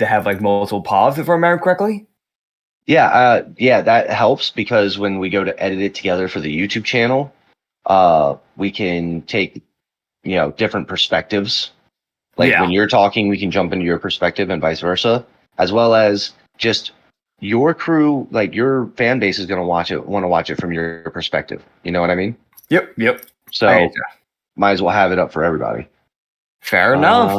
that have like multiple paths, if I remember correctly. Yeah, that helps because when we go to edit it together for the YouTube channel, we can take, different perspectives. Like when you're talking, we can jump into your perspective and vice versa, as well as just your crew, like your fan base is going to want to watch it from your perspective. You know what I mean? Yep. So might as well have it up for everybody. Fair enough.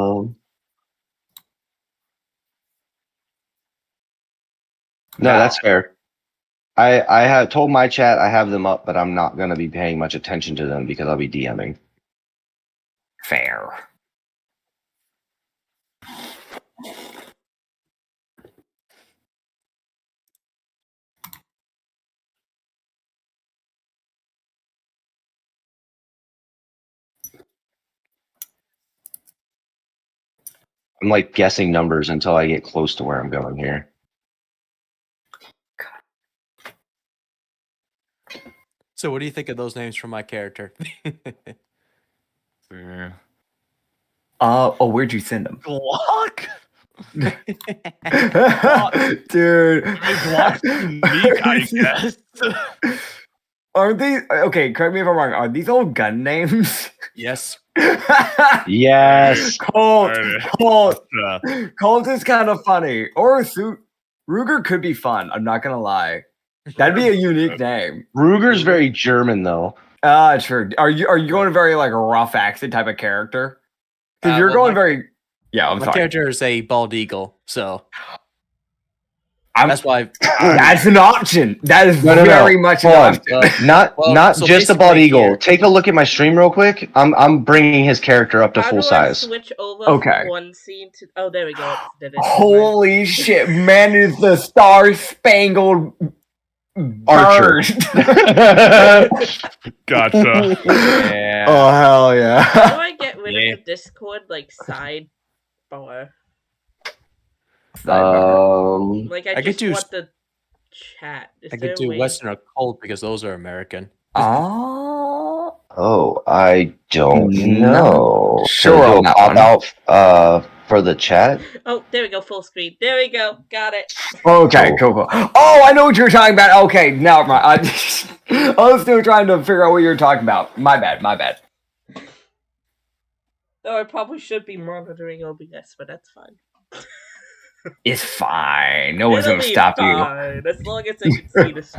No, that's fair. I have told my chat I have them up, but I'm not going to be paying much attention to them because I'll be DMing. Fair. I'm like guessing numbers until I get close to where I'm going here. So what do you think of those names from my character? Where'd you send them? Glock? Dude. Glock's unique, I guess. Aren't these okay? Correct me if I'm wrong. Are these all gun names? Yes. Yes. Colt is kind of funny. Or Ruger could be fun. I'm not gonna lie. That'd be a unique name. Ruger's very German though. Sure. Are you going a very like rough accent type of character? Because you're going very. Yeah, I'm sorry. My character is a bald eagle, so that's why. That's an option. That is very much an option. Not just a bald eagle. Take a look at my stream real quick. I'm bringing his character up to full size. Switch over from one scene to. Oh, there we go. Holy shit! Man is the star-spangled Archer. Gotcha. Yeah. Oh hell yeah! How do I get rid of the Discord sidebar? Like I just want the chat. I could do Western or Cold because those are American. Oh, I don't know. Sure, so pop out for the chat. Oh, there we go, full screen. There we go, got it. Okay, cool. Oh, I know what you're talking about. Okay, now I was still trying to figure out what you're talking about. My bad. Though I probably should be monitoring OBS, but that's fine. It's fine. No one's gonna stop you. As long as I can see this,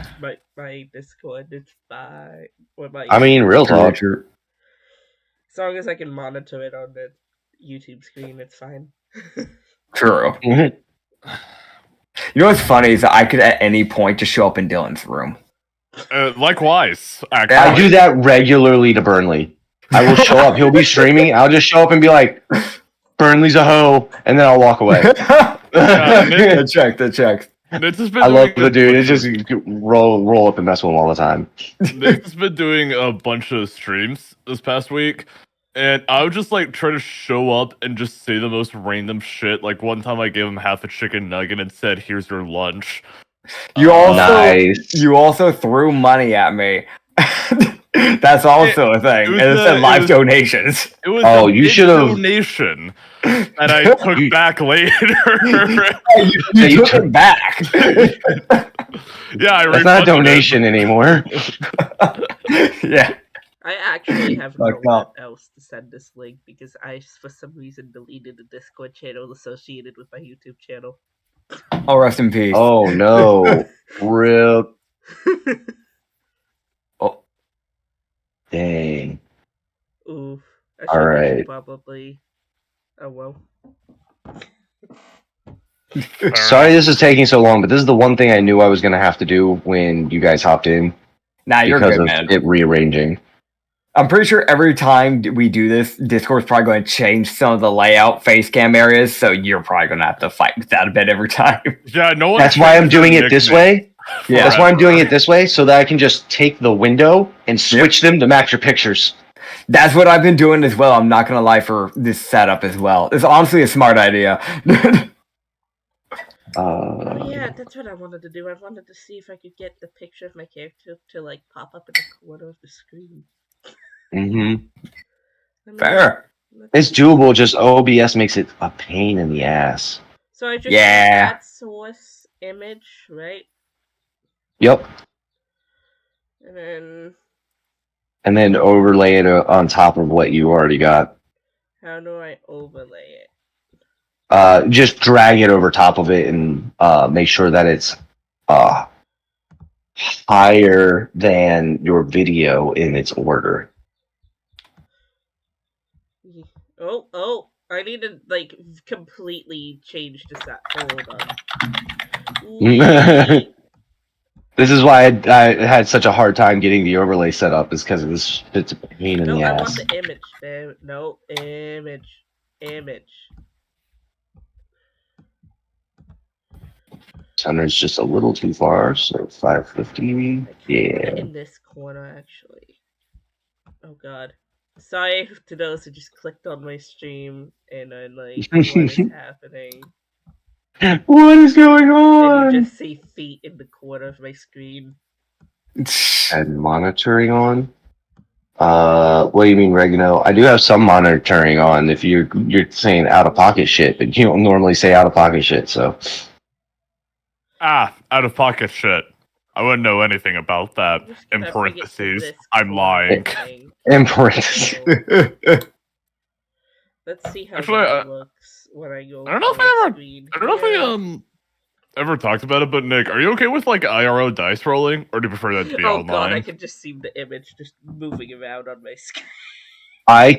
my Discord, it's fine. I mean, real talk. As long as I can monitor it on the YouTube screen, it's fine. True. You know what's funny is that I could at any point just show up in Dylan's room. Likewise, actually. I do that regularly to Burnley. I will show up. He'll be streaming. I'll just show up and be like, Burnley's a hoe, and then I'll walk away. That checked. I love the dude. It's just roll up and mess with him all the time. Nick's been doing a bunch of streams this past week, and I would just like try to show up and just say the most random shit. Like one time I gave him half a chicken nugget and said, "Here's your lunch." You also threw money at me. That's also a thing. And it said live donations. It was you should have donation that I took back later. you took it back. Yeah, it's not a donation anymore. Yeah. I actually have no one else to send this link because I, for some reason, deleted the Discord channel associated with my YouTube channel. Oh, rest in peace. Oh no, rip. Dang. Oof. All right. Probably. Oh well. Sorry this is taking so long, but this is the one thing I knew I was going to have to do when you guys hopped in. Nah, you're good, man. Because of it rearranging. I'm pretty sure every time we do this, Discord's probably going to change some of the layout face cam areas, so you're probably going to have to fight with that a bit every time. Yeah, no one. That's why I'm doing it this way. Yeah, that's why I'm doing it this way, so that I can just take the window and switch them to match your pictures. That's what I've been doing as well. I'm not going to lie for this setup as well. It's honestly a smart idea. Oh yeah, that's what I wanted to do. I wanted to see if I could get the picture of my character to like pop up in the corner of the screen. Fair. It's doable, just OBS makes it a pain in the ass. So I just use that source image, right? Yep. And then overlay it on top of what you already got. How do I overlay it? Just drag it over top of it and make sure that it's higher than your video in its order. Oh! I need to like completely change this up. Hold on. This is why I had such a hard time getting the overlay set up, is because it's a pain in the ass. I want the image. No, image. Center's just a little too far, so 550. Yeah. In this corner, actually. Oh god. Sorry to those who just clicked on my stream and are like, what is happening? What is going on? And you just see feet in the corner of my screen. And monitoring on? What do you mean, Regino? I do have some monitoring on if you're saying out of pocket shit, but you don't normally say out of pocket shit, so. Out of pocket shit. I wouldn't know anything about that. In parentheses, I'm lying. In parentheses. Let's see how that looks when I go. I don't know if I ever talked about it, but Nick, are you okay with like IRO dice rolling, or do you prefer that to be online? Oh god, I can just see the image just moving around on my screen. I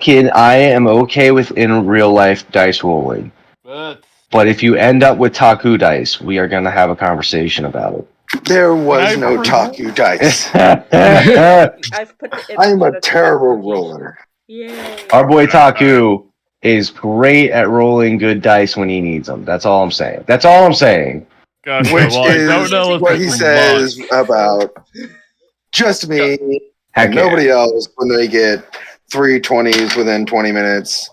am okay with in real life dice rolling. But if you end up with Taku dice, we are gonna have a conversation about it. There was no Taku dice. I am a terrible roller. Yay. Our boy Taku is great at rolling good dice when he needs them. That's all I'm saying. Gotcha, which is what he says about just me and nobody else when they get 3 20s within 20 minutes.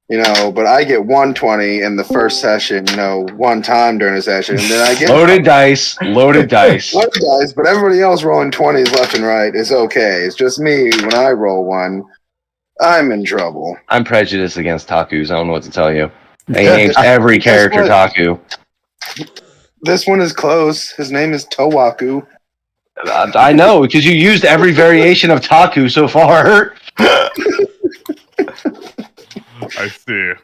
But I get 120 in the first session, one time during a session, and then I get loaded dice. Loaded dice, but everybody else rolling 20s left and right is okay. It's just me when I roll one, I'm in trouble. I'm prejudiced against Takus. I don't know what to tell you. He names every character Taku. This one is close. His name is Towaku. I know, because you used every variation of Taku so far. I see.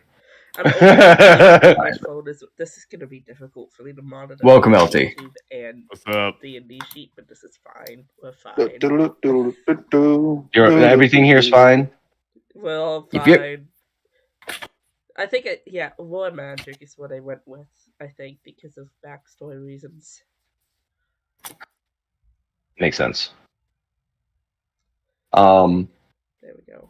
My phone this is going to be difficult for me to monitor. Welcome, LT. And what's up? D&D sheet, but this is fine. We're fine. Everything here is fine? Well, fine. I think, War Magic is what I went with, I think, because of backstory reasons. Makes sense. There we go.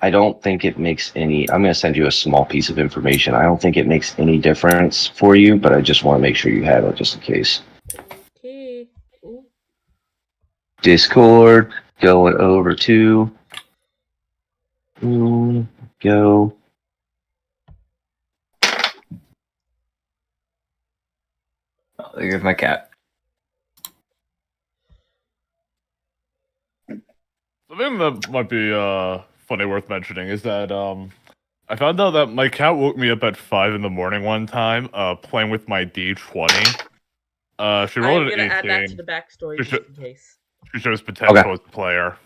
I don't think it makes any... I'm going to send you a small piece of information. I don't think it makes any difference for you, but I just want to make sure you have it just in case. Okay. Ooh. Discord, going over to... Go. Oh, there's my cat. Something that might be funny worth mentioning is that I found out that my cat woke me up at 5 in the morning one time playing with my D20. She rolled an 18. I'm gonna add that to the backstory just in case. She shows potential as a player.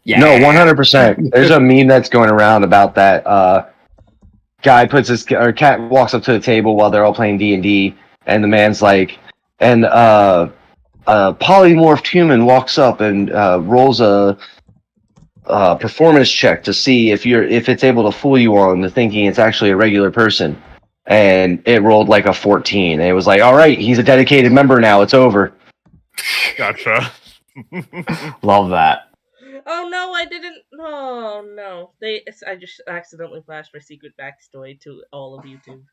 Yeah. No, 100%. There's a meme that's going around about that. Guy puts his cat walks up to the table while they're all playing D&D, and the man's like, and a polymorphed human walks up and rolls a performance check to see if it's able to fool you on the thinking it's actually a regular person, and it rolled like a 14. And it was like, all right, he's a dedicated member now. It's over. Gotcha. Love that. Oh no, I didn't. Oh no, I just accidentally flashed my secret backstory to all of YouTube.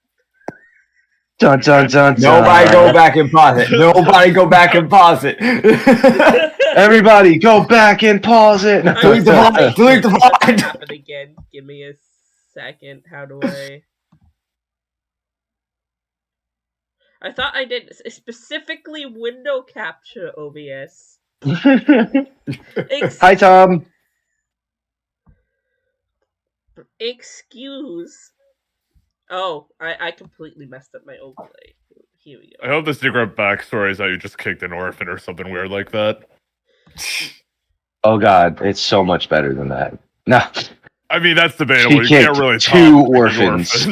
Dun, dun, dun, dun. Nobody go back and pause it. Nobody go back and pause it. Everybody go back and pause it. Delete the VOD. Delete the VOD. Happen again. Give me a second. How do I thought I did specifically window capture OBS. Hi, Tom. Excuse. Oh, I completely messed up my overlay. Here we go. I hope the secret backstory is that you just kicked an orphan or something weird like that. Oh God, it's so much better than that. No, I mean that's debatable. You She can't kicked really two top orphans.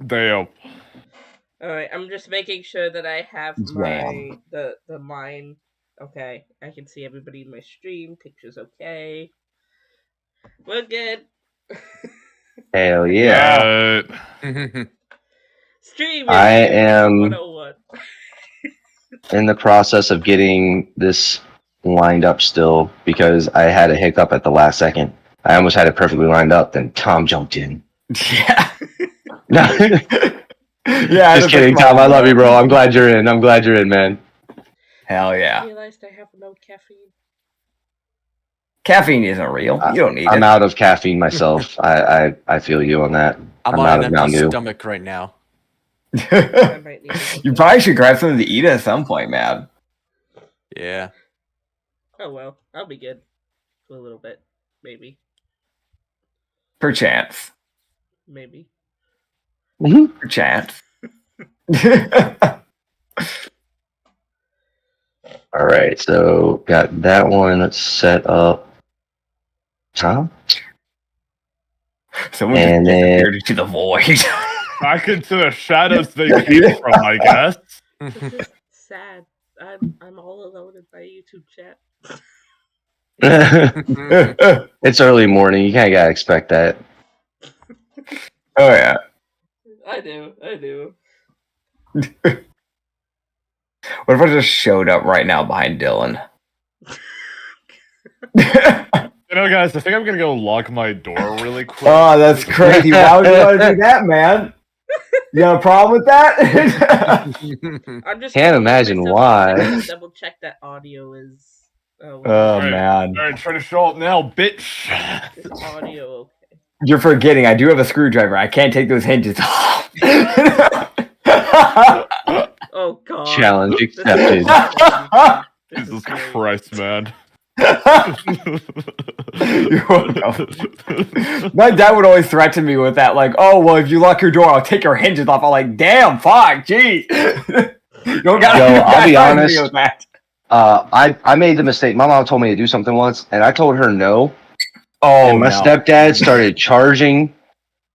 Damn. All right, I'm just making sure that I have my the line. Okay, I can see everybody in my stream. Pictures okay. We're good. Hell yeah! Stream. I am 101. in the process of getting this lined up still because I had a hiccup at the last second. I almost had it perfectly lined up, then Tom jumped in. Yeah. Yeah, just kidding, Tom. I love you, bro. I'm glad you're in. Man. Hell yeah. I realized I have no caffeine. Caffeine isn't real. You don't need it. I'm out of caffeine myself. I feel you on that. I'm on an empty stomach right now. You probably should grab something to eat at some point, man. Yeah. Oh well, I'll be good for a little bit, maybe. Perchance. Maybe. Perchance. All right, so got that one set up. Tom? Someone just disappeared into the void. Back into the shadows they came from, I guess. This is sad. I'm all alone in my YouTube chat. It's early morning. You kind of gotta expect that. Oh yeah. I do. What if I just showed up right now behind Dylan? You know, guys, I think I'm gonna go lock my door really quick. Oh, that's crazy. Why would you want to do that, man? You got a problem with that? I'm just can't imagine why. Double check that audio is. Oh right, man! All right, try to show up now, bitch. Is audio okay? You're forgetting. I do have a screwdriver. I can't take those hinges off. Oh god! Challenge accepted. Jesus Christ, man. You're welcome. My dad would always threaten me with that, like, "Oh, well, if you lock your door, I'll take your hinges off." I'm like, "Damn, fuck, geez." You don't gotta. Yo, I'll be honest. With that. I made the mistake. My mom told me to do something once, and I told her no. Oh, and my stepdad started charging,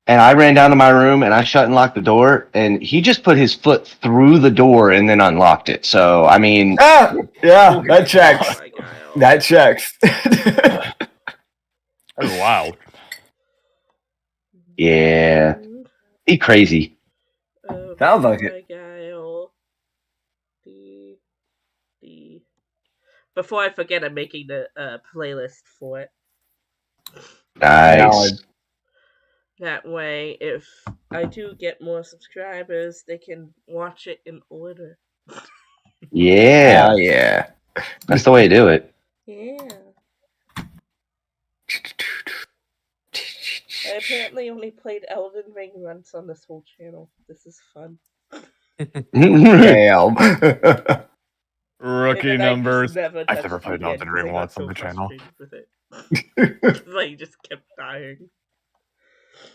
and I ran down to my room and I shut and locked the door, and he just put his foot through the door and then unlocked it. So I mean, yeah, that checks. That checks. Oh, wow. Yeah, he crazy. Sounds like it. Before I forget, I'm making the playlist for it. Nice. That way, if I do get more subscribers, they can watch it in order. Yeah. Yeah. That's the way to do it. Yeah. I apparently only played Elden Ring once on this whole channel. This is fun. Damn. Rookie numbers. I've never played Elden Ring once on the channel. Like, just kept dying.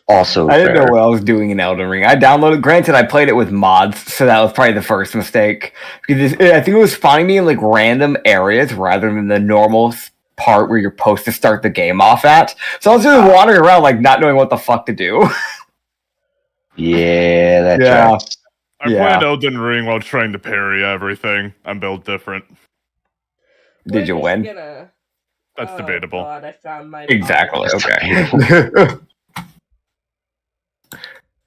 Also, I didn't know what I was doing in Elden Ring. I downloaded. Granted, I played it with mods, so that was probably the first mistake. Because I think it was finding me in like random areas rather than the normal part where you're supposed to start the game off at. So I was just wandering around, like not knowing what the fuck to do. Yeah, that tracks. I played Elden Ring while trying to parry everything. I'm built different. Did you win? That's debatable. God, I found my exactly. Okay.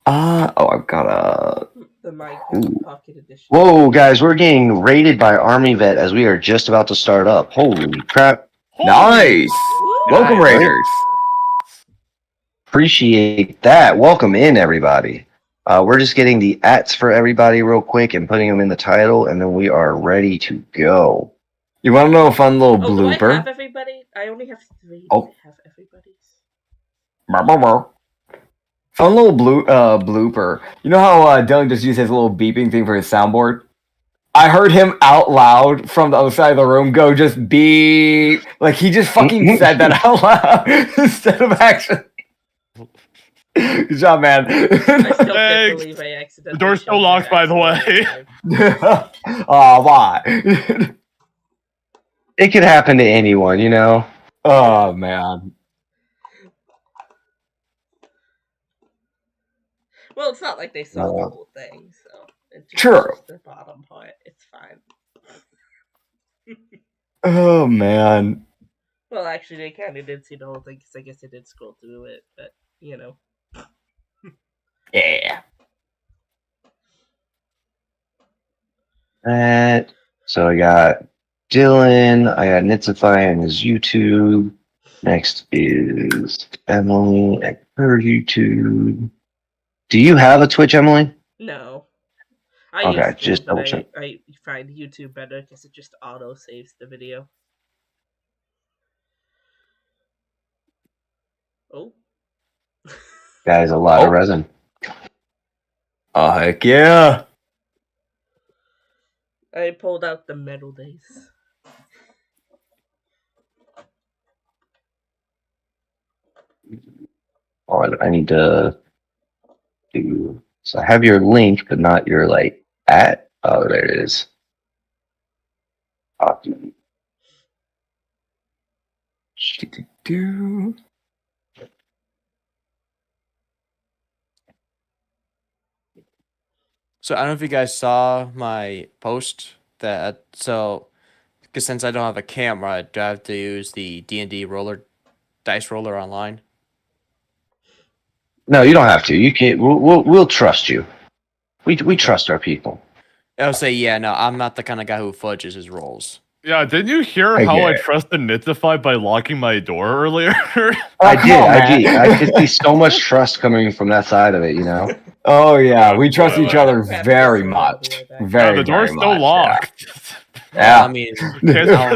I've got the Minecraft Pocket Edition. Whoa, guys, we're getting raided by Army Vet as we are just about to start up. Holy crap. Nice. Welcome, Raiders. Appreciate that. Welcome in, everybody. We're just getting the ats for everybody real quick and putting them in the title, and then we are ready to go. You want to know a fun little blooper? Do I have everybody? I only have 3. Oh. I have everybody's. Fun little blooper. You know how Dylan just used his little beeping thing for his soundboard? I heard him out loud from the other side of the room go just beep. Like he just fucking said that out loud instead of actually. Good job, man. I still can't believe I accidentally. The door's still locked, by the way. Oh, why? It could happen to anyone, you know. Oh man. Well, it's not like they saw the whole thing, so it's True. Just the bottom part. It's fine. Oh man. Well, actually, they kind of did see the whole thing because I guess they did scroll through it, but you know. Yeah. So I got Dylan. I got Nitzify on his YouTube. Next is Emily at her YouTube. Do you have a Twitch, Emily? No. Okay, just double check. I find YouTube better because it just auto saves the video. Oh. That is a lot of resin. Oh heck yeah. I pulled out the metal dice. Oh, I need to do. So I have your link, but not your like at. Oh, there it is. Copy. Do. So I don't know if you guys saw my post that because since I don't have a camera, I have to use the D&D dice roller online. No, you don't have to. You can. We'll trust you. We trust our people. I'll say no. I'm not the kind of guy who fudges his rolls. Yeah, didn't you hear how I trusted Nitzify by locking my door earlier? I did. I could see so much trust coming from that side of it, you know. Oh yeah, we trust each other very much. Very. The door's still locked. Yeah. I mean, I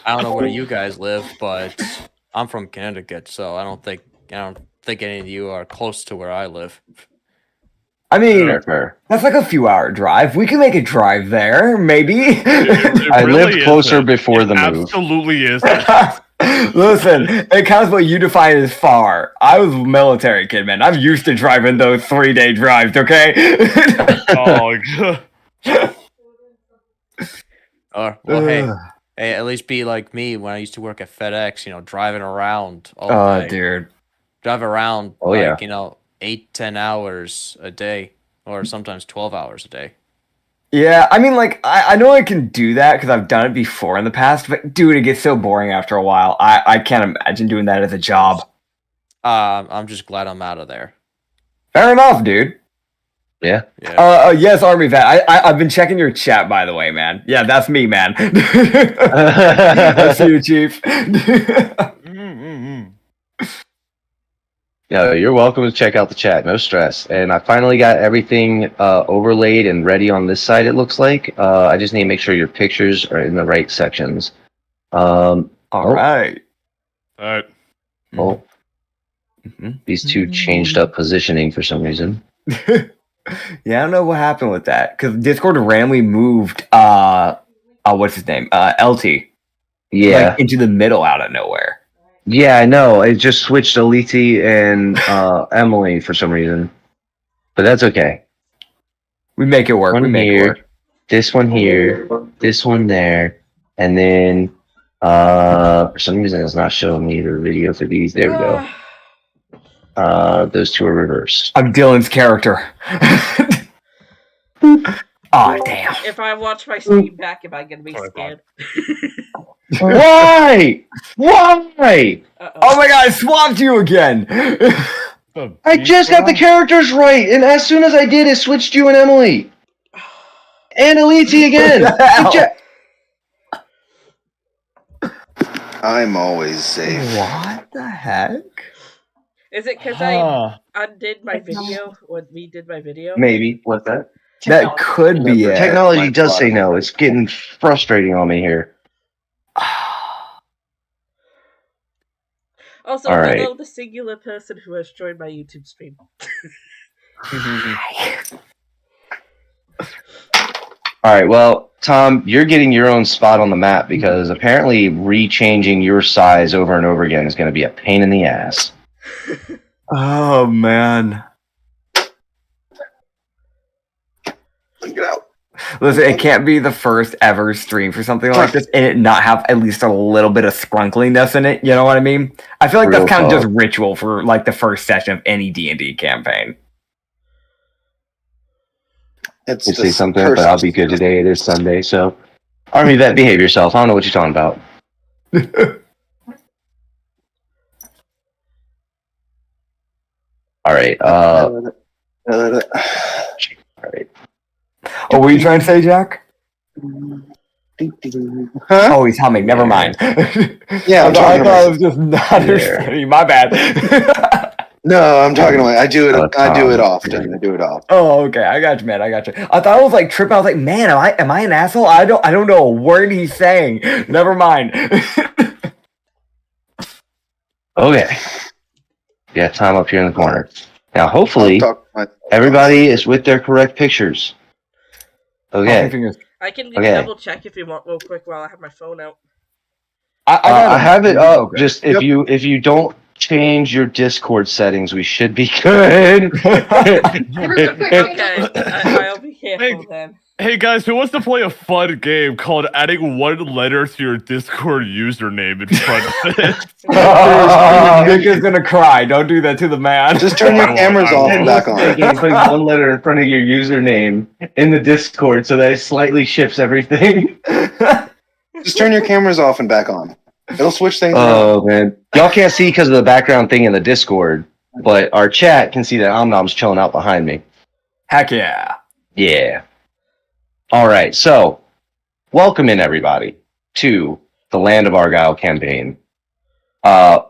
don't know where you guys live, but I'm from Connecticut, so I don't think any of you are close to where I live. I mean, that's like a few-hour drive. We can make a drive there, maybe. I lived closer before the move. Absolutely is. Listen, it counts what you define as far. I was a military kid, man. I'm used to driving those 3-day drives, okay? Oh, God. Well, hey, at least be like me when I used to work at FedEx, driving around all day. Dude. Drive around, 8-10 hours a day, or sometimes 12 hours a day. Yeah, I mean, like, I know I can do that because I've done it before in the past, but dude, it gets so boring after a while. I can't imagine doing that as a job. I'm just glad I'm out of there. Fair enough, dude. Yeah. Yes, Army Vet. I've been checking your chat, by the way, man. Yeah, that's me, man. That's you, Chief. No, you're welcome to check out the chat. No stress. And I finally got everything overlaid and ready on this side, it looks like. I just need to make sure your pictures are in the right sections. All right. All right. Oh. These two changed up positioning for some reason. Yeah, I don't know what happened with that. Because Discord randomly moved, what's his name? LT. Yeah. Like, into the middle out of nowhere. Yeah, I know. It just switched Aliti and Emily for some reason. But that's okay. We make it work. This one here, this one there, and then for some reason it's not showing me the video for these. There we go. Those two are reversed. I'm Dylan's character. Oh, damn. If I watch my stream back, am I gonna be scared? Why? Why? Oh my god, I swapped you again. I just got the characters right, and as soon as I did, it switched you and Emily. And Aliti again. I'm always safe. What the heck? Is it because I undid my video when we did my video? Maybe. What's that? That could be it. Technology does say no. It's getting frustrating on me here. Also, hello, the singular person who has joined my YouTube stream. All right, well, Tom, you're getting your own spot on the map because apparently re-changing your size over and over again is going to be a pain in the ass. Oh man. Get out. Listen, it can't be the first ever stream for something like this and it not have at least a little bit of scrunkliness in it. You know what I mean? I feel like that's kind of just ritual for like the first session of any D&D campaign. It's say something, but I'll be good today. It is Sunday, so Army Vet, behave yourself. I don't know what you're talking about. All right. All right. Oh, what were you trying to say, Jack? Huh? Oh, he's humming. Never mind. Yeah, I thought I was just not understanding. My bad. No, I'm talking away. I do it often. Oh, okay. I got you, man. I got you. I thought I was like tripping. I was like, man, am I an asshole? I don't know a word he's saying. Never mind. Okay. Yeah, time up here in the corner. Now, hopefully, everybody is with their correct pictures. Okay. I can double check if you want real quick while I have my phone out. I have it up. Okay. Just if you don't change your Discord settings, we should be good. Okay, I'll be careful then. Hey guys, who wants to play a fun game called adding one letter to your Discord username in front of it? Nick is gonna cry. Don't do that to the man. Just turn your cameras off and back on. Putting one letter in front of your username in the Discord so that it slightly shifts everything. Just turn your cameras off and back on. It'll switch things around. Man. Y'all can't see because of the background thing in the Discord, but our chat can see that Omnom's chilling out behind me. Heck yeah. Yeah. All right, so welcome in everybody to the Land of Argile campaign.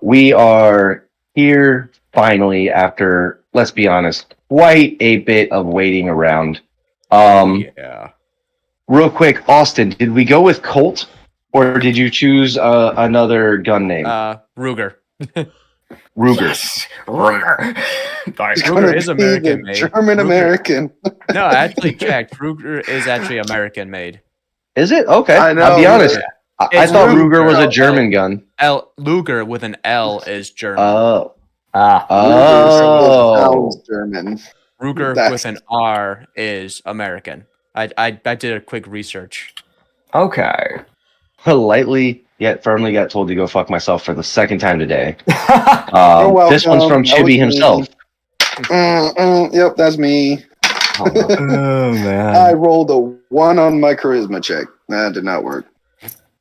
We are here finally after, let's be honest, quite a bit of waiting around. Yeah. Real quick, Austin, did we go with Colt or did you choose another gun name? Ruger. Ruger. Yes. Ruger. Ruger is American made. German American. No, I actually checked. Ruger is actually American made. Is it? Okay. I know. I'll be honest. Yeah. I thought Ruger was a German gun. Luger with an L is German. Oh. German. Ruger with an R is American. I did a quick research. Okay. Politely yet firmly got told to go fuck myself for the second time today. This one's from Chibi himself. Yep, that's me. Oh man. I rolled a 1 on my charisma check. That did not work.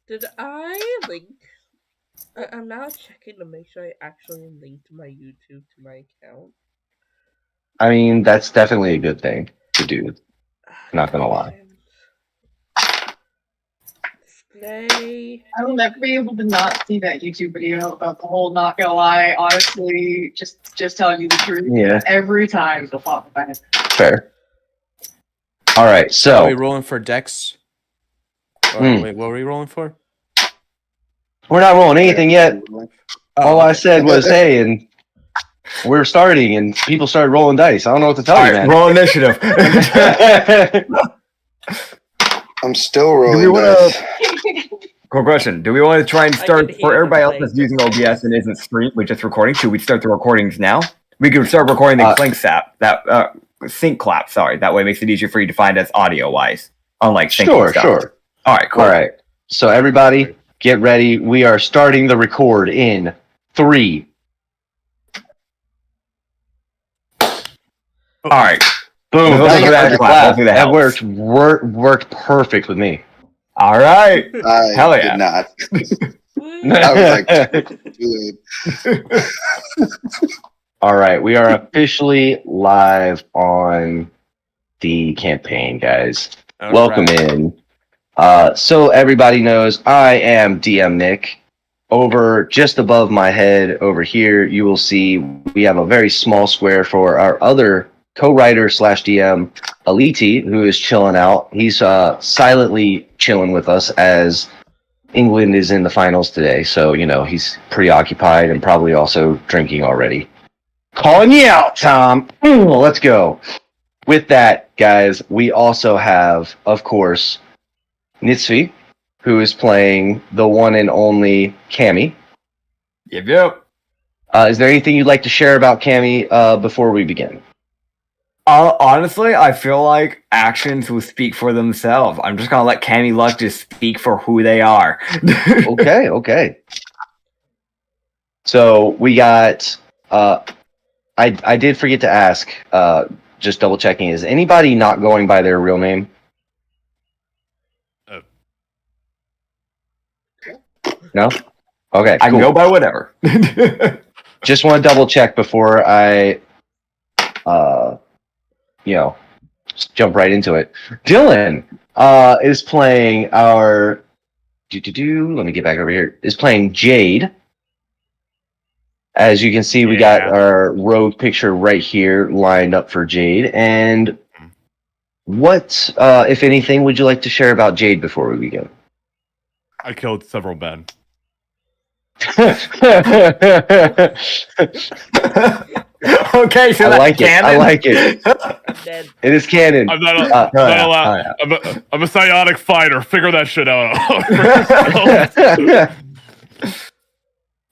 Did I link? I'm now checking to make sure I actually linked my YouTube to my account. I mean, that's definitely a good thing to do. Not gonna lie. Display. I will never be able to not see that YouTube video about the whole not gonna lie. Honestly, just telling you the truth. Yeah. Every time it'll pop in my head. Fair. All right, so Are we rolling for Dex? Wait, what were we rolling for? We're not rolling anything yet. All I said was, hey, and we're starting, and people started rolling dice. I don't know what to tell you, man. Roll initiative. I'm still rolling dice. Cool question. Do we want to try and start, for everybody else that's using OBS and isn't stream, we're just recording, should we start the recordings now? We could start recording the sync clap, sorry. That way it makes it easier for you to find us audio-wise. Unlike sync stuff. Sure. All right, cool. All right. So everybody, get ready. We are starting the record in 3. All right. Boom. That worked. Worked perfect with me. All right. Hell yeah. Did not. I was like, all right. We are officially live on the campaign, guys. All Welcome right. in. So everybody knows I am DM Nick. Over just above my head over here, you will see we have a very small square for our other co-writer / DM, Aliti, who is chilling out. He's silently chilling with us as England is in the finals today. So, you know, he's preoccupied and probably also drinking already. Calling you out, Tom. Let's go. With that, guys, we also have, of course, Nitsui, who is playing the one and only Cammy. Yep. Is there anything you'd like to share about Cammy before we begin? Honestly, I feel like actions will speak for themselves. I'm just gonna let Cammy Luck just speak for who they are. Okay. So we got. I did forget to ask. Just double checking. Is anybody not going by their real name? No. Okay. I can go by whatever. Just want to double check before I, just jump right into it. Dylan is playing our. Let me get back over here. Is playing Jade. As you can see, we got our rogue picture right here lined up for Jade. And what, if anything, would you like to share about Jade before we begin? I killed several men. Okay, so I like it. canon? I like it. I'm dead. It is canon. I'm not allowed. I'm a psionic fighter. Figure that shit out.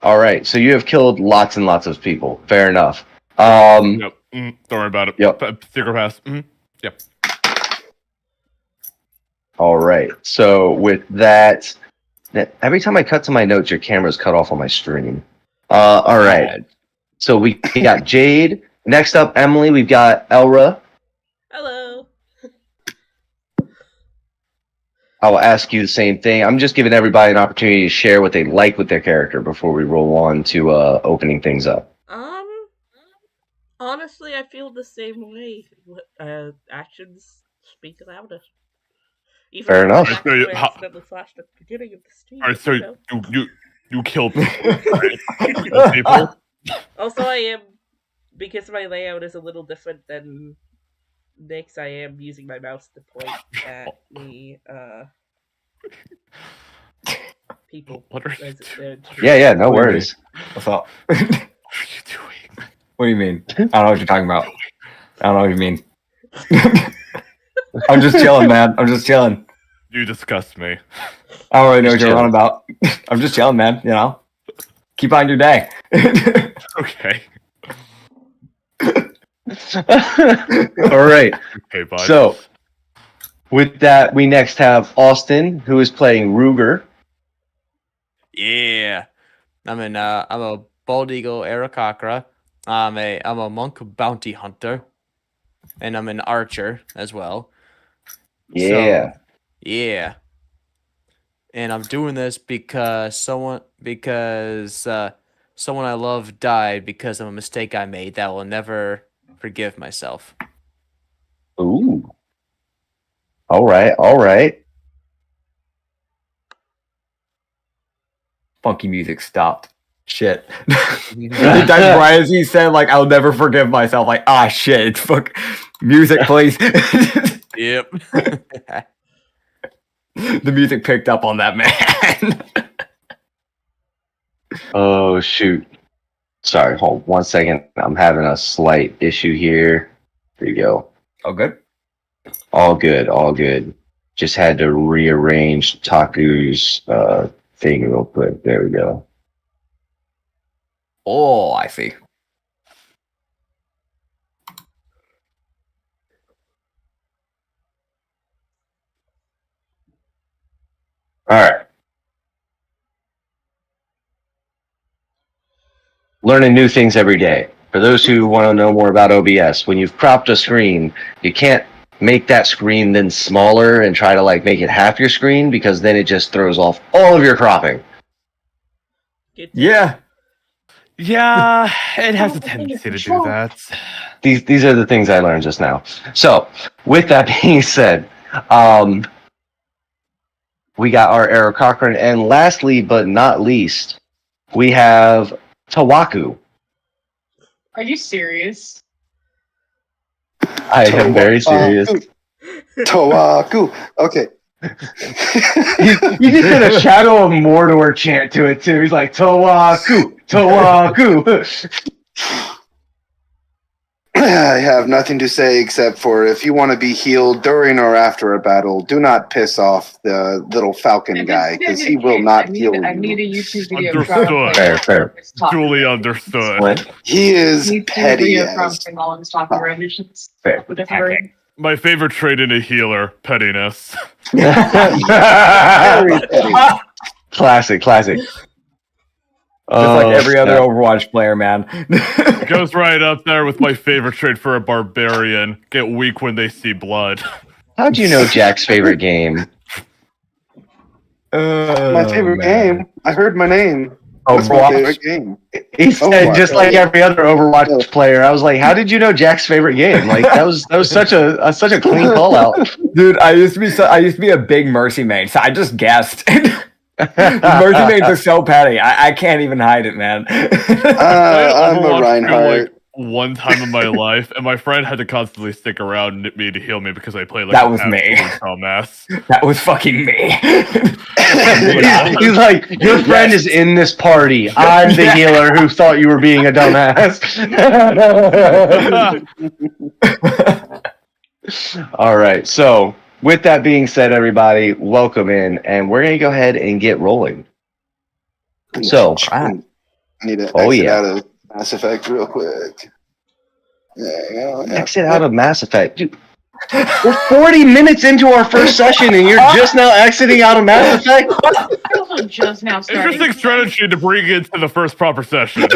All right, so you have killed lots and lots of people. Fair enough. Yep. Don't worry about it. Yep. Secret pass. Yep. All right. So with that, every time I cut to my notes, your camera's cut off on my stream. All right. So we got Jade. Next up, Emily. We've got Elra. Hello. I will ask you the same thing. I'm just giving everybody an opportunity to share what they like with their character before we roll on to opening things up. Honestly, I feel the same way. Actions speak louder. Even Fair enough. I accidentally flashed at the beginning of the stream. Alright, so you killed people. You killed people. Also, I am, because my layout is a little different than Nick's, I am using my mouse to point at the people. What are you doing? Yeah, no worries. What's up? What are you doing? What do you mean? I don't know what you're talking about. I don't know what you mean. I'm just chilling, man. I'm just chilling. You disgust me. I don't really know what you're on about. I'm just chilling, man. You know? Keep on your day. Okay. All right. Okay, bye. So, with that, we next have Austin, who is playing Ruger. Yeah. I'm a bald eagle Aarakocra. I'm a monk bounty hunter. And I'm an archer as well. Yeah. So, yeah. And I'm doing this because someone I love died because of a mistake I made that will never forgive myself. Ooh. All right. Funky music stopped. Shit. That's right as he said, like, I'll never forgive myself. Like, shit, it's fuck. Music, please. Yep. The music picked up on that, man. Oh, shoot. Sorry, hold 1 second. I'm having a slight issue here. There you go. Oh, good. All good. Just had to rearrange Taku's thing real quick. There we go. Oh, I see. All right. Learning new things every day. For those who want to know more about OBS, when you've cropped a screen, you can't make that screen then smaller and try to like make it half your screen, because then it just throws off all of your cropping. Yeah. Yeah, it has a tendency to do that. These are the things I learned just now. So, with that being said, we got our Arrow Cochrane, and lastly but not least, we have Tawaku. Are you serious? I am very serious. Tawaku. Okay. He just did a Shadow of Mordor chant to it too. He's like Tawaku, Tawaku. I have nothing to say except for if you want to be healed during or after a battle, do not piss off the little falcon guy because he will not heal you. I need a YouTube video. Understood. Fair. Duly understood. What? He is petty From as. all his talking renditions. Fair. My favorite trait in a healer, pettiness. Very petty. Classic. Just like every other Overwatch player, man. Goes right up there with my favorite trait for a barbarian. Get weak when they see blood. How'd you know Jack's favorite game? My favorite game. I heard my name. What's my Overwatch. favorite game? He said Overwatch. just like every other Overwatch player. I was like, how did you know Jack's favorite game? Like that was such a clean call out. Dude, I used to be a big Mercy main, so I just guessed. Mercy mains are so petty. I can't even hide it, man. I'm a Overwatch Reinhardt. like one time in my life, and my friend had to constantly stick around me to heal me because I played like That was me. Dumbass. That was fucking me. He's like, your friend is in this party. I'm the healer who thought you were being a dumbass. All right. So, with that being said, everybody, welcome in, and we're gonna go ahead and get rolling. So, I need to exit out of Mass Effect real quick. There you go. Yeah. exit out of Mass Effect. Dude, we're 40 minutes into our first session, and you're just now exiting out of Mass Effect? Just now starting. Interesting strategy to bring it to the first proper session.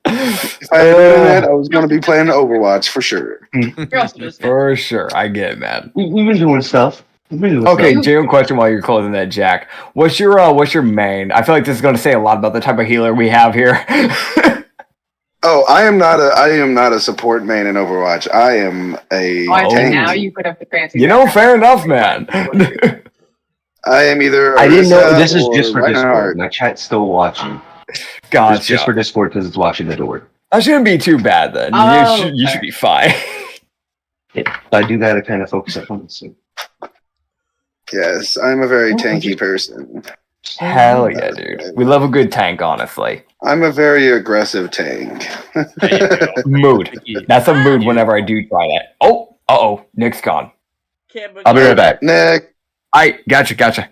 If I had known that, I was going to be playing Overwatch for sure. For sure. I get it, man. We've been doing stuff. Okay, genuine question while you're closing that, Jack. What's your main? I feel like this is going to say a lot about the type of healer we have here. Oh, I am not a support main in Overwatch. I am a tank. Now you put up the fancy. You know, fair enough, man. I am either. I didn't know Orisa this is or just for Reinhardt. Discord. My chat's still watching. Gotcha. It's just for Discord because it's watching the door. That shouldn't be too bad then. Oh, You should be fine. I do gotta kind of focus up on this. Yes, I'm a very tanky person. Hell yeah, dude. We love a good tank, honestly. I'm a very aggressive tank. Mood. That's a mood whenever I do try that. Oh, uh-oh. Nick's gone. I'll be right back. Nick, Gotcha.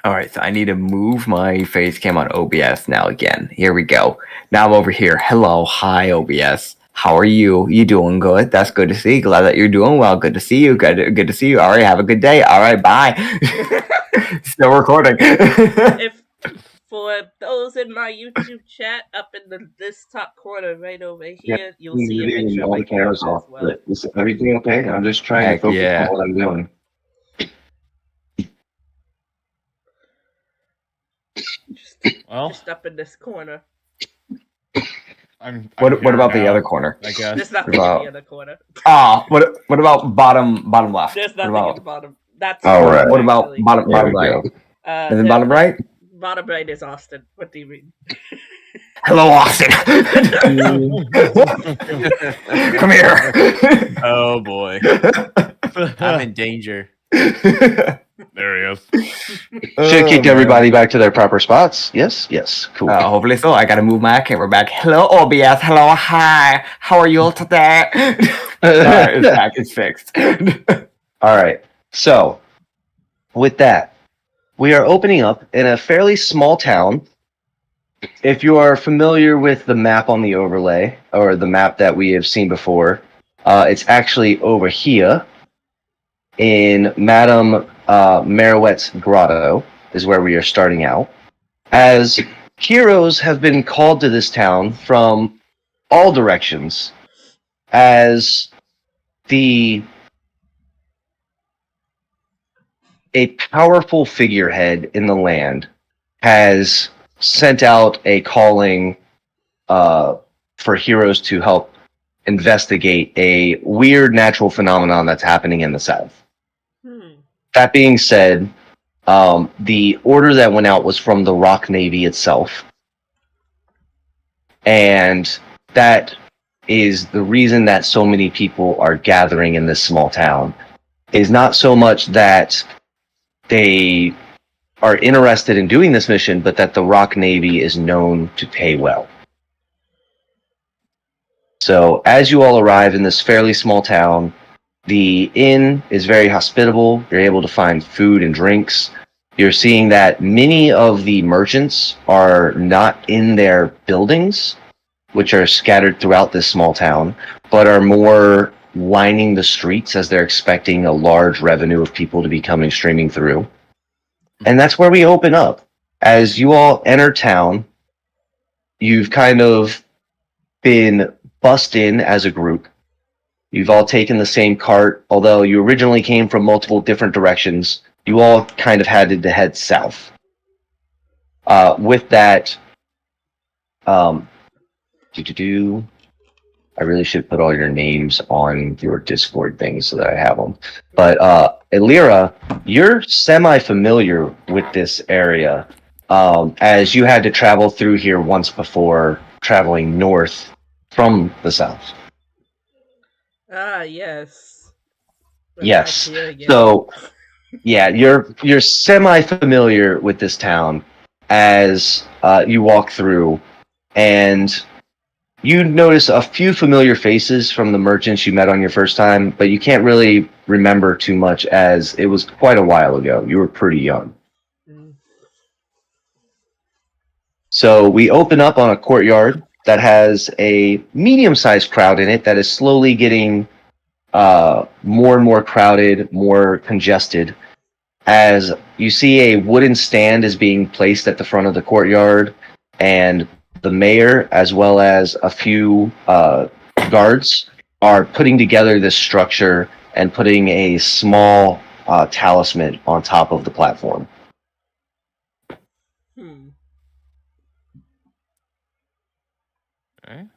All right, so I need to move my face cam on OBS now again. Here we go. Now I'm over here. Hello, hi, OBS. How are you? You doing good? That's good to see. Glad that you're doing well. Good to see you. Good to see you. All right, have a good day. All right, bye. Still recording. If for those in my YouTube chat, up in this top corner right over here, you'll see a picture of my cameras off. Well. Is everything okay? I'm just trying to focus on what I'm doing. Just up in this corner. What about the other corner? I guess. There's nothing in the other corner. What about bottom left? There's nothing at the bottom. That's all right. What about bottom right? And then bottom right? Bottom right is Austin. What do you mean? Hello, Austin. Come here. Oh boy. I'm in danger. There he is. Should kick everybody back to their proper spots. Yes. Cool. Hopefully so. I gotta move my camera back. Hello, OBS. Hello, hi. How are you all today? Alright, it's back. It's fixed. All right. So, with that, we are opening up in a fairly small town. If you are familiar with the map on the overlay, or the map that we have seen before, it's actually over here in Madame Merowet's Grotto is where we are starting out. As heroes have been called to this town from all directions, as a powerful figurehead in the land has sent out a calling for heroes to help investigate a weird natural phenomenon that's happening in the south. That being said, the order that went out was from the Rock Navy itself. And that is the reason that so many people are gathering in this small town. Is not so much that they are interested in doing this mission, but that the Rock Navy is known to pay well. So as you all arrive in this fairly small town, the inn is very hospitable. You're able to find food and drinks. You're seeing that many of the merchants are not in their buildings, which are scattered throughout this small town, but are more lining the streets as they're expecting a large revenue of people to be coming streaming through. And that's where we open up. As you all enter town, you've kind of been bussed in as a group. You've all taken the same cart, although you originally came from multiple different directions. You all kind of had to head south. With that, I really should put all your names on your Discord thing so that I have them. But Elira, you're semi-familiar with this area, as you had to travel through here once before, traveling north from the south. Ah, yes. Yes. So, yeah, you're semi-familiar with this town as you walk through, and you notice a few familiar faces from the merchants you met on your first time, but you can't really remember too much as it was quite a while ago. You were pretty young. So we open up on a courtyard that has a medium-sized crowd in it that is slowly getting more and more crowded, more congested, as you see a wooden stand is being placed at the front of the courtyard, and the mayor, as well as a few guards, are putting together this structure and putting a small talisman on top of the platform. Okay.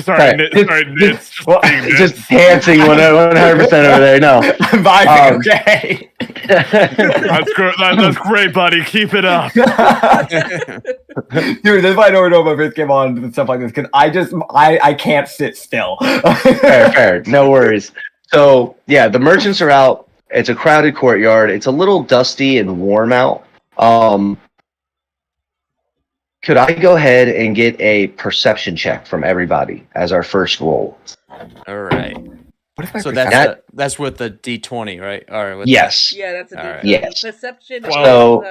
sorry, Nit's just dancing 100% over there. No, okay. That's great, buddy. Keep it up, dude. That's why I don't know my first game on and stuff like this, because I can't sit still. fair, no worries. So yeah, the merchants are out. It's a crowded courtyard. It's a little dusty and warm out. Could I go ahead and get a perception check from everybody as our first roll? All right. So that's with the D20, right? Or with yes. Yeah, that's a D20. Right. Yes. Perception. So,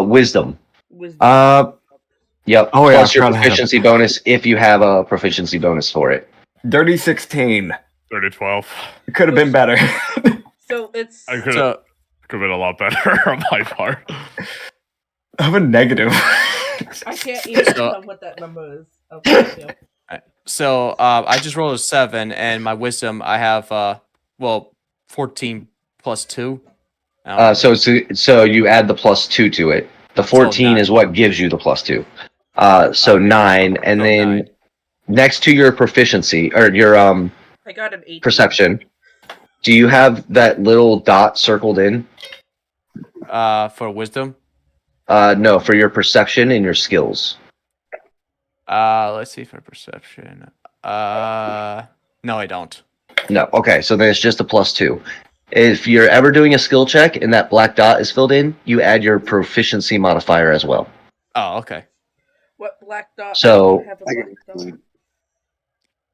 Wisdom. wisdom. Yep. Oh yeah. Plus your proficiency bonus if you have a proficiency bonus for it. Dirty 16. Dirty 12. It could have been better. So it's. Could have been a lot better on my part. I have a negative. I can't even tell what that number is. Okay, so I just rolled a 7, and my wisdom I have 14 plus 2. So you add the plus 2 to it. The 14 is what gives you the plus 2. So 9, and then 9. Next to your proficiency or your I got an 18. perception, do you have that little dot circled in? For wisdom? No, for your perception and your skills. Let's see for perception. No, I don't. No. Okay, so then it's just a plus 2. If you're ever doing a skill check and that black dot is filled in, you add your proficiency modifier as well. Oh, okay. What black dot? So, I have a black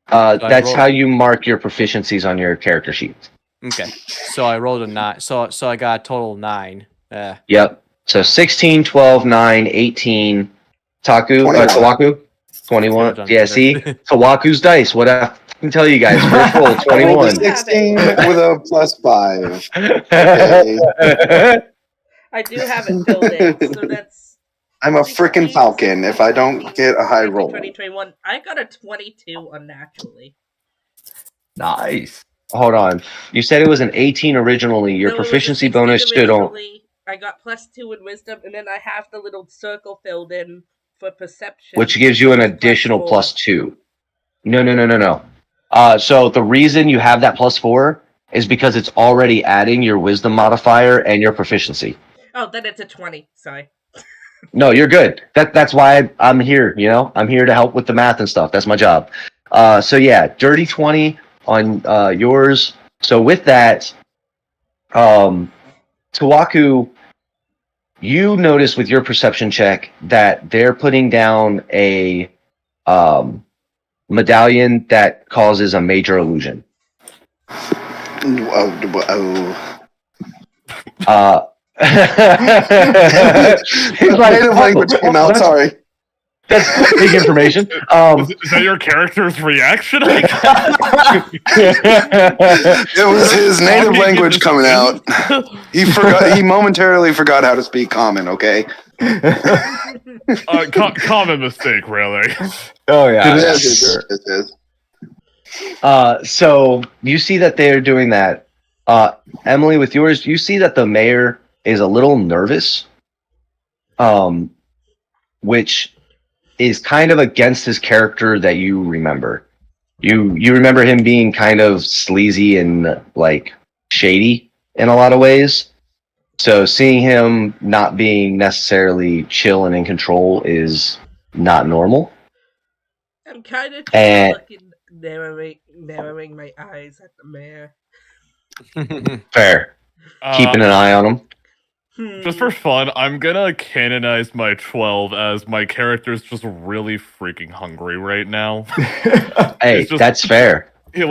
dot. that's how you mark your proficiencies on your character sheet. Okay. So I rolled a 9. So I got a total 9. Yep. So 16, 12, 9, 18. Tawaku? 21. Yeah, see? Tawaku's dice. What I can tell you guys. First roll, 21. 16 with a plus 5. Okay. I do have it filled in, so that's... I'm a freaking falcon if I don't get a high roll. 2021. I got a 22 unnaturally. Nice. Hold on. You said it was an 18 originally. Your proficiency bonus stood on... I got plus 2 in wisdom, and then I have the little circle filled in for perception. Which gives you an additional plus 2. No. So the reason you have that plus 4 is because it's already adding your wisdom modifier and your proficiency. Oh, then it's a 20. Sorry. No, you're good. That's why I'm here, you know? I'm here to help with the math and stuff. That's my job. So yeah, dirty 20 on yours. So with that, Tawaku, you notice with your perception check that they're putting down a medallion that causes a major illusion. His native language came out. Sorry. That's big information. Is that your character's reaction? It was his native language coming out. He forgot. He momentarily forgot how to speak common. Okay. Common mistake, really. Oh yeah. It is. So you see that they're doing that. Emily, with yours, you see that the mayor is a little nervous, which is kind of against his character that you remember. You remember him being kind of sleazy and like shady in a lot of ways. So seeing him not being necessarily chill and in control is not normal. I'm kind of narrowing my eyes at the mayor. Fair. Keeping an eye on him. Just for fun, I'm gonna canonize my 12 as my character's just really freaking hungry right now. Hey, that's fair. He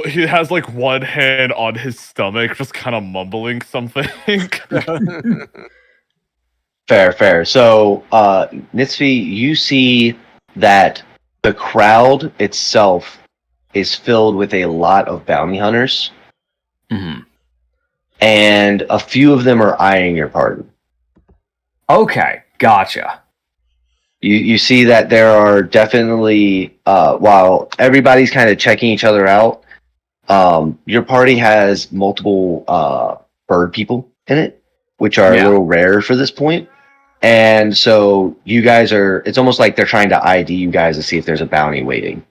he has like one hand on his stomach, just kind of mumbling something. Fair. So, Nitsvi, you see that the crowd itself is filled with a lot of bounty hunters. Mm-hmm. And a few of them are eyeing your pardon. Okay, gotcha. You see that there are definitely, while everybody's kind of checking each other out, your party has multiple bird people in it, which are a little rare for this point. And so you guys it's almost like they're trying to ID you guys to see if there's a bounty waiting.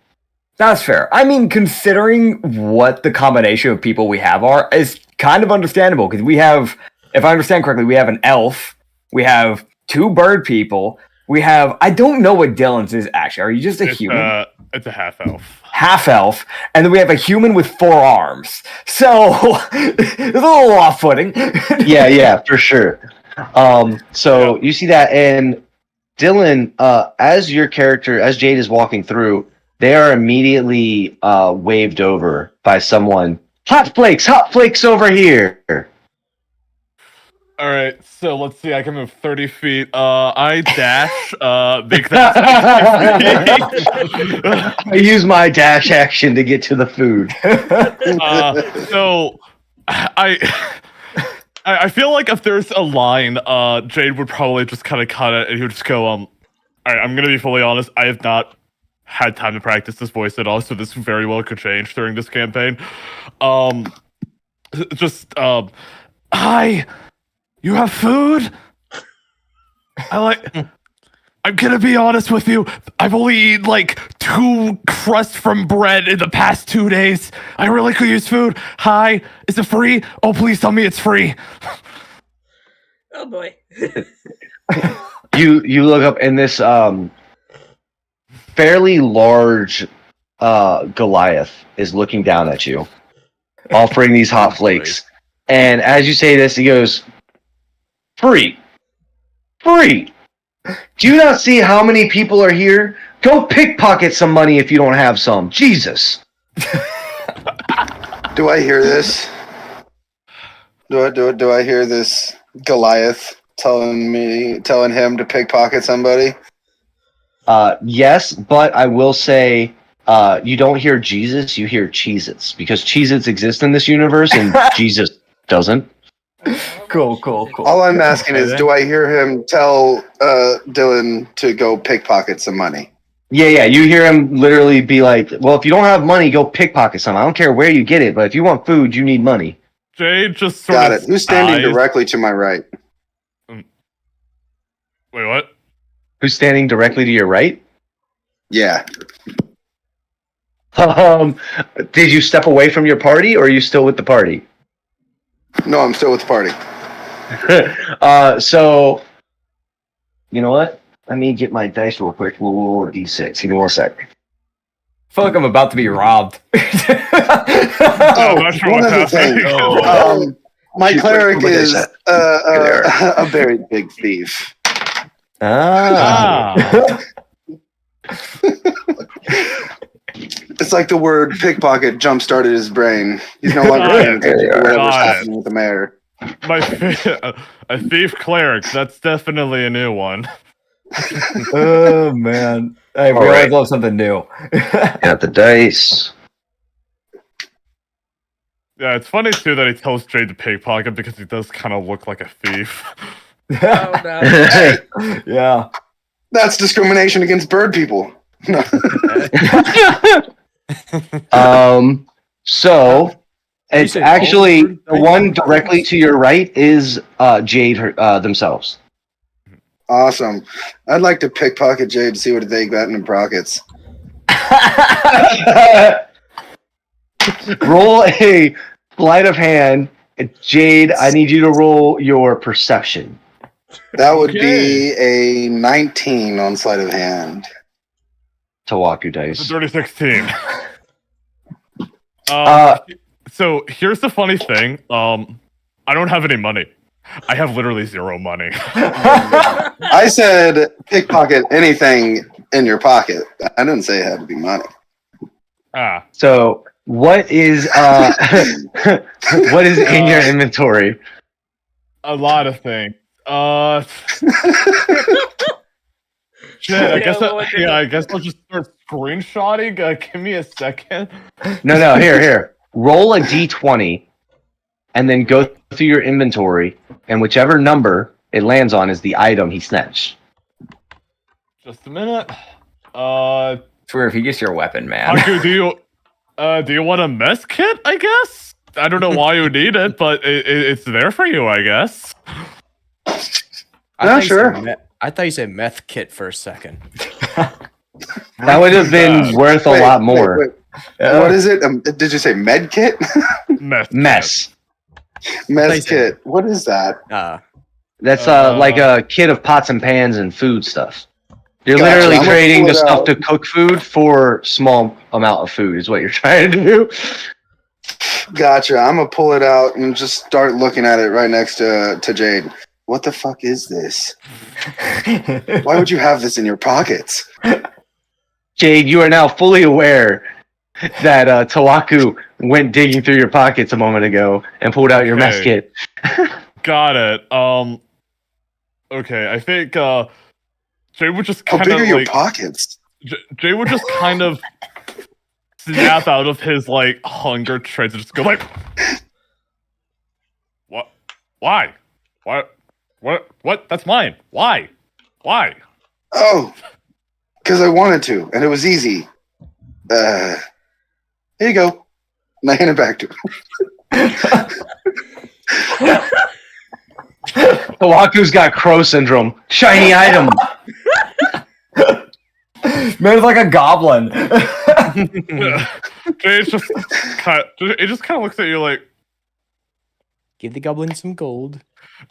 That's fair. I mean, considering what the combination of people we have is kind of understandable, because we have, if I understand correctly, we have an elf, we have 2 bird people, we have, I don't know what Dylan's is actually. Are you just a human? It's a half elf. Half elf, and then we have a human with 4 arms. So it's a little off-putting. yeah, for sure. So you see that, and Dylan, as your character, as Jade is walking through, they are immediately waved over by someone. Hot flakes over here. All right, so let's see. I can move 30 feet. I dash. Make that. I use my dash action to get to the food. So I feel like if there's a line, Jade would probably just kind of cut it, and he would just go, all right, I'm gonna be fully honest. I have not had time to practice this voice at all, so this very well could change during this campaign. Hi, you have food? I'm gonna be honest with you. I've only eaten like 2 crusts from bread in the past 2 days. I really could use food. Hi, is it free? Oh, please tell me it's free. Oh boy. You look up, and this fairly large Goliath is looking down at you, offering these hot flakes. And as you say this, he goes, free. Do you not see how many people are here? Go pickpocket some money if you don't have some. Jesus. Do I hear this? Do I hear this Goliath telling him to pickpocket somebody? Yes, but I will say you don't hear Jesus, you hear Cheez-Its, because Cheez-Its exist in this universe and Jesus doesn't. Cool. All I'm asking is, do I hear him tell Dylan to go pickpocket some money? Yeah, you hear him literally be like, well, if you don't have money, go pickpocket some. I don't care where you get it, but if you want food, you need money. Jade just sort Got it. Who's standing directly to my right? Wait, what? Who's standing directly to your right? Yeah. Did you step away from your party, or are you still with the party? No, I'm still with the party. So, you know what? Let me get my dice real quick. We'll roll a d6. Give me 1 sec. I feel like I'm about to be robbed. I'm not sure what's happening. My cleric is a very big thief. It's like the word pickpocket jump-started his brain. He's no longer paying attention to whatever's happening with the mayor. A thief cleric. That's definitely a new one. Oh man! Hey, we always love something new. Got the dice. Yeah, it's funny too that he tells Jade to pickpocket because he does kind of look like a thief. Oh no! Yeah, that's discrimination against bird people. No. So it's actually the one directly to your right is Jade themselves. Awesome. I'd like to pickpocket Jade to see what they got in the pockets. Roll a sleight of hand. Jade, I need you to roll your perception. That would be a 19 on sleight of hand. Tawaku dice. It's a dirty 16. So here's the funny thing. I don't have any money. I have literally zero money. I said pickpocket anything in your pocket. I didn't say it had to be money. So what is what is in your inventory? A lot of things. Shit, I guess I'll just start screenshotting. Give me a second. No, here. Roll a d20 and then go through your inventory, and whichever number it lands on is the item he snatched. Just a minute. Swear, if he gets your weapon, man. Haku, do you want a mess kit, I guess? I don't know why you need it, but it's there for you, I guess. Sure. I thought you said meth kit for a second. That would have been worth a lot more. Wait. What is it? Did you say med kit? Mess kit. What is that? That's like a kit of pots and pans and food stuff. You're literally trading the stuff to cook food for small amount of food is what you're trying to do. Gotcha. I'm gonna pull it out and just start looking at it right next to Jade. What the fuck is this? Why would you have this in your pockets? Jade, you are now fully aware that Tawaku went digging through your pockets a moment ago and pulled out your mess kit. Got it. Okay, I think Jay would just kind of big are your pockets? Jay would just kind of snap out of his like hunger trance and just go like, "What? Why? What? That's mine. Why? Oh, because I wanted to, and it was easy. Here you go. And I hand it back to him. Tawaku's got crow syndrome. Shiny item. Man's like a goblin. Jay just kind of looks at you like, give the goblin some gold.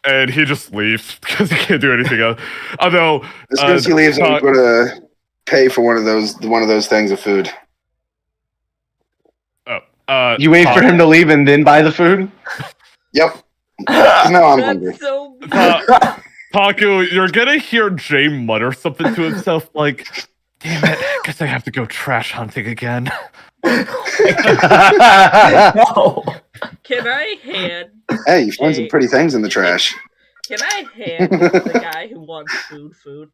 And he just leaves because he can't do anything else. Although, as soon as he leaves, I'm going to pay for one of those things of food. You wait for him to leave and then buy the food? Yep. No, I'm hungry. So Taku, you're gonna hear Jay mutter something to himself like, "Damn it, guess I have to go trash hunting again." No. Can I hand? Hey, you found some pretty things in the trash. Can I hand the guy who wants food?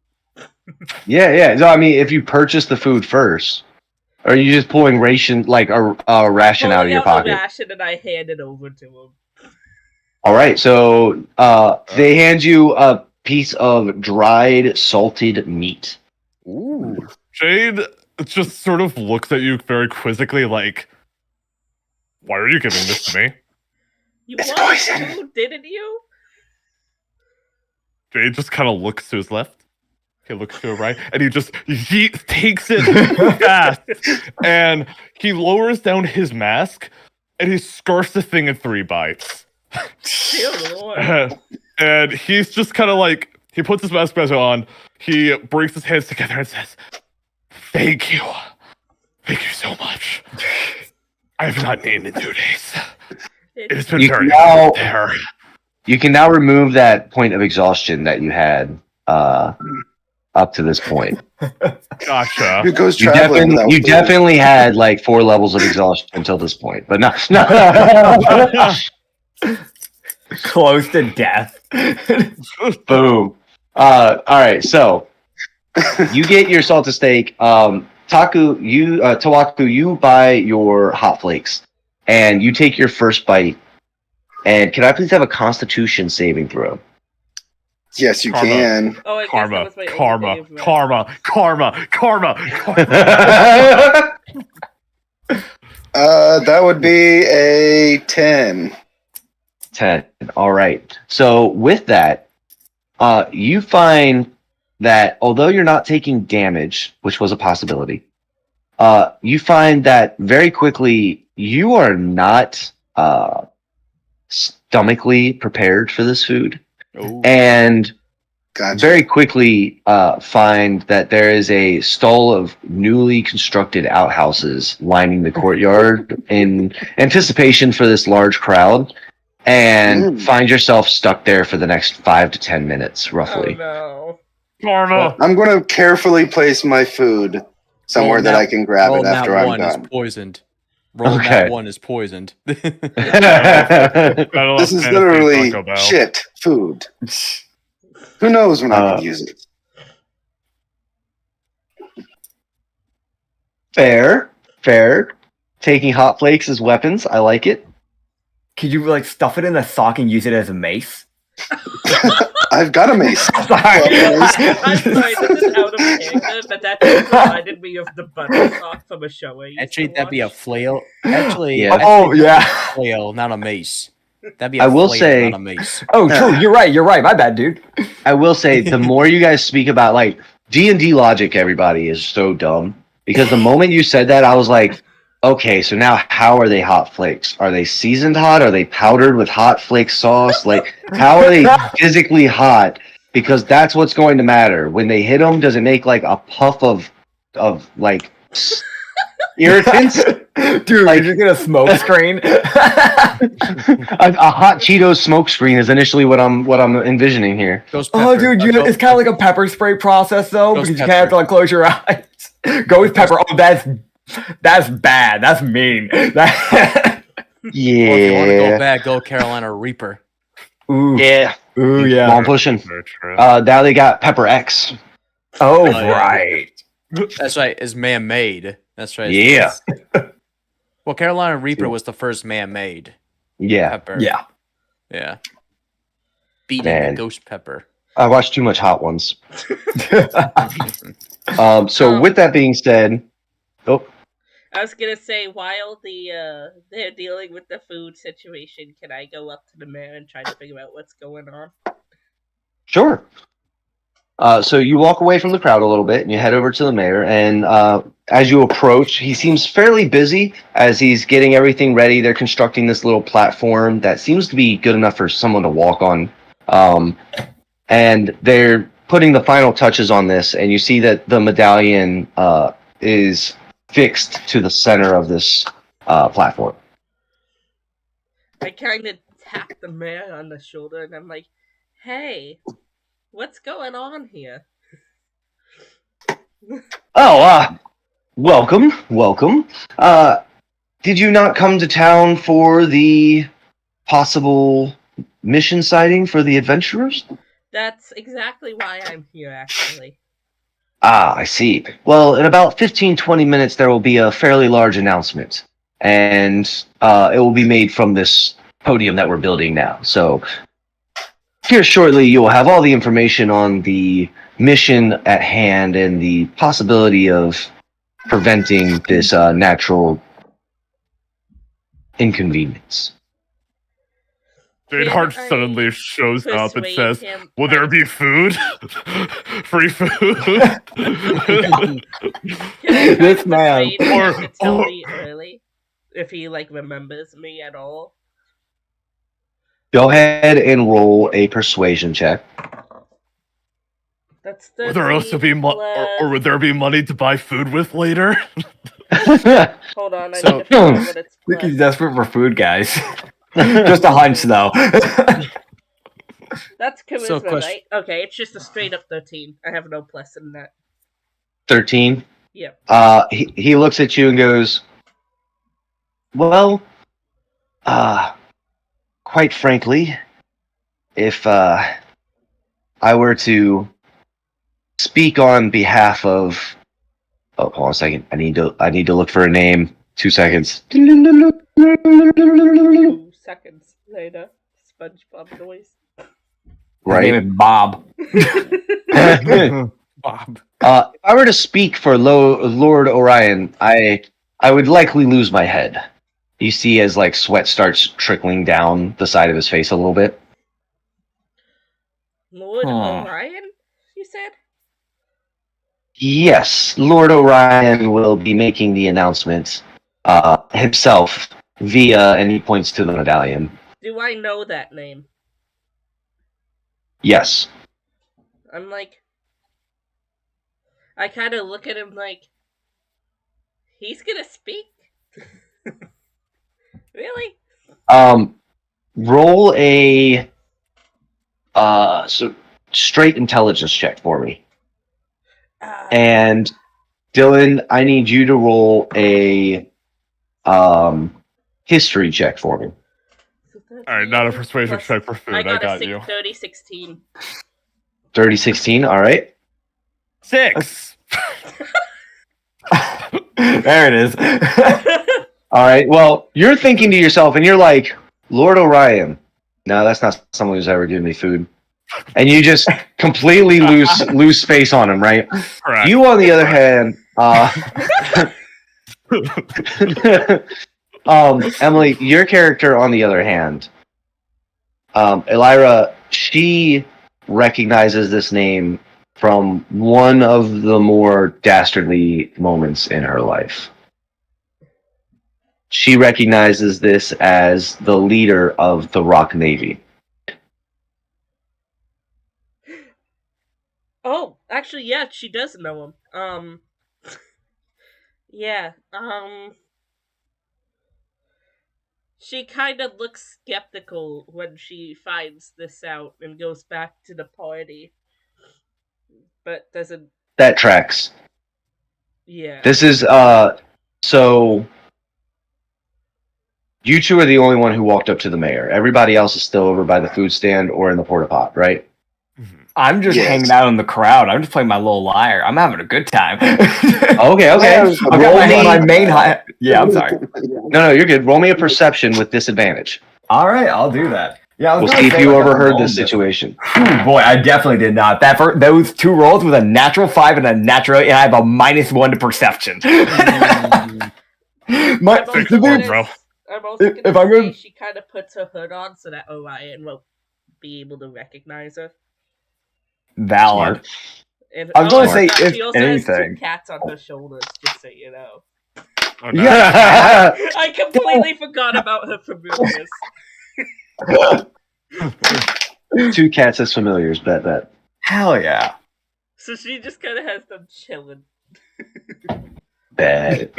Yeah. No, I mean, if you purchase the food first, or are you just pulling ration like a ration out of your pocket? Ration and I hand it over to him. All right, so they hand you a piece of dried salted meat. Ooh. Jade just sort of looks at you very quizzically, like, "Why are you giving this to me?" You wanted food, didn't you? Jade just kind of looks to his left. He looks to his right, and he takes it fast, and he lowers down his mask, and he scarfs the thing in 3 bites. Dear Lord. And he's just kind of like, he puts his mask back on, he brings his hands together and says, Thank you so much. I have not eaten in 2 days. It's been You very can now- hot there. You can now remove that point of exhaustion that you had up to this point. Gotcha. Who goes You, traveling definitely, without you food? definitely had like 4 levels of exhaustion until this point, but no. Close to death. Boom. All right, so you get your salted steak. Tawaku, you buy your hot flakes, and you take your first bite. And can I please have a Constitution saving throw? Yes, you Karma. can. Oh, I guess that Karma, was my only karma, favorite. karma. That would be a 10. 10. All right. So with that, you find that although you're not taking damage, which was a possibility, you find that very quickly you are not stomachally prepared for this food. Ooh. And Gotcha. very quickly find that there is a stall of newly constructed outhouses lining the courtyard in anticipation for this large crowd, and find yourself stuck there for the next 5 to 10 minutes, roughly. Oh Karma. I'm going to carefully place my food somewhere Roll that I can grab roll it after that I'm one done. is poisoned. Roll Okay. that one is poisoned. This is literally shit food. Who knows when I can use it? Fair. Taking hot flakes as weapons, I like it. Could you like stuff it in a sock and use it as a mace? I've got a mace. I'm sorry, this is out of character, but that just reminded me of the butter sock from a show I used Actually, to that'd be a watch. flail. Actually, Yeah. Oh yeah. flail, not a mace. That'd be a I will flail, say- not a mace. Oh, true. You're right. My bad, dude. I will say, the more you guys speak about like D&D logic, everybody is so dumb, because the moment you said that, I was like, okay, so now how are they hot flakes? Are they seasoned hot? Are they powdered with hot flake sauce? Like, how are they physically hot? Because that's what's going to matter. When they hit them, does it make like a puff of like irritants? Dude, Like- you're just gonna smoke screen. a hot Cheetos smoke screen is initially what I'm envisioning here. Ghost Oh, pepper. dude, it's kind of like a pepper spray process though, Ghost because you kind of have to like close your eyes. Ghost pepper. Oh, that's bad. That's mean. That- Or if you want to go Yeah. bad, go Carolina Reaper. Ooh, Yeah. ooh, Come yeah. on, pushing. Very true. Now they got Pepper X. Oh, yeah. right. That's right. Is man-made. That's right. Yeah. Well, Carolina Reaper was the first man-made Yeah. pepper. Yeah. Yeah. Beating Man. the ghost pepper. I watched too much Hot Ones. So with that being said, I was gonna say, while they're dealing with the food situation, can I go up to the mayor and try to figure out what's going on? sure. So you walk away from the crowd a little bit and you head over to the mayor. And as you approach, he seems fairly busy as he's getting everything ready. They're constructing this little platform that seems to be good enough for someone to walk on. And they're putting the final touches on this. And you see that the medallion is fixed to the center of this platform. I kind of tap the mayor on the shoulder and I'm like, hey, what's going on here? Oh, welcome. Did you not come to town for the possible mission sighting for the adventurers? That's exactly why I'm here, actually. Ah, I see. Well, in about 15-20 minutes, there will be a fairly large announcement. And it will be made from this podium that we're building now. So here shortly, you will have all the information on the mission at hand and the possibility of preventing this natural inconvenience. Daedhart Can I suddenly shows up and persuade says, him- "Will there be food? Free food?" Can I This man. persuade him Or- to tell or- me early? If he, remembers me at all? Go ahead and roll a persuasion check. That's Would there also be or would there be money to buy food with later? Hold on, I So- need to figure out what it's Look, he's desperate for food, guys. Just a hunch, though. That's charisma, right? Okay, it's just a straight up 13. I have no plus in that. 13? Yep. He looks at you and goes, well, quite frankly, if I were to speak on behalf of... Oh, hold on a second. I need to look for a name. 2 seconds. 2 seconds later, SpongeBob noise. Right. His name is Bob. Bob. If I were to speak for Lord Orion, I would likely lose my head. You see as like sweat starts trickling down the side of his face a little bit. Lord Orion, you said? Yes, Lord Orion will be making the announcement himself via, and he points to the medallion. Do I know that name? Yes. I'm like... I kind of look at him like... He's gonna speak? Really? Roll a straight intelligence check for me. And Dylan, I need you to roll a history check for me. All right, not a persuasion check for food. I got you. 30-16. 30-16, all right. 6. There it is. All right. Well, you're thinking to yourself, and you're like, Lord Orion. No, that's not someone who's ever given me food. And you just completely lose face on him, right? Correct. You, on the other hand, Emily, your character, on the other hand, Elira, she recognizes this name from one of the more dastardly moments in her life. She recognizes this as the leader of the Rock Navy. Oh, actually, yeah, she does know him. Yeah, she kind of looks skeptical when she finds this out and goes back to the party. But doesn't... That tracks. Yeah. This is, so... You two are the only one who walked up to the mayor. Everybody else is still over by the food stand or in the porta pot, right? I'm just hanging out in the crowd. I'm just playing my little lyre. I'm having a good time. Okay. I've got my main high. Yeah, I'm sorry. No, you're good. Roll me a perception with disadvantage. All right, I'll do that. Yeah, we'll see if you overheard this situation. Boy, I definitely did not. Those 2 rolls with a natural 5 and a natural 8, and I have a -1 to perception. I'm also gonna say she kind of puts her hood on so that Orion won't be able to recognize her. Valid. And, I was going to say, she also anything. has 2 cats on her shoulders, just so you know. Oh, no. Yeah. I completely forgot about her familiars. 2 cats as familiars, bet. Hell yeah. So she just kind of has them chilling. Bad.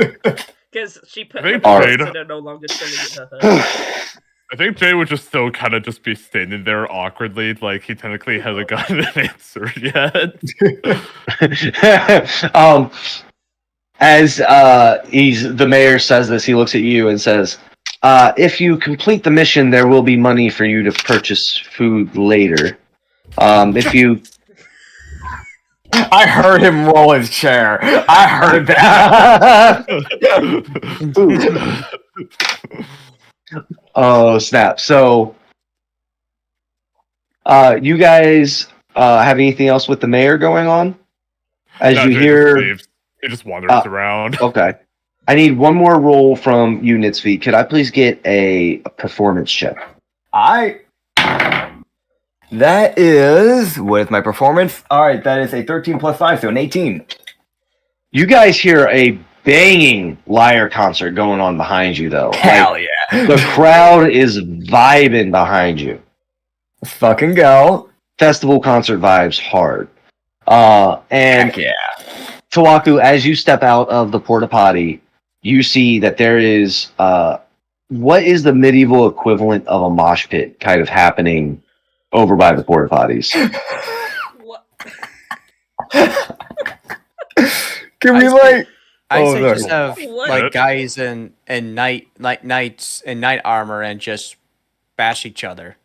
Because she put them Jade, so they're no longer chilling in her hood. I think Jay would just still kind of just be standing there awkwardly, like he technically hasn't gotten an answer yet. As the mayor says this, he looks at you and says, if you complete the mission, there will be money for you to purchase food later. If you... I heard him roll his chair. I heard that. Oh, snap. So, you guys have anything else with the mayor going on? As you hear... He just wanders around. Okay. I need one more roll from you, Nitsfeet. Could I please get a performance check? That is... What is my performance? All right, that is a 13 plus 5, so an 18. You guys hear a banging lyre concert going on behind you, though. Hell yeah. The crowd is vibing behind you. Let's fucking go. Festival concert vibes hard. And heck yeah. Tawaku, as you step out of the porta potty, you see that there is what is the medieval equivalent of a mosh pit kind of happening over by the porta potties? What? Can we like? I Oh, say sorry. just have What? like guys in knights in knight armor and just bash each other.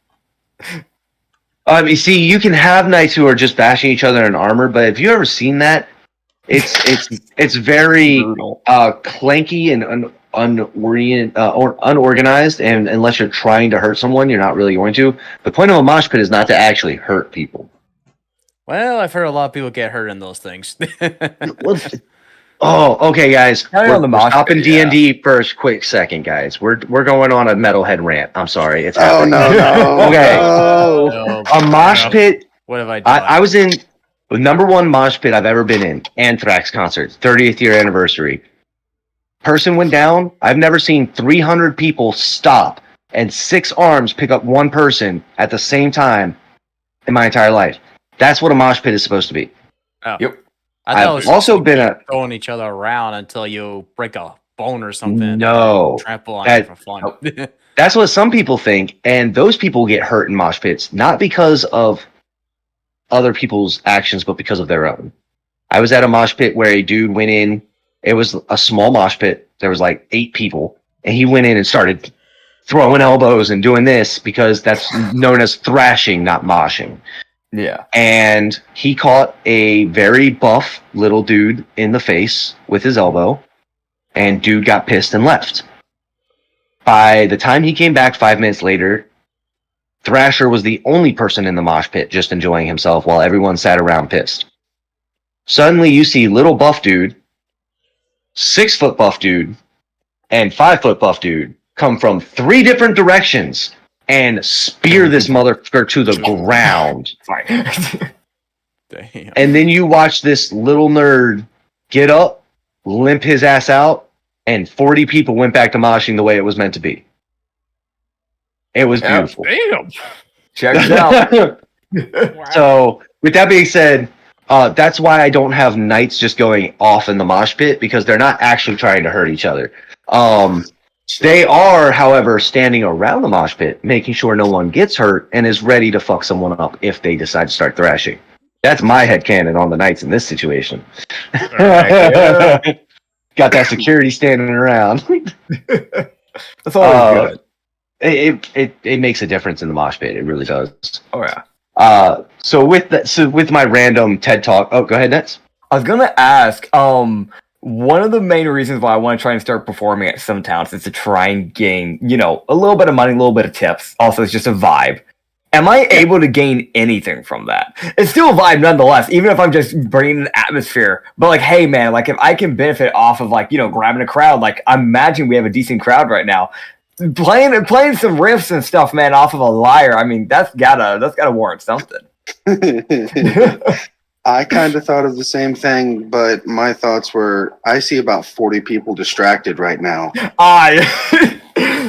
You see, you can have knights who are just bashing each other in armor, but have you ever seen that? It's very Brutal. clanky and unorganized, and unless you're trying to hurt someone, you're not really going to. The point of a mosh pit is not to actually hurt people. Well, I've heard a lot of people get hurt in those things. Oh, okay, guys. Carry on the mosh stopping pit, yeah. D&D first. Quick second, guys. We're going on a metalhead rant. I'm sorry. It's Oh happening. no! Okay. No. A mosh pit. What have I done? I was in the number one mosh pit I've ever been in. Anthrax concert, 30th year anniversary. Person went down. I've never seen 300 people stop and 6 arms pick up one person at the same time in my entire life. That's what a mosh pit is supposed to be. Oh. Yep. I thought it was I've also been throwing each other around until you break a bone or something. No. Trample on That- you for fun. That's what some people think, and those people get hurt in mosh pits, not because of other people's actions, but because of their own. I was at a mosh pit where a dude went in. It was a small mosh pit. There was like 8 people, and he went in and started throwing elbows and doing this because that's known as thrashing, not moshing. Yeah. And he caught a very buff little dude in the face with his elbow, and dude got pissed and left. By the time he came back 5 minutes later, Thrasher was the only person in the mosh pit just enjoying himself while everyone sat around pissed. Suddenly you see little buff dude, 6-foot buff dude, and 5-foot buff dude come from 3 different directions and spear this motherfucker to the ground. Sorry. Damn. And then you watch this little nerd get up, limp his ass out, and 40 people went back to moshing the way it was meant to be. It was beautiful. Damn. Check it out. Wow. So, with that being said, that's why I don't have knights just going off in the mosh pit, because they're not actually trying to hurt each other. They are, however, standing around the mosh pit, making sure no one gets hurt and is ready to fuck someone up if they decide to start thrashing. That's my headcanon on the knights in this situation. Got that security standing around. That's always good. It makes a difference in the mosh pit. It really does. Oh yeah. So with my random TED talk. Oh, go ahead, Nets. I was gonna ask. One of the main reasons why I want to try and start performing at some towns is to try and gain, a little bit of money, a little bit of tips. Also, it's just a vibe. Am I able to gain anything from that? It's still a vibe nonetheless, even if I'm just bringing an atmosphere. But like, hey man, like if I can benefit off of like, grabbing a crowd, like I imagine we have a decent crowd right now. Playing some riffs and stuff, man, off of a lyre. I mean, that's gotta warrant something. I kind of thought of the same thing, but my thoughts were, I see about 40 people distracted right now.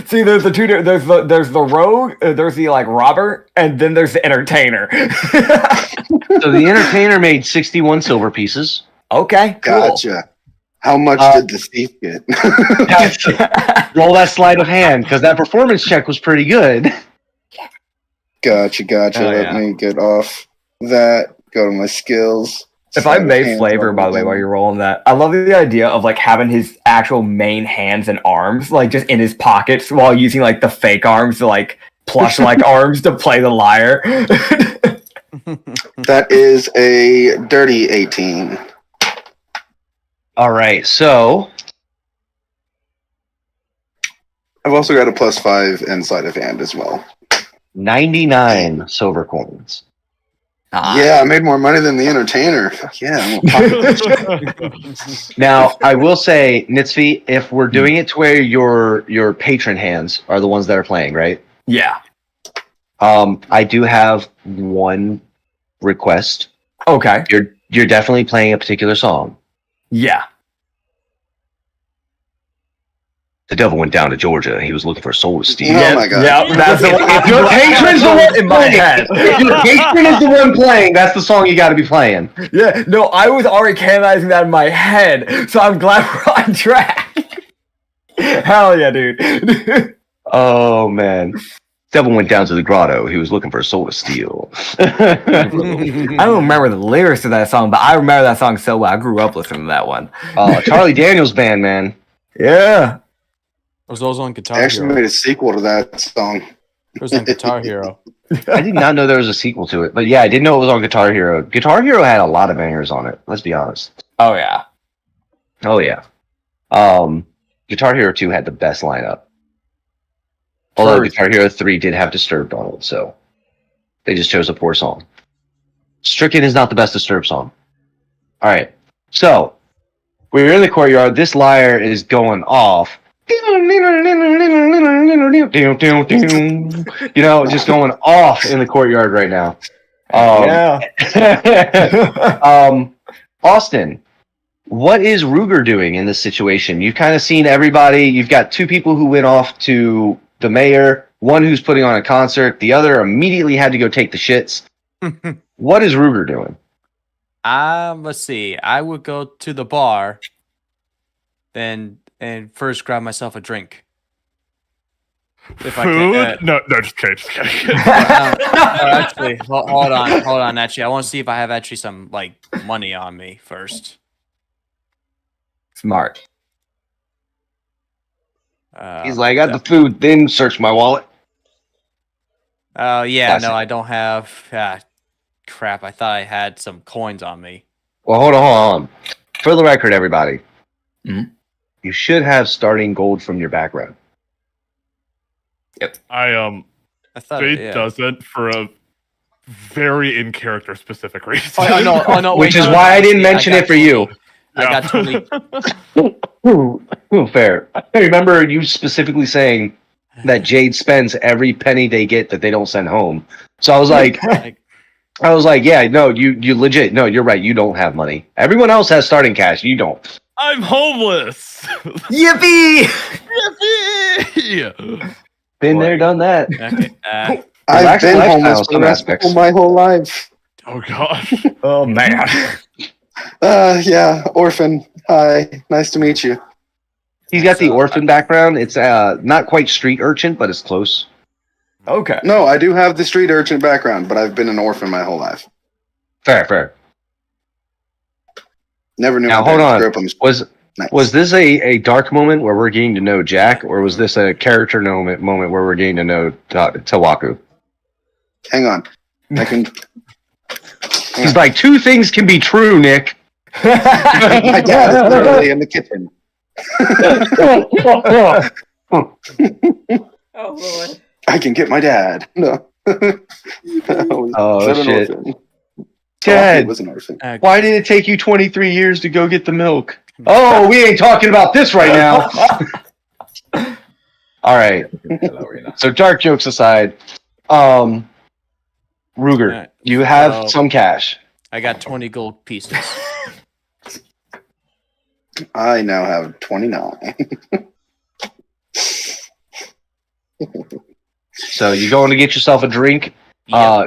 See, there's the two. There's the rogue, there's the like robber, and then there's the entertainer. So the entertainer made 61 silver pieces. Okay, cool. Gotcha. How much did the thief get? Roll that sleight of hand, because that performance check was pretty good. Gotcha. Let me get off that. Go to my skills. If I may flavor, by the way, while you're rolling that, I love the idea of like having his actual main hands and arms like just in his pockets while using like the fake arms to like plush like arms to play the lyre. That is a dirty 18. All right, so I've also got a +5 in sleight of hand as well. 99 silver coins. Yeah, I made more money than the entertainer. Fuck yeah. Now, I will say, Nitsvi, if we're doing it to where your patron hands are the ones that are playing, right? Yeah. I do have one request. Okay. You're definitely playing a particular song. Yeah. The devil went down to Georgia. He was looking for a soul to steal. Oh my god. Yeah, that's the one. If your patron's the one in my head. If your patron is the one playing, that's the song you got to be playing. Yeah, no, I was already canonizing that in my head, so I'm glad we're on track. Hell yeah, dude. Oh man. Devil went down to the grotto. He was looking for a soul of steel. I don't remember the lyrics to that song, but I remember that song so well. I grew up listening to that one. Oh, Charlie Daniels Band, man. Yeah. Was those on Guitar They actually Hero? made a sequel to that song. It was on Guitar Hero. I did not know there was a sequel to it, but yeah, I did know it was on Guitar Hero. Guitar Hero had a lot of bangers on it. Let's be honest. Oh yeah. Oh yeah. Guitar Hero 2 had the best lineup. Although Guitar Hero 3 did have Disturbed on it, so they just chose a poor song. Stricken is not the best Disturbed song. All right, so we're in the courtyard. This lyre is going off. You know, just going off in the courtyard right now. Austin, what is Ruger doing in this situation? You've kind of seen everybody. You've got two people who went off to the mayor, one who's putting on a concert, the other immediately had to go take the shits. What is Ruger doing? Let's see. I would go to the bar, and first grab myself a drink. If Food? I can, No, just kidding. actually, hold on. Actually, I want to see if I have actually some like money on me first. Smart. He's like, I got the food, then search my wallet. Oh yeah, Classic. no, I don't have. Crap, I thought I had some coins on me. Well, hold on. For the record, everybody, you should have starting gold from your background. I thought Fate doesn't for a very in character specific reason. Oh no, Which is why I didn't mention it for you. I got 20. Fair. I remember you specifically saying that Jade spends every penny they get that they don't send home. So I was like, yeah, no, you legit, no, you're right. You don't have money. Everyone else has starting cash. You don't. I'm homeless. Yippee! Yippee! Been there, done that. Okay. I've been homeless some aspects. my whole life. Oh gosh. Oh man. Yeah, orphan. Hi, nice to meet you. He's got the orphan background. It's not quite street urchin, but it's close. Okay. No, I do have the street urchin background, but I've been an orphan my whole life. Fair. Never knew. Now hold on. Was this a dark moment where we're getting to know Jack, or was this a character moment where we're getting to know Tawaku? Hang on. I can. He's like, two things can be true, Nick. My dad is literally in the kitchen. Oh Lord. I can get my dad. No. Oh shit. Dad, Dad, was an orphan. why did it take you 23 years to go get the milk? Oh, we ain't talking about this right now. All right. So dark jokes aside, Ruger, you have some cash. I got 20 gold pieces. I now have 29. So you're going to get yourself a drink. Yeah.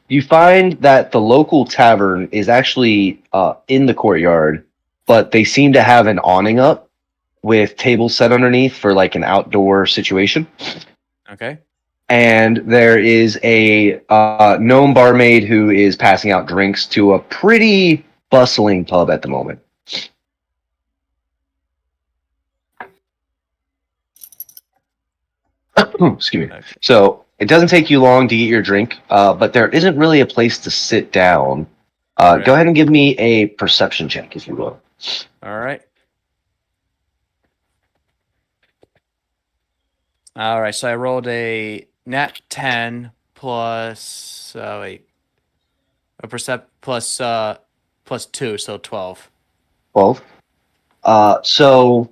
You find that the local tavern is actually in the courtyard, but they seem to have an awning up with tables set underneath for like an outdoor situation. Okay. And there is a gnome barmaid who is passing out drinks to a pretty bustling pub at the moment. Excuse me. So it doesn't take you long to get your drink, but there isn't really a place to sit down. Right. Go ahead and give me a perception check, if you will. All right. All right. So I rolled a nat 10 plus a plus 2, so 12. 12. So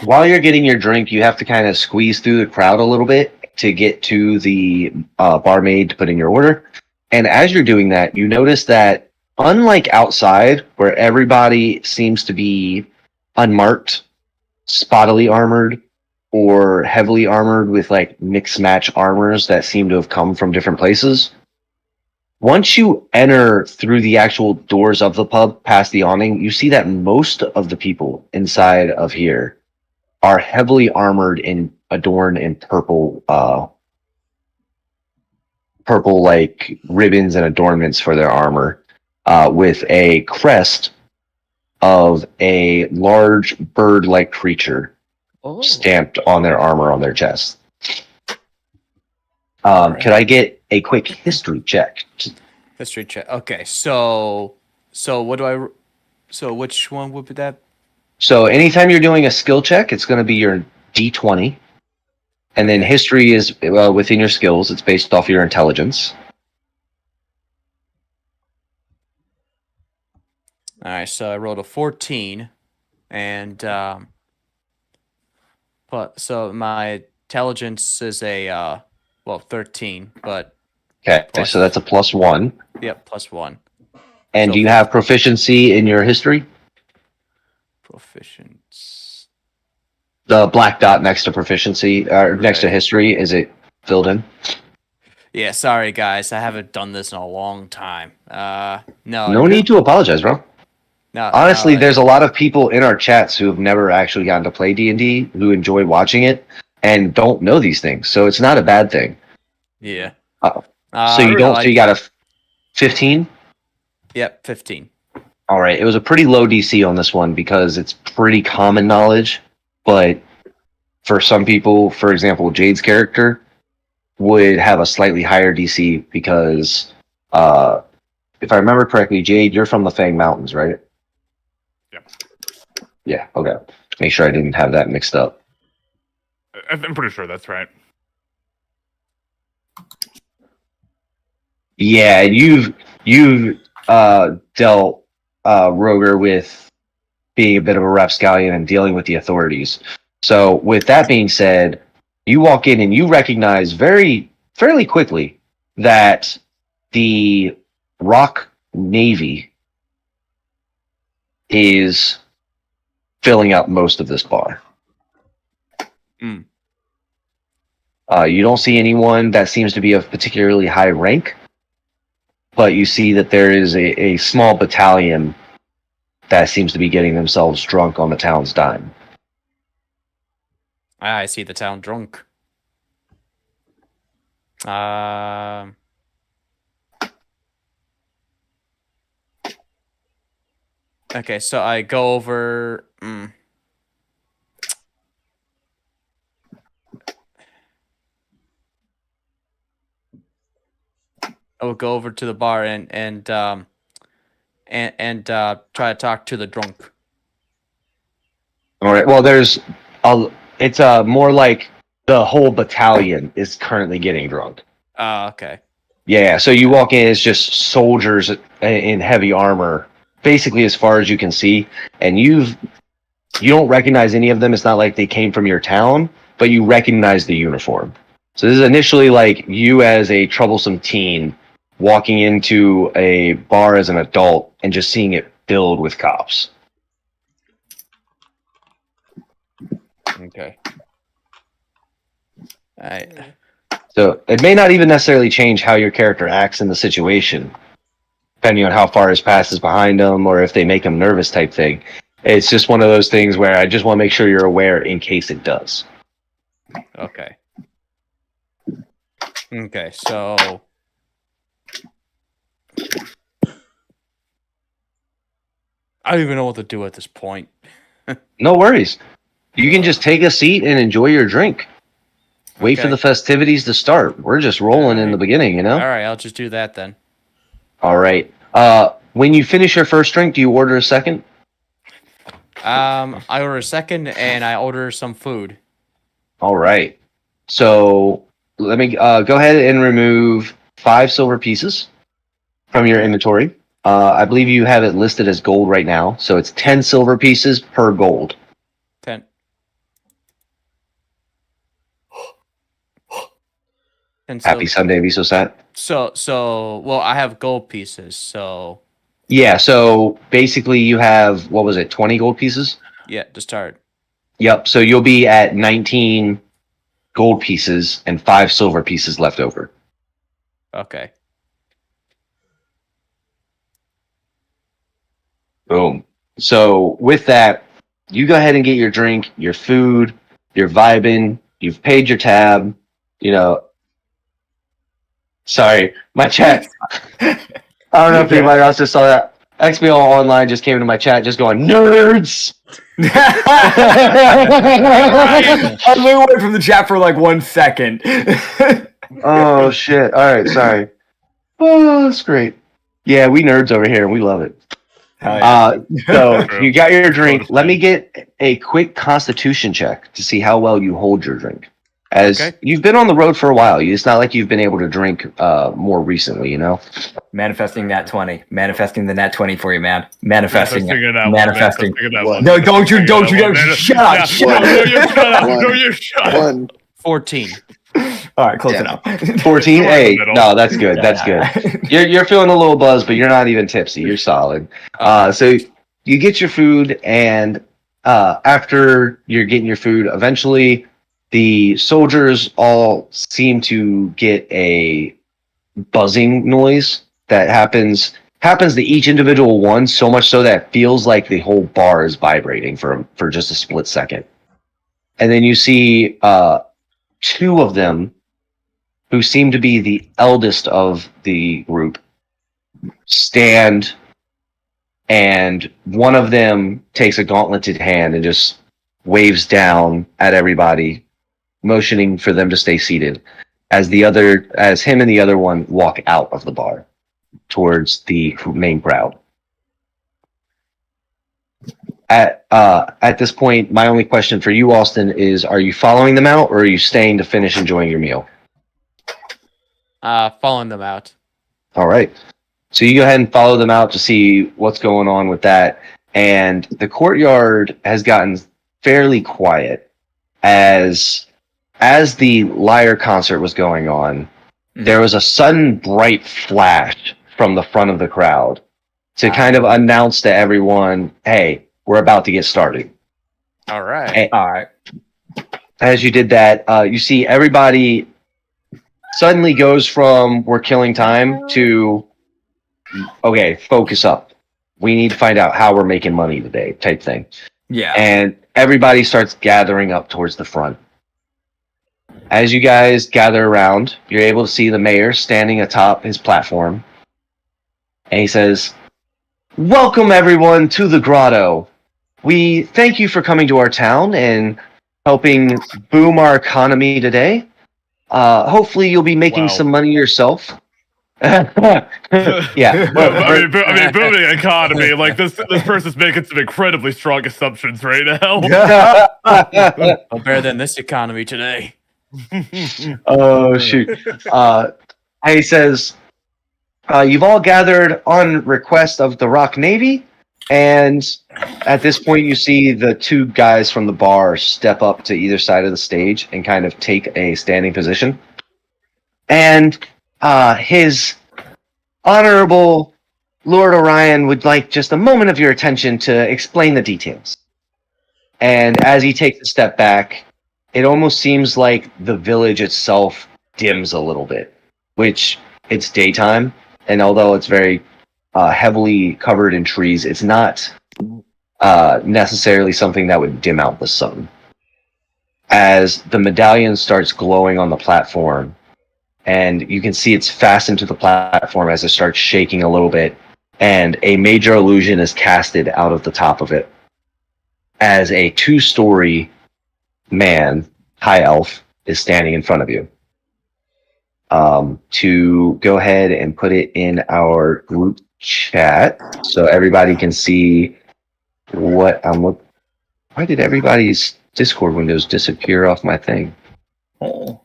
while you're getting your drink, you have to kind of squeeze through the crowd a little bit to get to the barmaid to put in your order. And as you're doing that, you notice that unlike outside, where everybody seems to be unmarked, spottily armored, or heavily armored with like mix match armors that seem to have come from different places, once you enter through the actual doors of the pub past the awning, you see that most of the people inside of here are heavily armored in adorned in purple, like ribbons and adornments for their armor, with a crest of a large bird-like creature stamped on their armor on their chest. Right. Could I get a quick history check? History check. Okay, so what do I? So which one would be that? So anytime you're doing a skill check, it's going to be your D20, and then history is within your skills. It's based off your intelligence. All right, so I rolled a 14, and but so my intelligence is a 13, but Okay, so that's a +1. Yep, +1. And so do you have proficiency in your history? Proficiency. The black dot next to proficiency, or next to history, is it filled in? Yeah, sorry guys, I haven't done this in a long time. No need to apologize, bro. No, honestly, there's a lot of people in our chats who have never actually gotten to play D&D, who enjoy watching it, and don't know these things. So it's not a bad thing. Yeah. So you don't. So you got a 15. Yep, 15. All right. It was a pretty low DC on this one because it's pretty common knowledge, but for some people, for example, Jade's character would have a slightly higher DC because, if I remember correctly, Jade, you're from the Fang Mountains, right? Yeah, okay. Make sure I didn't have that mixed up. I'm pretty sure that's right. Yeah, you've dealt Roger with being a bit of a rapscallion and dealing with the authorities. So with that being said, you walk in and you recognize fairly quickly that the Rock Navy is filling up most of this bar. You don't see anyone that seems to be of particularly high rank, but you see that there is a small battalion that seems to be getting themselves drunk on the town's dime. I see the town drunk. Okay, so I go over. I will go over to the bar and try to talk to the drunk. All right. Well, it's more like the whole battalion is currently getting drunk. Okay. Yeah. So you walk in, it's just soldiers in heavy armor, basically as far as you can see, and you don't recognize any of them. It's not like they came from your town, but you recognize the uniform. So this is initially like you as a troublesome teen walking into a bar as an adult and just seeing it filled with cops. Okay. All right. So it may not even necessarily change how your character acts in the situation, depending on how far his past is behind them or if they make him nervous type thing. It's just one of those things where I just want to make sure you're aware in case it does. Okay. Okay, so I don't even know what to do at this point. No worries. You can just take a seat and enjoy your drink. Wait for the festivities to start. We're just rolling in the beginning, you know? All right, I'll just do that then. All right. When you finish your first drink, do you order a second? I order a second and I order some food. All right. So let me go ahead and remove 5 silver pieces from your inventory. I believe you have it listed as gold right now. So it's 10 silver pieces per gold. 10. Happy Sunday, be so sad. So, well, I have gold pieces, so... Yeah, so basically you have, 20 gold pieces? Yeah, to start. Yep, so you'll be at 19 gold pieces and 5 silver pieces left over. Okay. Boom. So with that, you go ahead and get your drink, your food, you're vibing, you've paid your tab, sorry, my chat. I don't know if anybody else just saw that. XBL Online just came into my chat just going, nerds! I was away from the chat for like 1 second. Oh, shit. All right, sorry. Oh, that's great. Yeah, we nerds over here, and we love it. So you got your drink. Let me get a quick constitution check to see how well you hold your drink. As you've been on the road for a while, it's not like you've been able to drink more recently, Manifesting that 20. Manifesting the nat 20 for you, man. Manifesting it. Manifesting. No, don't you shut up. Shut up. 14. All right, close enough. 14? Hey, no, that's good. That's good. You're feeling a little buzz, but you're not even tipsy. You're solid. So you get your food, and after you're getting your food, eventually the soldiers all seem to get a buzzing noise that happens to each individual one, so much so that it feels like the whole bar is vibrating for just a split second. And then you see two of them, who seem to be the eldest of the group, stand, and one of them takes a gauntleted hand and just waves down at everybody, motioning for them to stay seated, as him and the other one walk out of the bar towards the main crowd. At this point, my only question for you, Austin, is: are you following them out, or are you staying to finish enjoying your meal? Following them out. All right. So you go ahead and follow them out to see what's going on with that. And the courtyard has gotten fairly quiet as the Lyre concert was going on. There was a sudden bright flash from the front of the crowd to kind of announce to everyone, hey, we're about to get started. All right. All right. As you did that, you see everybody suddenly goes from we're killing time to, okay, focus up. We need to find out how we're making money today type thing. Yeah. And everybody starts gathering up towards the front. As you guys gather around, you're able to see the mayor standing atop his platform. And he says, welcome everyone to the grotto. We thank you for coming to our town and helping boom our economy today. Hopefully you'll be making some money yourself. Yeah. I mean, booming economy. Like this person's making some incredibly strong assumptions right now. No better than this economy today. Oh shoot. He says, you've all gathered on request of the Rock Navy, and at this point you see the two guys from the bar step up to either side of the stage and kind of take a standing position. And his Honorable Lord Orion would like just a moment of your attention to explain the details. And as he takes a step back, it almost seems like the village itself dims a little bit, which it's daytime, and although it's very heavily covered in trees, it's not necessarily something that would dim out the sun. As the medallion starts glowing on the platform, and you can see it's fastened to the platform as it starts shaking a little bit, and a major illusion is casted out of the top of it, as a 2-story man, high elf, is standing in front of you. To go ahead and put it in our group chat so everybody can see what I'm looking. Why did everybody's Discord windows disappear off my thing? Oh.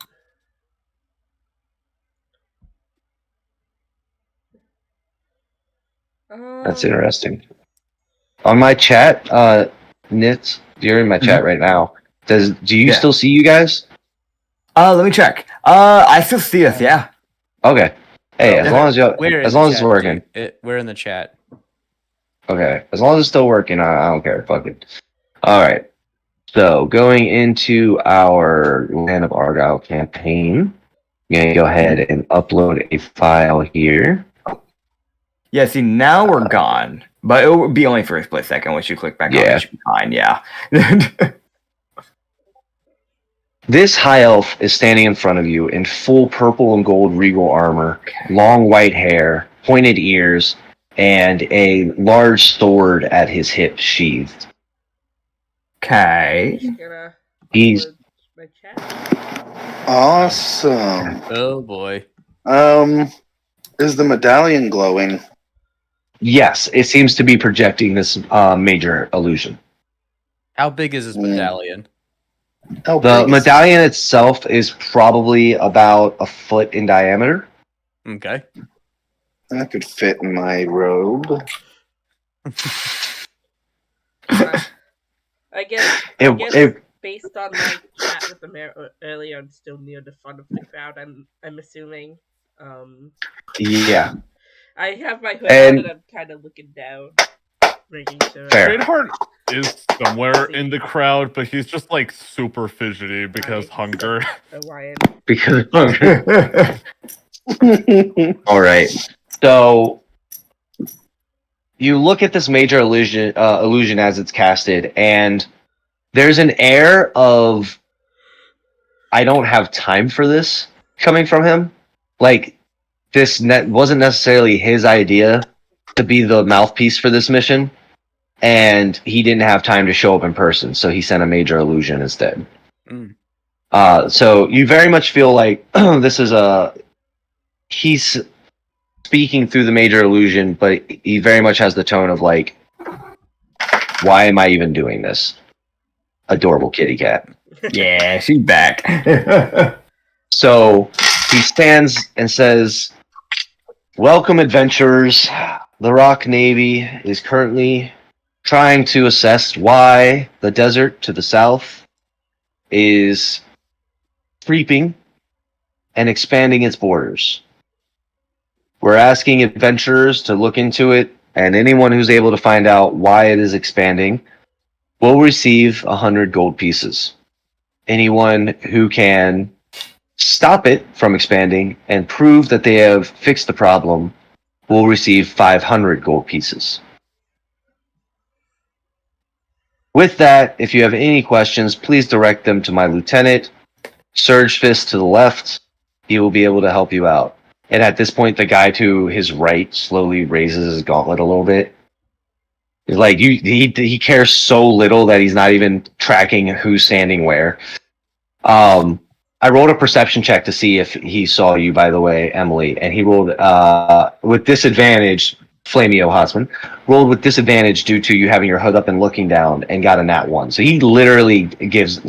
That's interesting. On my chat, Nits, you're in my chat right now. Do you still see you guys? Let me check. I still see us, yeah. Okay. Hey, as long as it's working. We're in the chat. Okay. As long as it's still working, I don't care. Fuck it. Alright. So, going into our Land of Argyle campaign, I'm going to go ahead and upload a file here. Yeah, see, now we're gone. But it would be only for a split second once you click back on. It should be fine, yeah. This high elf is standing in front of you in full purple and gold regal armor, long white hair, pointed ears, and a large sword at his hip sheathed. Okay. Just gonna He's upload my chat. Awesome. Oh boy. Is the medallion glowing? yes, it seems to be projecting this major illusion. How big is this medallion? How The big is medallion itself is probably about a foot in diameter. Okay. that could fit in my robe. I guess based on my chat with the mayor earlier, I'm still near the front of the crowd. I'm assuming. Yeah. I have my hood on and I'm kind of looking down, making sure. Fair. Tradeheart is somewhere in the crowd, but he's just like super fidgety because hunger. Orion. Because all right. So you look at this major illusion as it's casted, and there's an air of I don't have time for this coming from him. Like this wasn't necessarily his idea to be the mouthpiece for this mission, and he didn't have time to show up in person, so he sent a major illusion instead. Mm. So you very much feel like this is he's speaking through the major illusion, but he very much has the tone of like, why am I even doing this? Adorable kitty cat. Yeah, she's back. So he stands and says, welcome, adventurers. The Rock Navy is currently trying to assess why the desert to the south is creeping and expanding its borders. We're asking adventurers to look into it, and anyone who's able to find out why it is expanding will receive 100 gold pieces. Anyone who can stop it from expanding and prove that they have fixed the problem will receive 500 gold pieces. With that, if you have any questions, please direct them to my lieutenant, Surge Fist to the left. He will be able to help you out. And at this point, the guy to his right slowly raises his gauntlet a little bit. He's like, he cares so little that he's not even tracking who's standing where. I rolled a perception check to see if he saw you, by the way, Emily, and he rolled with disadvantage. Flamio Hosman rolled with disadvantage due to you having your hood up and looking down, and got a nat 1. So he literally gives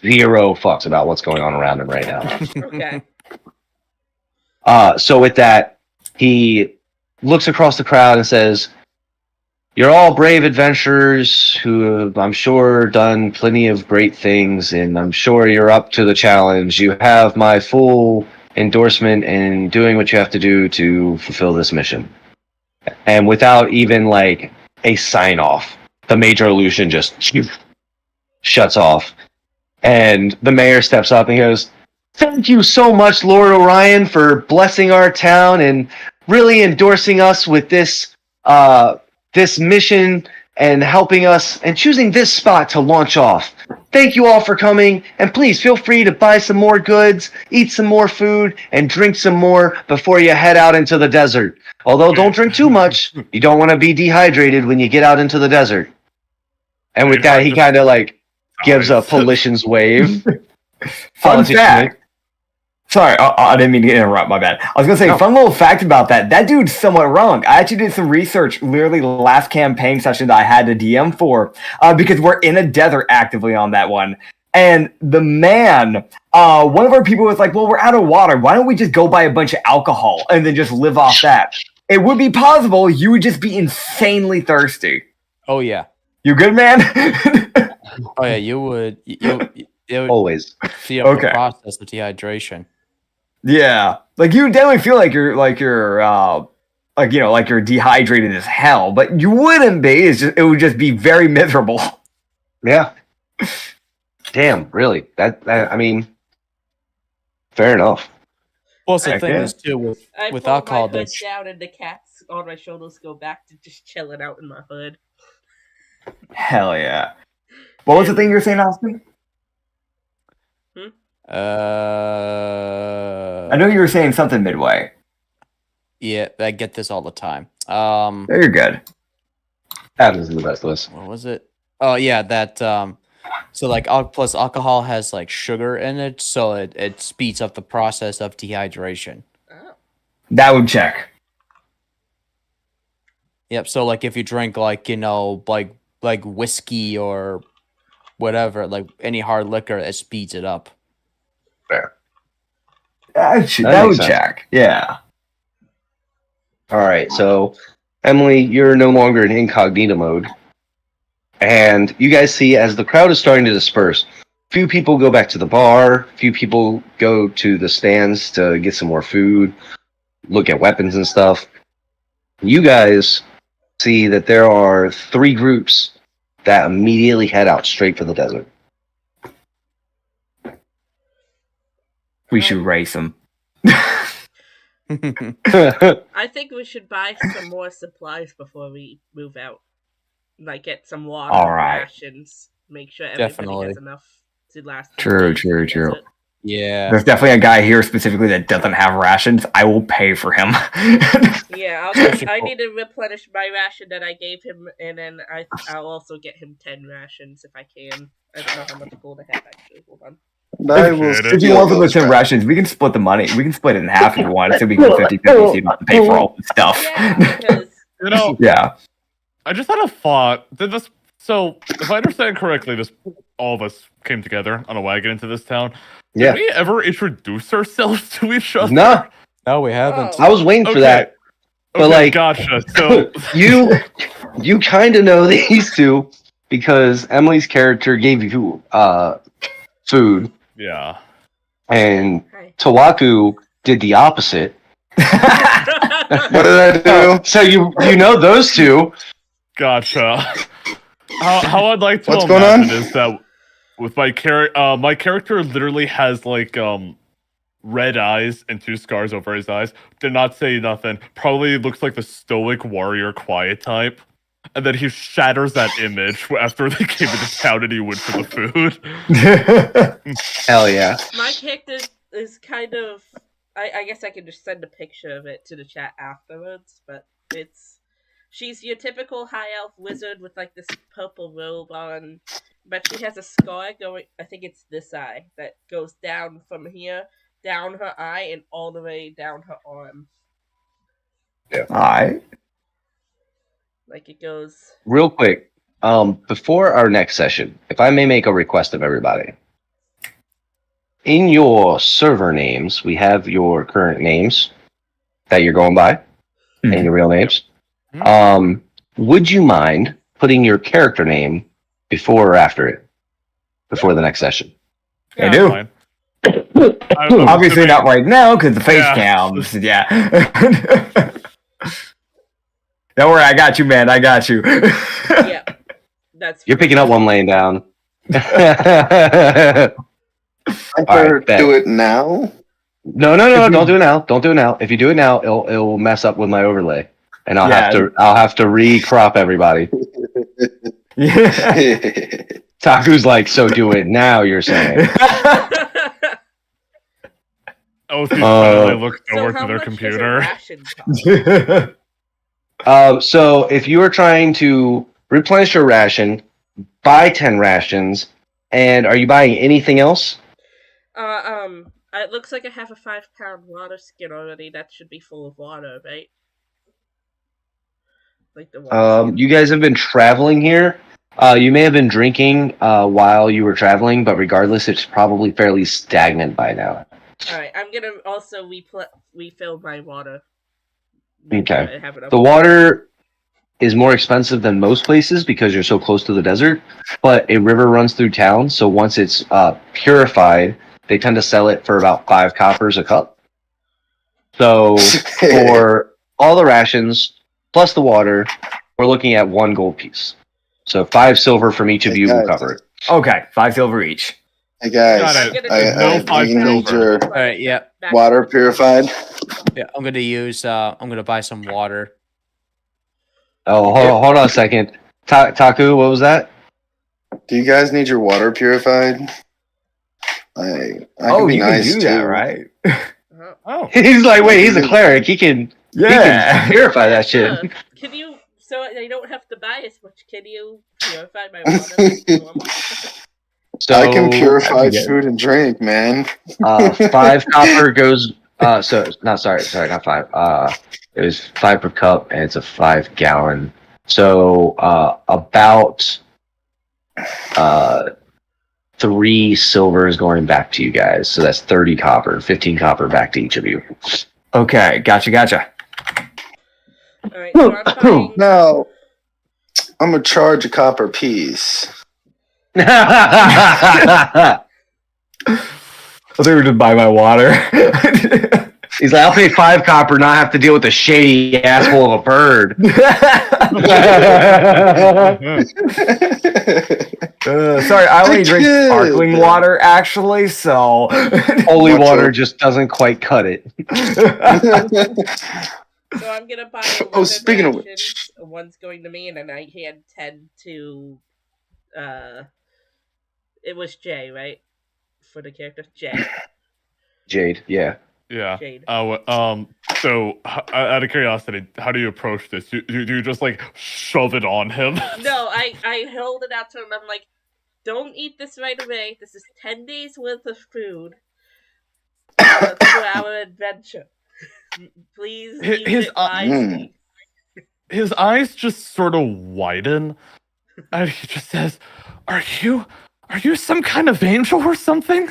0 fucks about what's going on around him right now. Okay. So with that, he looks across the crowd and says, you're all brave adventurers who have, I'm sure, done plenty of great things, and I'm sure you're up to the challenge. You have my full endorsement in doing what you have to do to fulfill this mission. And without even like a sign off, the major illusion just shuts off. And the mayor steps up and goes, thank you so much, Lord Orion, for blessing our town and really endorsing us with this this mission and helping us and choosing this spot to launch off. Thank you all for coming, and please feel free to buy some more goods, eat some more food, and drink some more before you head out into the desert. Although don't drink too much. You don't want to be dehydrated when you get out into the desert. And with that, he kind of like gives a Polition's wave. Fun fact. Sorry, I didn't mean to interrupt, my bad. I was going to say, fun little fact about that. That dude's somewhat wrong. I actually did some research, literally the last campaign session that I had to DM for, because we're in a desert actively on that one. And the man, one of our people was like, well, we're out of water. Why don't we just go buy a bunch of alcohol and then just live off that? It would be possible. You would just be insanely thirsty. Oh, yeah. You good, man? Oh, yeah, you would. It would always see up the process of dehydration. Yeah, like you definitely feel like you're dehydrated as hell, but you wouldn't be. It would just be very miserable. Yeah. Damn, really? That I mean, fair enough. Well, the thing is too with alcohol. I pull my hood down, and the cats on my shoulders go back to just chilling out in my hood. Hell yeah! What was the thing you were saying, Austin? I know you were saying something midway. Yeah, I get this all the time. No, you're good. Happens in the best of us. What was it? Oh yeah, that so like plus alcohol has like sugar in it, so it speeds up the process of dehydration. Oh. That would check. Yep, so like if you drink like, like whiskey or whatever, like any hard liquor, it speeds it up. Fair. That makes would sense. check. Yeah. All right, so Emily, you're no longer in incognito mode. And you guys see as the crowd is starting to disperse, few people go back to the bar, few people go to the stands to get some more food, look at weapons and stuff. You guys see that there are 3 groups that immediately head out straight for the desert. We should race them. I think we should buy some more supplies before we move out. Like get some water, All right. rations, make sure everybody Definitely. has enough to last. True. Yeah. There's definitely a guy here specifically that doesn't have rations. I will pay for him. Yeah, I need to replenish my ration that I gave him, and then I'll also get him 10 rations if I can. I don't know how much gold I have actually. Hold on. If you want to with 10 rations, we can split the money. We can split it in half if you want, so we can go 50-50 so you don't have to pay for all the stuff. Yeah, because Yeah. I just had a thought. So, if I understand correctly, all of us came together on a wagon into this town. Did we ever introduce ourselves to each other? No. No, we haven't. I was waiting for that. But like, gotcha. So you kind of know these two because Emily's character gave you food. Yeah. And Tawaku did the opposite. What did I do? So you know those two. Gotcha. How I'd like to What's going imagine on? is that with my character literally has like red eyes and 2 scars over his eyes. Did not say nothing. Probably looks like the stoic warrior quiet type. And then he shatters that image after they came into town and he went for the food. Hell yeah. my character is kind of. I guess I can just send a picture of it to the chat afterwards, but she's your typical high elf wizard with like this purple robe on, but she has a scar going. I think it's this eye that goes down from here, down her eye, and all the way down her arm. Yeah. Alright. Like it goes. Real quick, before our next session, if I may make a request of everybody. In your server names, we have your current names that you're going by, and your real names. Would you mind putting your character name before or after it? Before the next session? I do. Fine. Obviously not right now, because the face cams. Yeah. Don't worry, I got you, man. I got you. Yeah. You're picking up one laying down. I better do it now. No, don't do it now. Don't do it now. If you do it now, it'll mess up with my overlay. And I'll have to re-crop everybody. Taku's like, so do it now, you're saying. Oh, if you finally look over to their computer. So if you are trying to replenish your ration, buy 10 rations, and are you buying anything else? It looks like I have a 5-pound water skin already. That should be full of water, right? Like the water skin. You guys have been traveling here. You may have been drinking while you were traveling, but regardless, it's probably fairly stagnant by now. Alright, I'm gonna also refill my water. Okay. The water is more expensive than most places because you're so close to the desert, but a river runs through town, so once it's purified, they tend to sell it for about 5 coppers a cup. So for all the rations, plus the water, we're looking at 1 gold piece. So 5 silver from each of you will cover it. Okay, 5 silver each. Hey guys, I need your Alright, yeah. water purified. Yeah, I'm gonna buy some water. Oh, hold on a second. Taku, what was that? Do you guys need your water purified? I can be nice can do too. that, right? Oh, He's like, wait, he's a cleric. He can purify that shit. Yeah. Can you? So I don't have to buy as much. Can you purify my water? So I can purify food and drink, man. 5 copper goes. Not 5. It was 5 per cup, and it's a 5 gallon. So about 3 silver is going back to you guys. So that's 30 copper, 15 copper back to each of you. Okay, gotcha. All right, so I'm buying. Now, I'm gonna charge a copper piece. I thought you were just buy my water. He's like, I'll pay 5 copper, not have to deal with the shady asshole of a bird. Sorry, I only drink sparkling water, actually, so... Holy water just doesn't quite cut it. So I'm gonna buy 11 Oh, speaking of rations. One's going to me, and then I hand 10 to... It was Jay, right? For the character? Jay. Jade, yeah. yeah. Jade. So, out of curiosity, how do you approach this? Do you just like shove it on him? No, I hold it out to him. I'm like, don't eat this right away. This is 10 days worth of food for our adventure. Please use it wisely. His eyes just sort of widen, and he just says, Are you some kind of angel or something?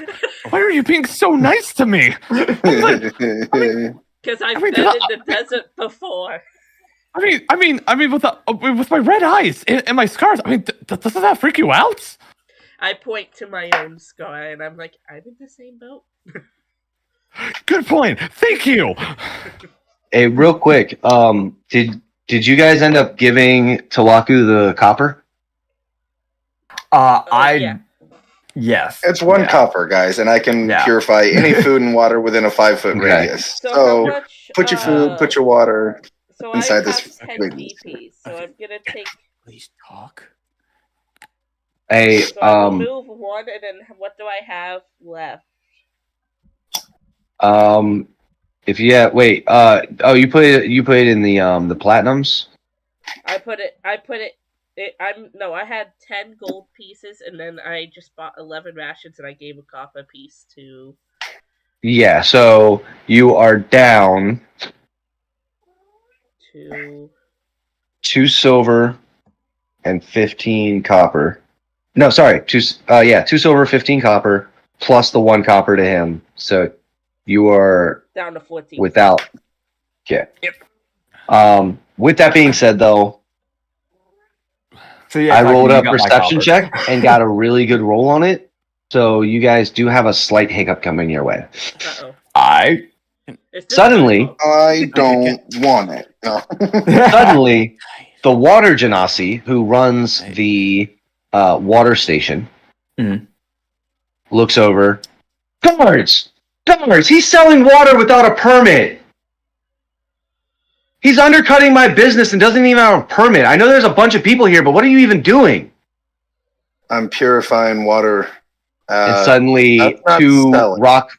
Why are you being so nice to me? Because I've been in the desert before. I mean, with my red eyes and my scars. I mean, doesn't that freak you out? I point to my own scar, and I'm like, I'm in the same boat. Good point. Thank you. Hey, real quick, did you guys end up giving Tawaku the copper? Yeah. Yes. It's 1 copper, guys, and I can purify any food and water within a 5-foot radius. So So how much, put your food, put your water so inside I this. have 10 DP, so I'm gonna take. Please talk. Hey, So I will move 1, and then what do I have left? if you wait, you put it in the platinums? I had 10 gold pieces, and then I just bought 11 rations, and I gave a copper piece to... Yeah, so you are down... 2 silver and 15 copper. No, sorry, 2 silver, 15 copper, plus the 1 copper to him. So you are... down to 14. Without... Yeah. Yep. With that being said, though, So yeah, I rolled a perception check and got a really good roll on it. So you guys do have a slight hiccup coming your way. Uh-oh. Suddenly, I don't want it. No. suddenly, the water genasi who runs the water station looks over. Guards! He's selling water without a permit! He's undercutting my business and doesn't even have a permit. I know there's a bunch of people here, but what are you even doing? I'm purifying water. And suddenly, 2 rock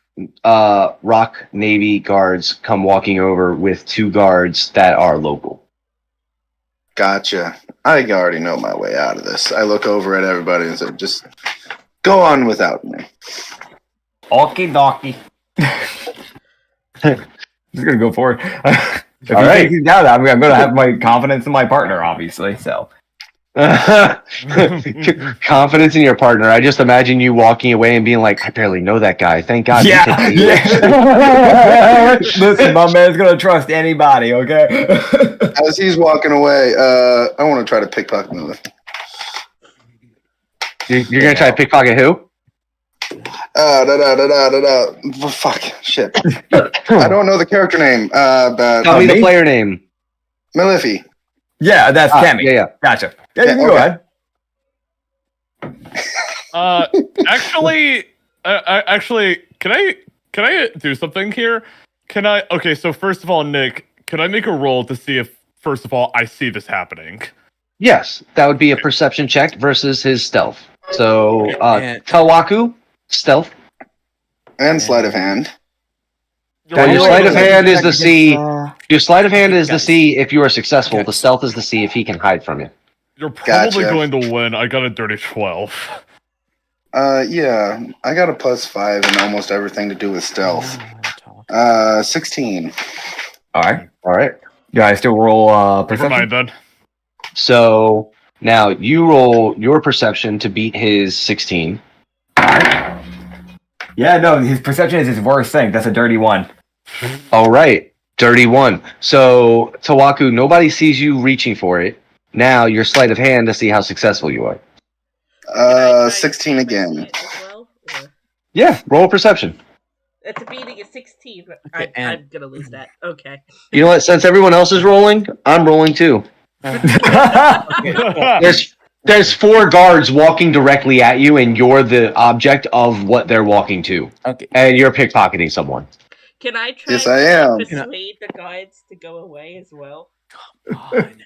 Navy guards come walking over with 2 guards that are local. Gotcha. I already know my way out of this. I look over at everybody and say, just go on without me. Okie dokie. Just gonna go for it. If All right. He's down, I'm gonna have my confidence in my partner, obviously. So confidence in your partner. I just imagine you walking away and being like, "I barely know that guy. Thank God." Yeah. Listen, my man's gonna trust anybody. Okay. As he's walking away, I want to try to pickpocket him. You're gonna try to pickpocket who? Fuck, shit. I don't know the character name. Tell me the player name. Malefi. Yeah, that's Cammy. Yeah. Gotcha. Yeah, you can go ahead. Actually, can I do something here? Okay, so first of all, Nick, can I make a roll to see if, first of all, I see this happening? Yes, that would be a perception check versus his stealth. So, Tawaku, stealth. And sleight of hand. Now, your sleight of hand is the C. Uh, Your sleight of hand is the Guys. C if you are successful. The Guys. stealth is the C if he can hide from you. You're probably Gotcha. going to win. I got a dirty 12. Yeah, I got a +5 in almost everything to do with stealth. 16. all right. All right. You guys still roll Never perception? mind then. So now you roll your perception to beat his 16. Yeah, no, his perception is his worst thing. That's a dirty one. All right. Dirty 1. So, Tawaku, nobody sees you reaching for it. Now your sleight of hand to see how successful you are. Can I try 16 to again. see it as well, or- Yeah, roll perception. It's a beating a 16, but Okay, I'm gonna lose that. Okay. You know what? Since everyone else is rolling, I'm rolling too. There's 4 guards walking directly at you, and you're the object of what they're walking to. Okay. And you're pickpocketing someone. Can I try Yes, I to am. persuade the guards to go away as well? Fine.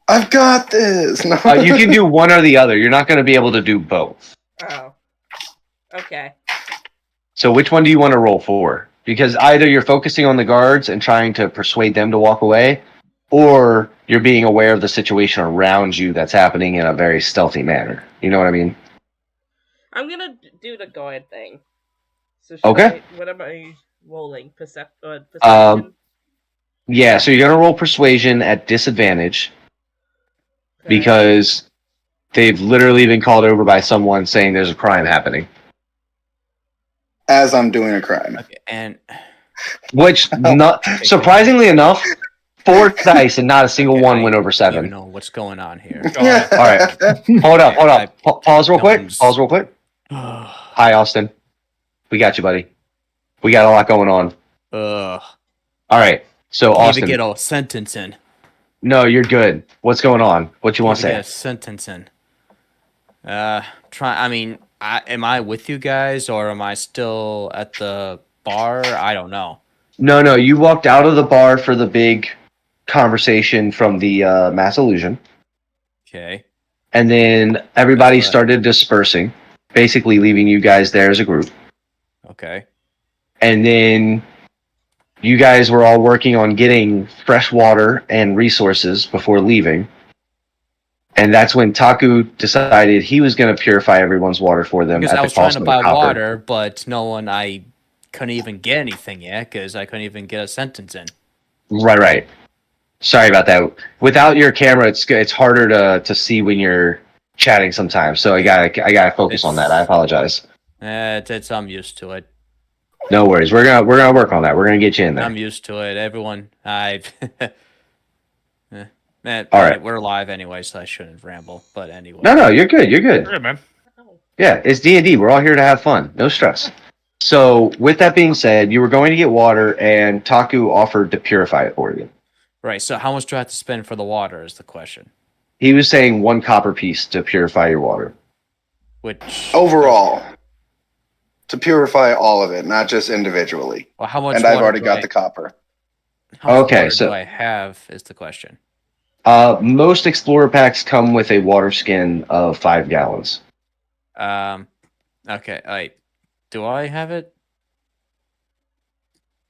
I've got this. No. You can do one or the other. You're not going to be able to do both. Oh. Okay. So which one do you want to roll for? Because either you're focusing on the guards and trying to persuade them to walk away, or you're being aware of the situation around you that's happening in a very stealthy manner. You know what I mean? I'm gonna do the guard thing. So Okay. what am I rolling? Perception? Yeah, so you're going to roll persuasion at disadvantage Okay. because they've literally been called over by someone saying there's a crime happening. As I'm doing a crime. Okay, and Which, not surprisingly enough, 4 dice and not a single okay, one went over I don't 7. know what's going on here. All right. Hold up. Pause real quick. Jones. Pause real quick. Hi, Austin. We got you, buddy. We got a lot going on. Ugh. All right. So, Can't Austin. even get a sentence in. No, you're good. What's going on? What you want to Can't say? get a sentence in. I mean, am I with you guys or am I still at the bar? I don't know. No. You walked out of the bar for the big conversation from the Mass Illusion. Okay. And then everybody That's right. started dispersing, basically leaving you guys there as a group. Okay. And then you guys were all working on getting fresh water and resources before leaving. And that's when Taku decided he was going to purify everyone's water for them. Because at I the was trying cost to of buy copper. water, but I couldn't even get anything yet because I couldn't even get a sentence in. Right. Sorry about that. Without your camera, it's harder to see when you're chatting sometimes. So I gotta focus on that. I apologize. I'm used to it. No worries. We're gonna work on that. We're gonna get you in there. I'm used to it. Everyone, man, All right. we're live anyway, so I shouldn't ramble. But anyway, No, you're good. You're good. Good, man. Oh. Yeah, it's D&D. We're all here to have fun. No stress. So, with that being said, you were going to get water, and Taku offered to purify it for you. right. So how much do I have to spend for the water? Is the question. He was saying 1 copper piece to purify your water. Which Overall. To purify all of it, not just individually. Well, how much? And I've water already do got I- the copper. How much Okay, water so- do I have? Is the question. Most Explorer packs come with a water skin of 5 gallons. Okay. Wait. Do I have it?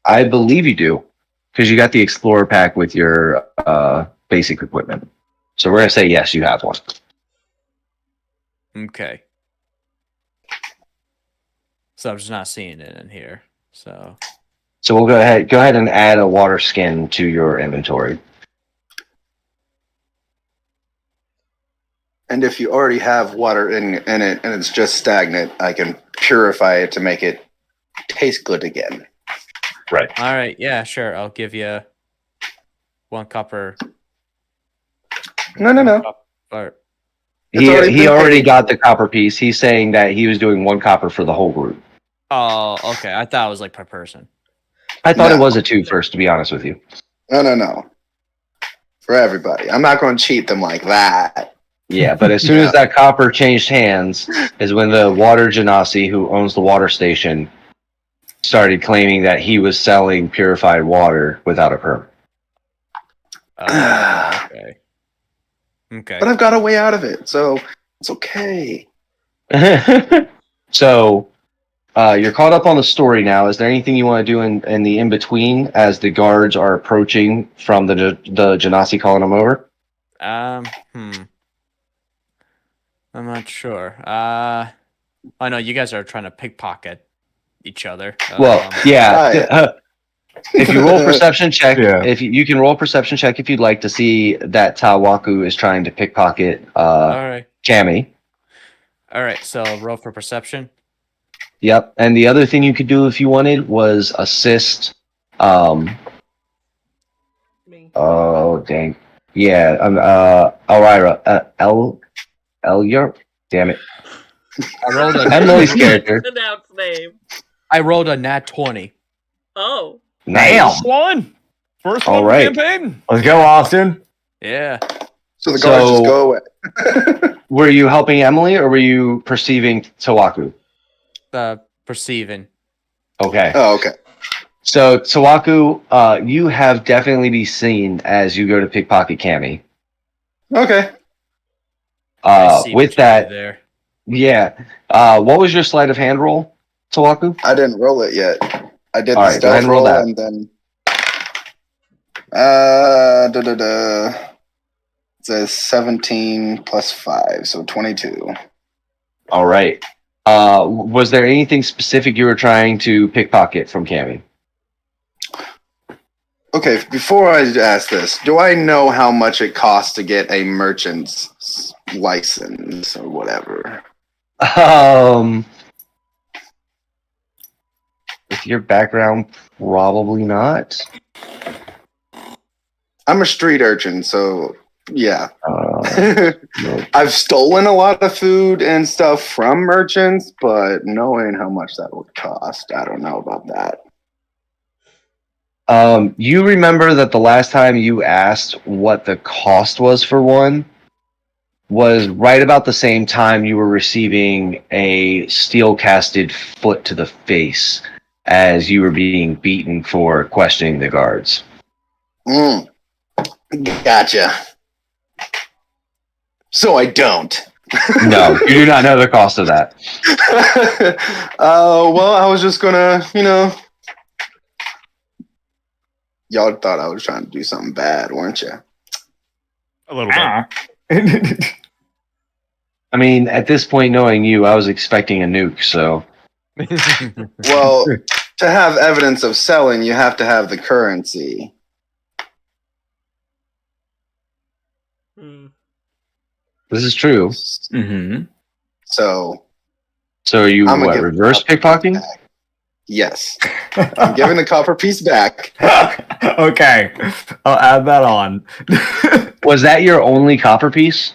I believe you do, because you got the Explorer pack with your basic equipment. So we're going to say yes, you have one. Okay. So I'm just not seeing it in here. So So we'll go ahead and add a water skin to your inventory. And if you already have water in it and it's just stagnant, I can purify it to make it taste good again. Right. all right, yeah, sure. I'll give you 1 copper. No. Or It's already He been already paid. got the copper piece. He's saying that he was doing 1 copper for the whole group. oh, okay. I thought it was like per person. I thought No. it was a 2 first, to be honest with you. No. For everybody. I'm not going to cheat them like that. Yeah, but as soon as that copper changed hands is when the water genasi, who owns the water station, started claiming that he was selling purified water without a permit. Okay. Okay. But I've got a way out of it, so it's okay. So you're caught up on the story now. Is there anything you want to do in the in between as the guards are approaching from the Genasi calling them over? I'm not sure. I know you guys are trying to pickpocket each other. Well, yeah. Right. If you roll perception check, Yeah. if you can roll a perception check if you'd like to see that Tawaku is trying to pickpocket all right. Cammy. All right. So roll for perception. Yep. And the other thing you could do if you wanted was assist. Me. Oh dang. Yeah. Elvira. Elyar. Damn it. I rolled a Emily's character. Pronounce name. I rolled a nat 20. Oh. Nice. Damn. One. First All one right. of the campaign. Let's go, Austin. Yeah. So the guards just go away. Were you helping Emily or were you perceiving Tawaku? Perceiving. Okay. Oh, okay. So Tawaku, you have definitely been seen as you go to pickpocket Cammy. Okay. I see With what you that, did there. yeah. What was your sleight of hand roll, Tawaku? I didn't roll it yet. I did All the right, go ahead stealth and roll roll that. and then It's a 17 plus 5, so 22. All right. Was there anything specific you were trying to pickpocket from Cammy? Okay, before I ask this, do I know how much it costs to get a merchant's license or whatever? With your background, probably not. I'm a street urchin, so yeah. No. I've stolen a lot of food and stuff from merchants, but knowing how much that would cost, I don't know about that. You remember that the last time you asked what the cost was for one was right about the same time you were receiving a steel-casted foot to the face as you were being beaten for questioning the guards. Gotcha. So I don't. No, you do not know the cost of that. Well, I was just gonna, y'all thought I was trying to do something bad, weren't you? A little bit. I mean, at this point, knowing you, I was expecting a nuke, so... Well, to have evidence of selling, you have to have the currency. This is true. Mm-hmm. So are you, I'm gonna what, give reverse the copper pickpocketing? back. Yes. I'm giving the copper piece back. Okay, I'll add that on. Was that your only copper piece?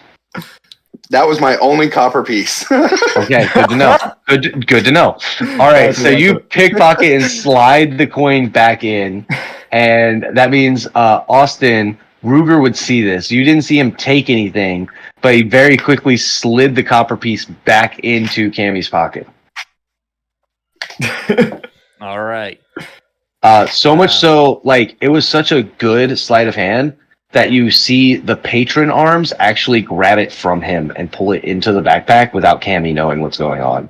That was my only copper piece. Okay, good to know. Good to know. All right, so you pickpocket and slide the coin back in, and that means Austin Ruger would see this. You didn't see him take anything, but he very quickly slid the copper piece back into Cammy's pocket. All right. So much so, like, it was such a good sleight of hand that you see the patron arms actually grab it from him and pull it into the backpack without Cammy knowing what's going on.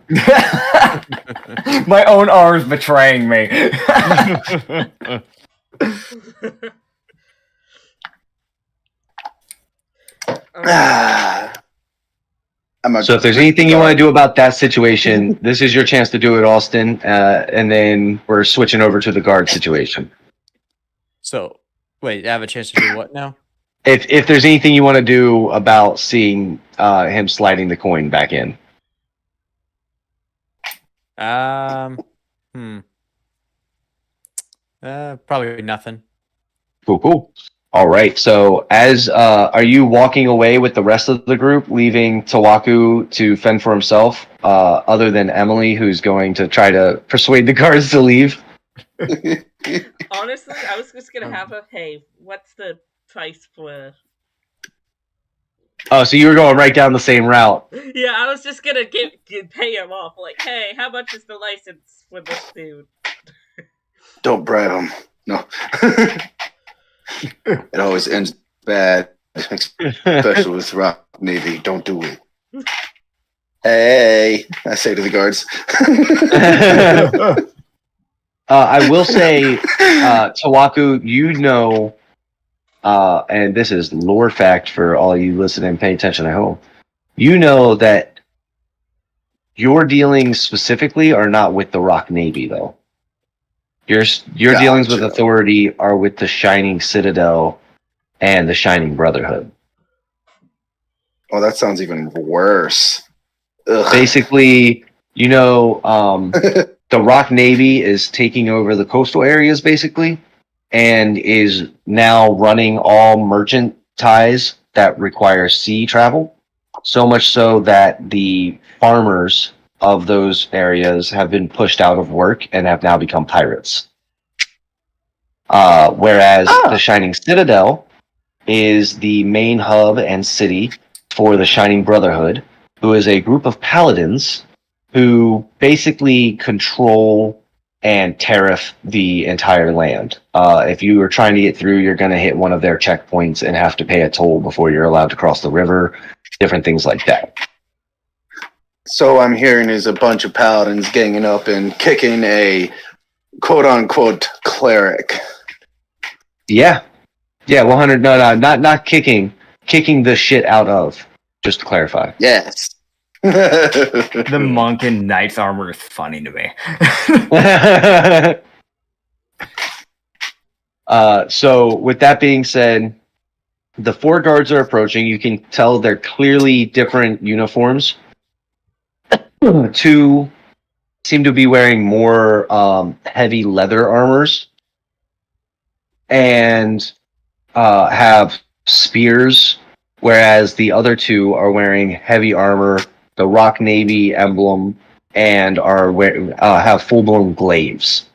My own arms betraying me. So if there's anything you want to do about that situation, this is your chance to do it, Austin, and then we're switching over to the guard situation. So, wait, I have a chance to do what now? If there's anything you want to do about seeing him sliding the coin back in. Probably nothing. Cool. All right. So, are you walking away with the rest of the group, leaving Tawaku to fend for himself, other than Emily, who's going to try to persuade the guards to leave? Honestly, I was just gonna have hey, what's the price for? Oh, so you were going right down the same route. Yeah, I was just gonna pay him off. Like, hey, how much is the license for this dude? Don't bribe him. No. It always ends bad, especially with Rock Navy. Don't do it. Hey, I say to the guards. I will say, Tawaku, you know, and this is lore fact for all you listening and pay attention, I hope. You know that your dealings specifically are not with the Rock Navy, though. Your dealings with authority are with the Shining Citadel and the Shining Brotherhood. Oh, that sounds even worse. Ugh. Basically, you know, the Rock Navy is taking over the coastal areas, basically, and is now running all merchant ties that require sea travel. So much so that the farmers of those areas have been pushed out of work and have now become pirates. Whereas the Shining Citadel is the main hub and city for the Shining Brotherhood, who is a group of paladins who basically control and tariff the entire land. If you are trying to get through, you're going to hit one of their checkpoints and have to pay a toll before you're allowed to cross the river, different things like that. So I'm hearing is a bunch of paladins ganging up and kicking a quote-unquote cleric. Yeah. Yeah, 100. No, not kicking. Kicking the shit out of, just to clarify. Yes. The monk in knight's armor is funny to me. So, with that being said, the 4 guards are approaching. You can tell they're clearly different uniforms. 2 seem to be wearing more heavy leather armors and have spears, whereas the other 2 are wearing heavy armor, the Rock Navy emblem, and are have full-blown glaives.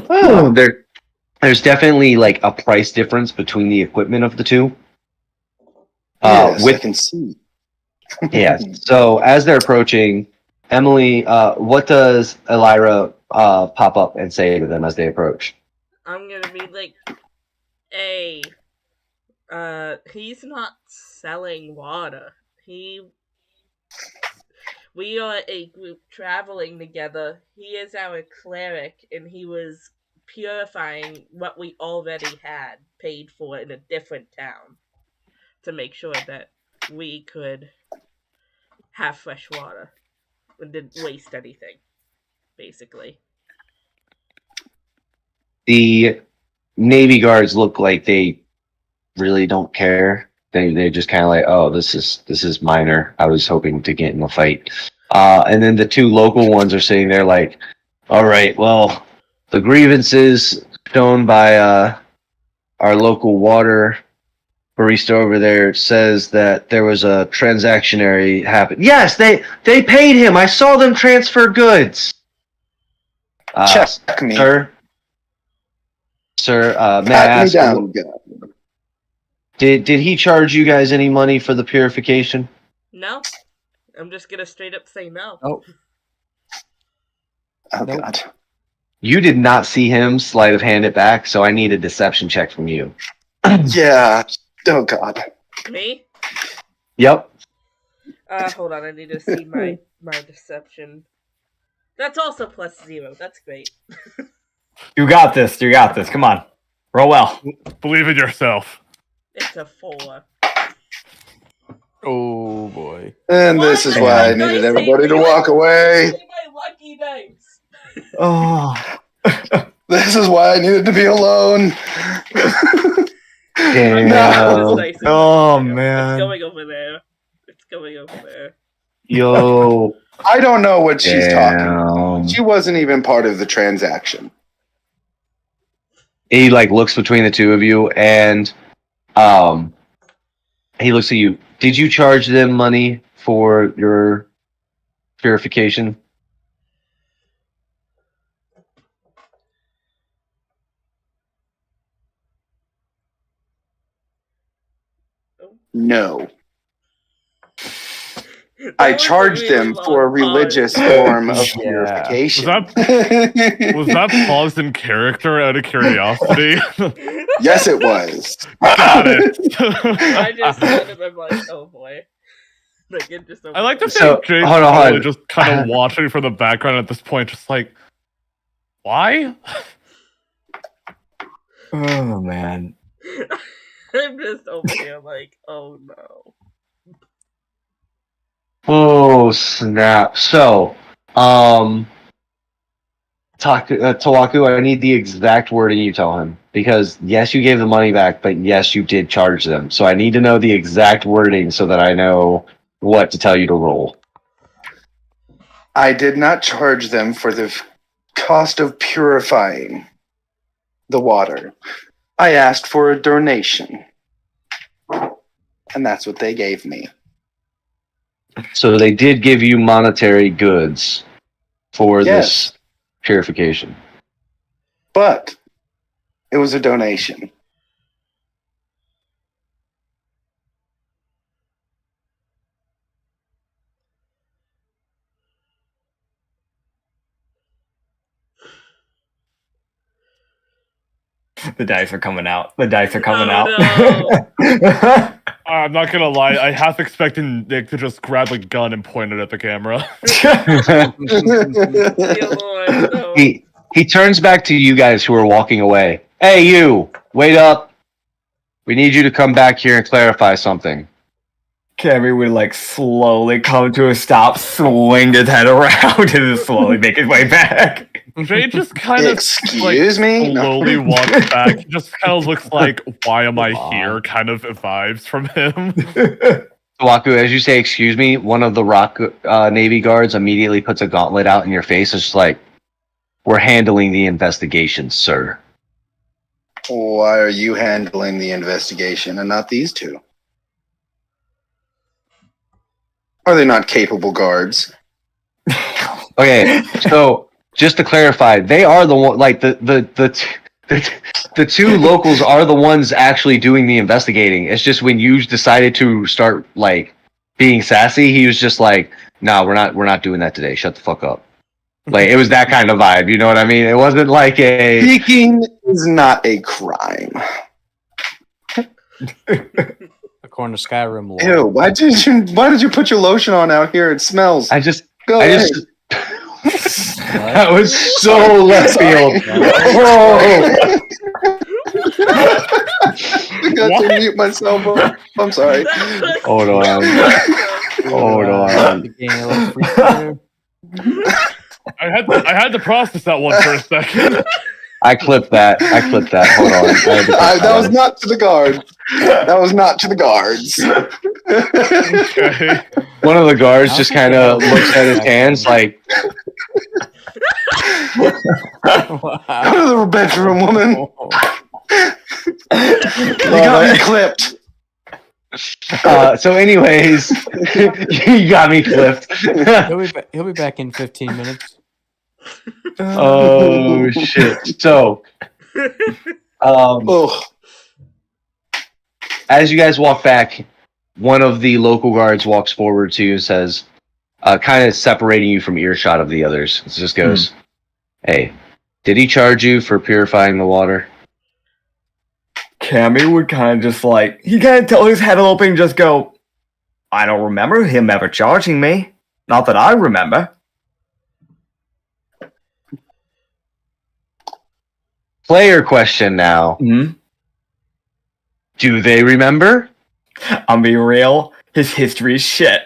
There's definitely like a price difference between the equipment of the 2. Yes, I can see. Yeah. So as they're approaching, Emily, what does Elira pop up and say to them as they approach? I'm gonna be like, hey, he's not selling water. We are a group traveling together. He is our cleric, and he was purifying what we already had paid for in a different town to make sure that we could have fresh water and didn't waste anything, basically. The Navy guards look like they really don't care. They just kind of like, oh, this is minor. I was hoping to get in a fight. And then the 2 local ones are sitting there like, all right, well, the grievances shown by our local water barista over there says that there was a transactionary happen. Yes, they paid him. I saw them transfer goods. Check me. Sir, may I ask, me down, did he charge you guys any money for the purification? No. I'm just gonna straight up say no. Oh. Oh, Nope. God. You did not see him sleight of hand it back, so I need a deception check from you. Yeah. Oh, God. Me? Yep. Hold on, I need to see my deception. That's also +0. That's great. You got this. You got this. Come on. Roll well. Believe in yourself. It's a 4. Oh boy. And this is why I needed everybody to walk away. My lucky dice. Oh. This is why I needed to be alone. No. Oh, man. It's going over there. It's going over there. Yo. I don't know what she's talking Damn. about. She wasn't even part of the transaction. He like looks between the 2 of you and he looks at you. Did you charge them money for your purification? No. I charged them for a religious form of purification. Was that paused in character out of curiosity? Yes, it was. Got it. I just said it, I'm like, oh boy. Like, it just I like to So, think Jake's hold on. probably just kind of watching from the background at this point, just like, why? Oh man. I'm just over here like, oh no. Oh snap! So, Tawaku, I need the exact wording you tell him because yes, you gave the money back, but yes, you did charge them. So I need to know the exact wording so that I know what to tell you to roll. I did not charge them for the cost of purifying the water. I asked for a donation, and that's what they gave me. So they did give you monetary goods for this purification. But it was a donation. The dice are coming out. The dice are coming Oh, out. no. I'm not gonna lie, I half expected Nick to just grab a gun and point it at the camera. Dear Lord, no. He turns back to you guys who are walking away. Hey, you! Wait up! We need you to come back here and clarify something. Cammy would like slowly come to a stop, swing his head around, and then slowly make his way back. Jay just kind of Excuse me? slowly walks back. He just kind of looks like, why am I here? Kind of vibes from him. Waku, as you say, excuse me, one of the rock Navy guards immediately puts a gauntlet out in your face. It's just like, we're handling the investigation, sir. Why are you handling the investigation and not these two? Are they not capable guards? Okay, so just to clarify, they are the one, like the two locals are the ones actually doing the investigating. It's just when you decided to start like being sassy, he was just like, "No, we're not doing that today. Shut the fuck up." Like it was that kind of vibe. You know what I mean? It wasn't like a Speaking is not a crime. According to Skyrim lore. Ew! Why did you put your lotion on out here? It smells. I just that was so left field. Oh. I got to mute myself. I'm sorry. Hold on. Hold on. I had to process that one for a second. I clipped that. Hold on. That was not to the guards. That was not to the guards. Okay. One of the guards just kind of looks at his hands like, Go to the bedroom, woman. You got me clipped. So anyways, you got me clipped. He'll be back in 15 minutes. Oh shit. So as you guys walk back, one of the local guards walks forward to you and says, kind of separating you from earshot of the others. It just goes, "Hey, did he charge you for purifying the water?" Cammy would kind of just like, he kind of tell his head open and just go, "I don't remember him ever charging me. Not that I remember." Player question now. Mm-hmm. Do they remember? I'm being real. His history is shit.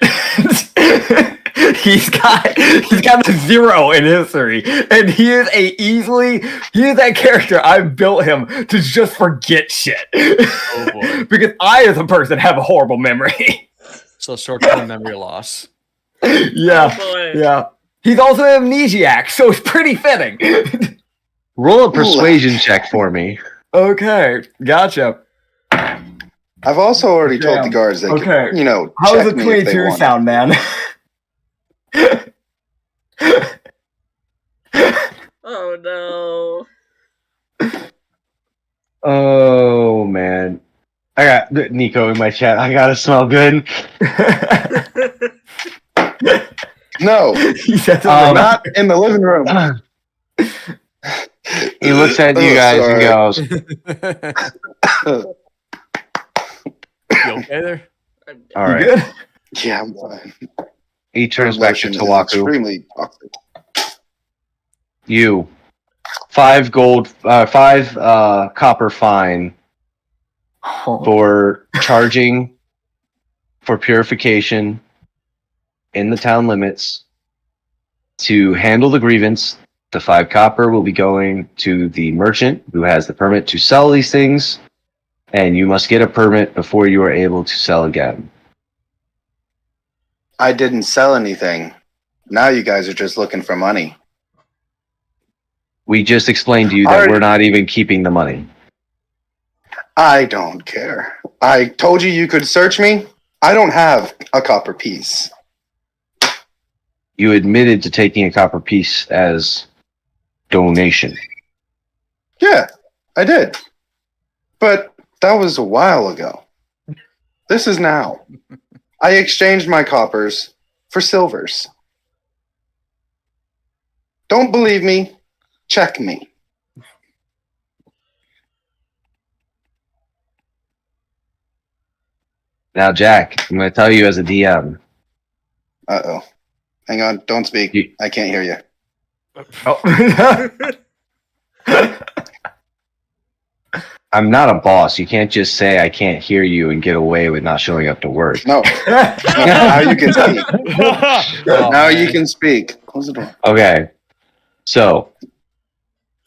He's got a 0 in history, and he is that character. I've built him to just forget shit. Oh boy! Because I, as a person, have a horrible memory. So short-term memory loss. Yeah, Oh, boy. yeah. He's also an amnesiac, so it's pretty fitting. Roll a persuasion check for me. Okay, gotcha. I've also already told the guards they Okay. could, How check does a me if they 22 want. sound, man? Oh no. Oh man, I got Nico in my chat. I gotta smell good. No, He says not in the living room. He looks at you guys and goes, You okay there? "All right, Good? Yeah, I'm fine. He turns back to Lotion is Tawaku. extremely toxic. You 5 copper fine for charging for purification in the town limits. To handle the grievance, the 5 copper will be going to the merchant who has the permit to sell these things, and you must get a permit before you are able to sell again. I didn't sell anything. Now you guys are just looking for money. We just explained to you that we're not even keeping the money. I don't care. I told you could search me. I don't have a copper piece. You admitted to taking a copper piece as donation. Yeah, I did. But that was a while ago. This is now. I exchanged my coppers for silvers. Don't believe me? Check me. Now, Jack, I'm going to tell you as a DM. Uh-oh. Hang on. Don't speak. I can't hear you. Oh. I'm not a boss. You can't just say I can't hear you and get away with not showing up to work. No. Now you can speak. Now you can speak. Close the door. Okay. So,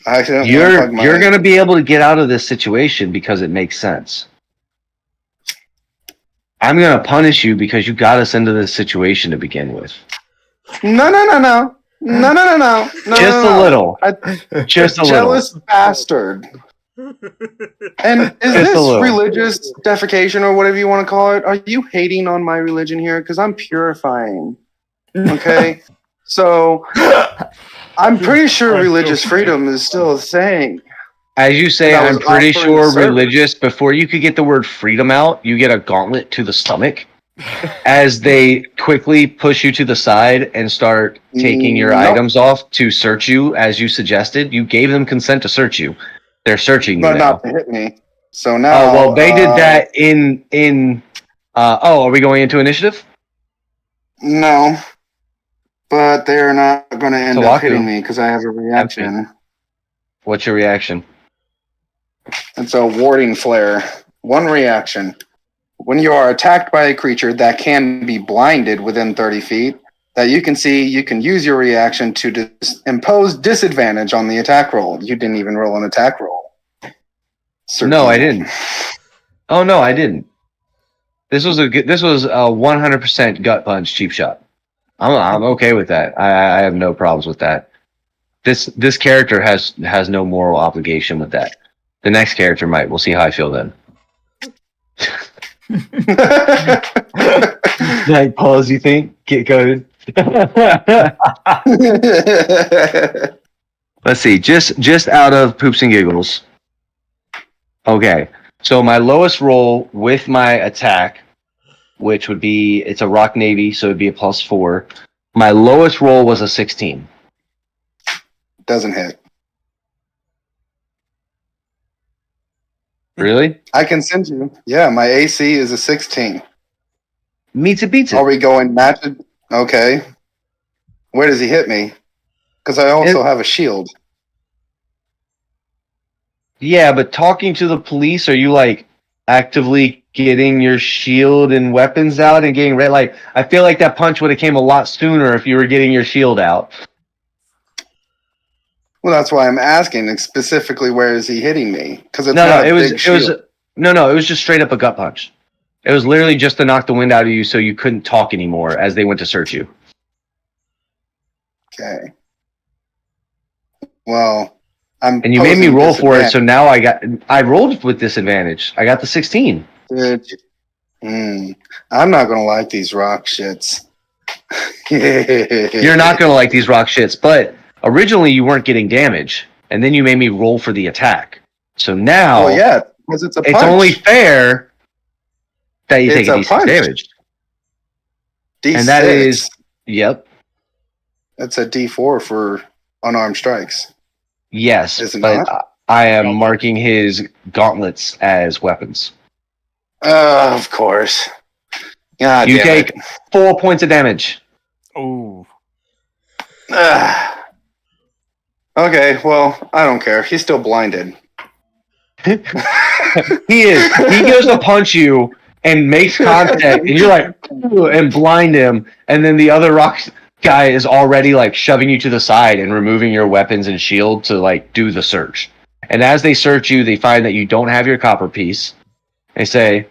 you're going to be able to get out of this situation because it makes sense. I'm going to punish you because you got us into this situation to begin with. No. Just a little. Just a little. Jealous bastard. And is this religious defecation or whatever you want to call it? Are you hating on my religion here? Because I'm purifying. Okay? So, I'm pretty sure religious freedom is still a thing. As you say, I'm pretty sure religious. Before you could get the word freedom out, you get a gauntlet to the stomach. As they quickly push you to the side and start taking your items off to search you, as you suggested, you gave them consent to search you. They're searching you now. But not to hit me. So now... Oh, well, they did that in... are we going into initiative? No. But they're not going to end up hitting me because I have a reaction. What's your reaction? It's a warding flare. One reaction. When you are attacked by a creature that can be blinded within 30 feet, that you can see, you can use your reaction to impose disadvantage on the attack roll. You didn't even roll an attack roll. Certainly. No, I didn't. Oh no, I didn't. This was a 100% gut punch cheap shot. I'm okay with that. I have no problems with that. This character has no moral obligation with that. The next character might. We'll see how I feel then. Like pause, you think? Get going. Let's see. Just out of poops and giggles. Okay. So my lowest roll with my attack, which would be, it's a rock navy, so it'd be a +4. My lowest roll was a 16. Doesn't hit. Really? I can send you. Yeah, my AC is a 16. Meets it beats it. Are we going matched? Okay. Where does he hit me? Because I also have a shield. Yeah, but talking to the police, are you like actively getting your shield and weapons out and getting ready? Like, I feel like that punch would have came a lot sooner if you were getting your shield out. Well, that's why I'm asking specifically where is he hitting me? Because it was just straight up a gut punch. It was literally just to knock the wind out of you so you couldn't talk anymore as they went to search you. Okay. Well, and you made me roll for it, so now I rolled with disadvantage. I got the 16. I'm not gonna like these rock shits. You're not gonna like these rock shits, but originally you weren't getting damage, and then you made me roll for the attack. So now, well, yeah, because it's a punch. It's only fair that you take a decent damage. D6. And that is, yep. That's a D4 for unarmed strikes. Yes, is it but not? I am marking his gauntlets as weapons. Of course. God You damn take it. 4 points of damage. Oh. Okay, well, I don't care. He's still blinded. He is. He goes to punch you and makes contact, and you're like, "Ooh," and blind him, and then the other rock guy is already like shoving you to the side and removing your weapons and shield to like do the search. And as they search you, they find that you don't have your copper piece. They say,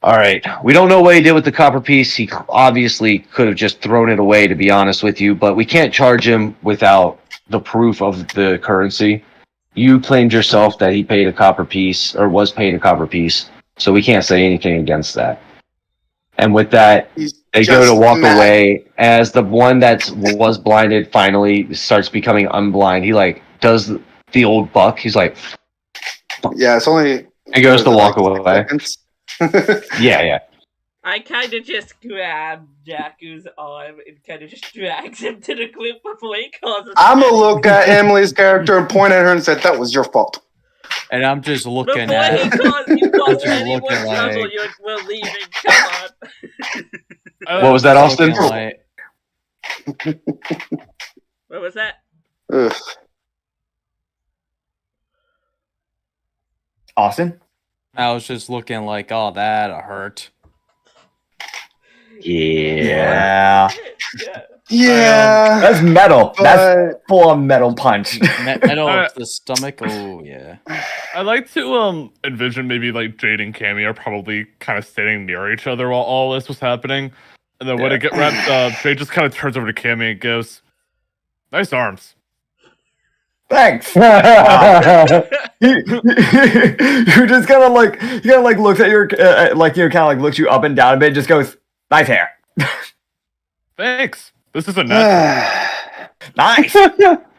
"All right, we don't know what he did with the copper piece. He obviously could have just thrown it away, to be honest with you, but we can't charge him without the proof of the currency. You claimed yourself that he paid a copper piece, or was paid a copper piece, so we can't say anything against that." And with that, they go to walk away as the one that was blinded finally starts becoming unblind. He like does the old buck. He's like, Yeah, it's only. he goes to walk away. Yeah. I kind of just grab Jakku's arm and kind of just drags him to the group before he causes. I'm gonna look at Emily's character and point at her and say, "That was your fault." And I'm just looking Before at. he caused Just any more looking trouble, like- we're leaving. Come on. What was that, Austin? Looking like- What was that? Ugh. Austin? I was just looking like, oh, that hurt. Yeah. Yeah. Yeah, That's metal. That's but full on metal punch. Metal to the stomach. Oh yeah. I like to envision maybe like Jade and Cammy are probably kind of standing near each other while all this was happening, and then when it get wrapped up, Jade just kind of turns over to Cammy and goes, "Nice arms." Thanks. You just kind of like looks at your like kind of like looks you up and down a bit, and just goes, "Nice hair." Thanks. This is a natural. Nice.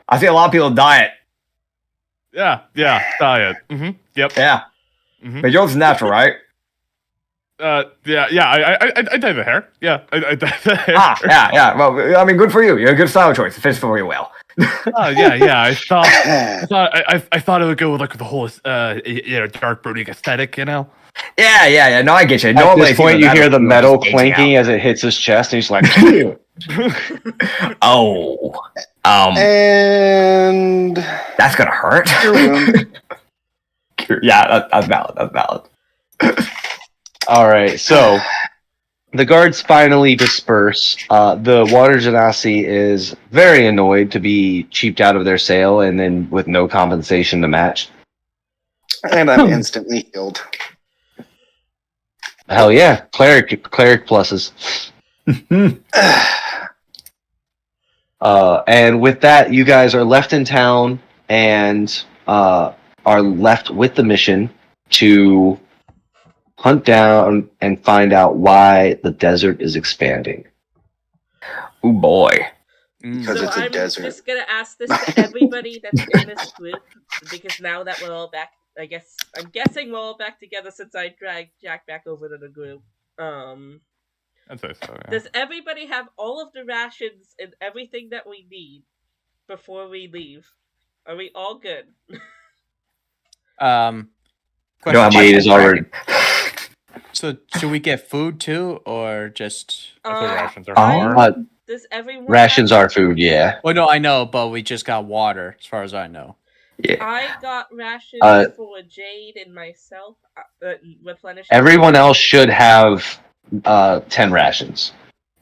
I see a lot of people diet. Yeah, diet. Yep. Yeah. Mhm. But yours is natural, right? Yeah. I dye the hair. Yeah, I dye the hair. Yeah. Well, I mean, good for you. You're a good style choice. It fits for you well. Oh yeah. I thought it would go with like the whole dark brooding aesthetic, you know. Yeah. No, I get you. At this point, you hear the metal clanking as it hits his chest, and he's like, "Oh, and that's gonna hurt." Yeah, that's valid. All right, so the guards finally disperse. The Water Genasi is very annoyed to be cheaped out of their sale and then with no compensation to match. And I'm instantly healed. Hell yeah, cleric pluses. And with that, you guys are left in town and are left with the mission to hunt down and find out why the desert is expanding. Oh boy. Because it's a I'm desert. just gonna ask this to everybody that's in this group, because now that we're all back, I'm guessing we're all back together since I dragged Jack back over to the group. I'd say so. Yeah. Does everybody have all of the rations and everything that we need before we leave? Are we all good? Jade is already. So should we get food too, or just? I think rations are Does everyone? Rations are food, yeah. Well, no, I know, but we just got water, as far as I know. Yeah. I got rations for Jade and myself. Replenish. Everyone else should have 10 rations.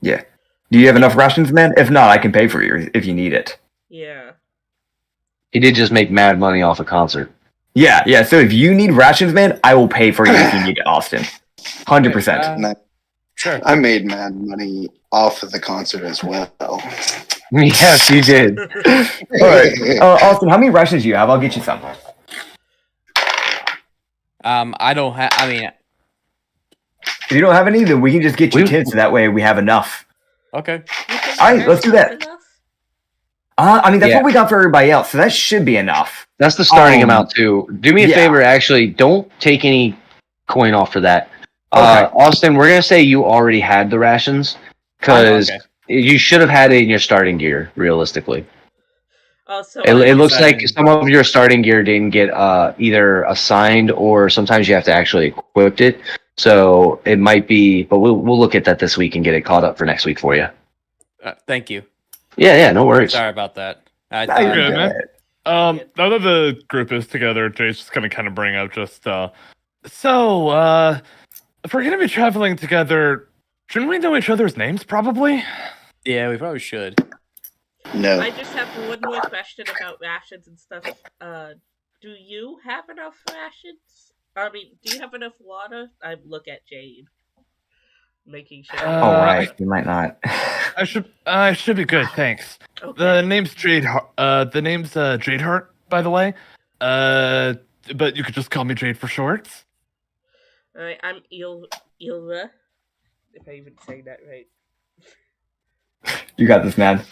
Yeah. Do you have enough rations, man? If not, I can pay for you if you need it. Yeah. He did just make mad money off a concert. Yeah. So if you need rations, man, I will pay for you if you need it, Austin. 100%. And Sure. I made mad money off of the concert as well. Yes, you did. All right. Austin, how many rations do you have? I'll get you some. I don't have. I mean, If you don't have any, then we can just get you 10, so that way we have enough. okay. All right, let's do that. I mean, that's Yeah. what we got for everybody else, so that should be enough. That's the starting amount, too. Do me a yeah. favor, actually. Don't take any coin off for that. Okay. Austin, we're going to say you already had the rations, because Okay. you should have had it in your starting gear, realistically. Also, It looks like some of your starting gear didn't get either assigned or sometimes you have to actually equip it. So it might be, but we'll look at that this week and get it caught up for next week for you. Thank you. Yeah, no worries. Sorry about that. You're good, man. good. Now that the group is together, Jay's just gonna kind of bring up just, if we're gonna be traveling together, shouldn't we know each other's names, probably? Yeah, we probably should. No. I just have one more question about rations and stuff. Do you have enough rations? I mean, do you have enough water? I look at Jade, making sure. Oh, right. You might not. I should be good, thanks. Okay. The name's Jadeheart, by the way. But you could just call me Jade for short. Alright, I'm Ilra. If I even say that right. You got this, man.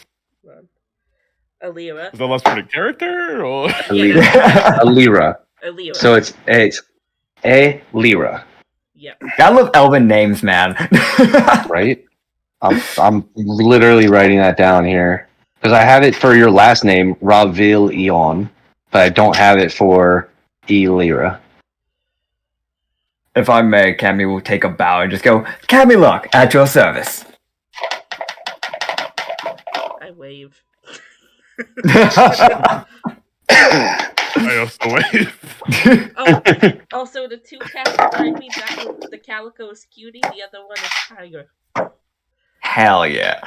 Alira. Is that last part of character or? Alira. Alira. So it's a Lira, Yep. I love Elven names, man. right? I'm literally writing that down here because I have it for your last name, Ravil Eon, but I don't have it for Elira. If I may, Cammy will take a bow and just go, Cammy Luck, at your service. I wave. I also wave. Oh, also the two cats behind me, that one, the calico is Cutie, the other one is Tiger. Hell yeah.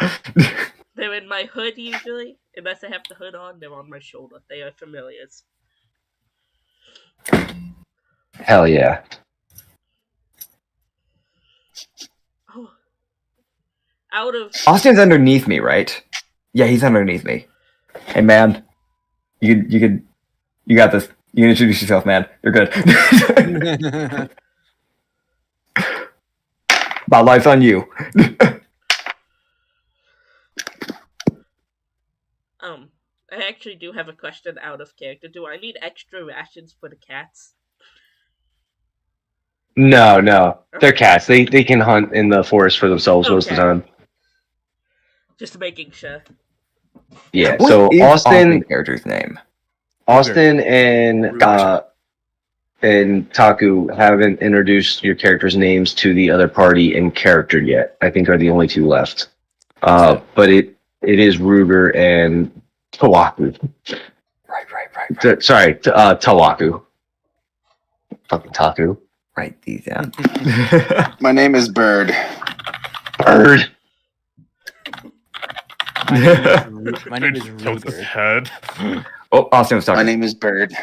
They're in my hood usually. Unless I have the hood on, they're on my shoulder. They are familiars. Hell yeah. Oh. Out of Austin's underneath me, right? Yeah, he's underneath me. Hey, man. You got this. You can introduce yourself, man. You're good. My life's on you. I actually do have a question out of character. Do I need extra rations for the cats? No. They're cats. They can hunt in the forest for themselves most of the time. Just making sure. Yeah. What So is Austin character's name? and Gotcha. and Taku haven't introduced your characters' names to the other party in character yet. I think are the only two left. But it is Ruger and Tawaku. Right. Sorry, Tawaku. Fucking Taku. Write these down. My name is Bird. Bird. My name is Tilts his Ruger. head. Oh, Austin was talking. My name is Bird.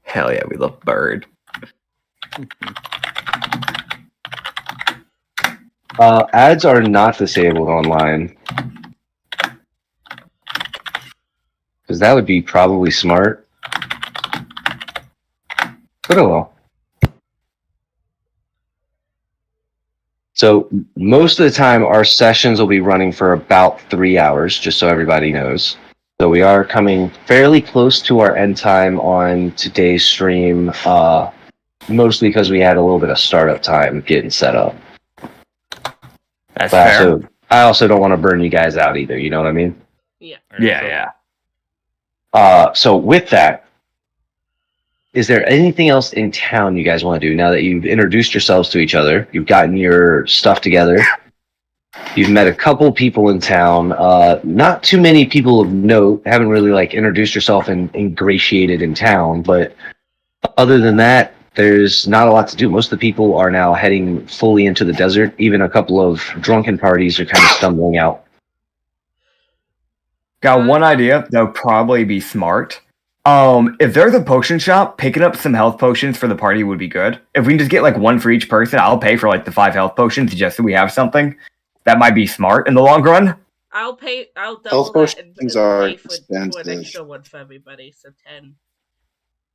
Hell yeah, we love Bird. Ads are not disabled online. Because that would be probably smart. But oh well. So most of the time our sessions will be running for about 3 hours, just so everybody knows. So we are coming fairly close to our end time on today's stream, mostly because we had a little bit of startup time getting set up. That's But fair. I also don't want to burn you guys out either, you know what I mean? Yeah. So with that, is there anything else in town you guys want to do now that you've introduced yourselves to each other? You've gotten your stuff together. You've met a couple people in town. Not too many people of note. Haven't really introduced yourself and ingratiated in town. But other than that, there's not a lot to do. Most of the people are now heading fully into the desert. Even a couple of drunken parties are kind of stumbling out. Got one idea that would probably be smart. If there's a potion shop, picking up some health potions for the party would be good. If we can just get one for each person, I'll pay for the 5 health potions just so we have something. That might be smart in the long run. I'll double Health that and potions are pay for an expensive. extra one for everybody, so 10.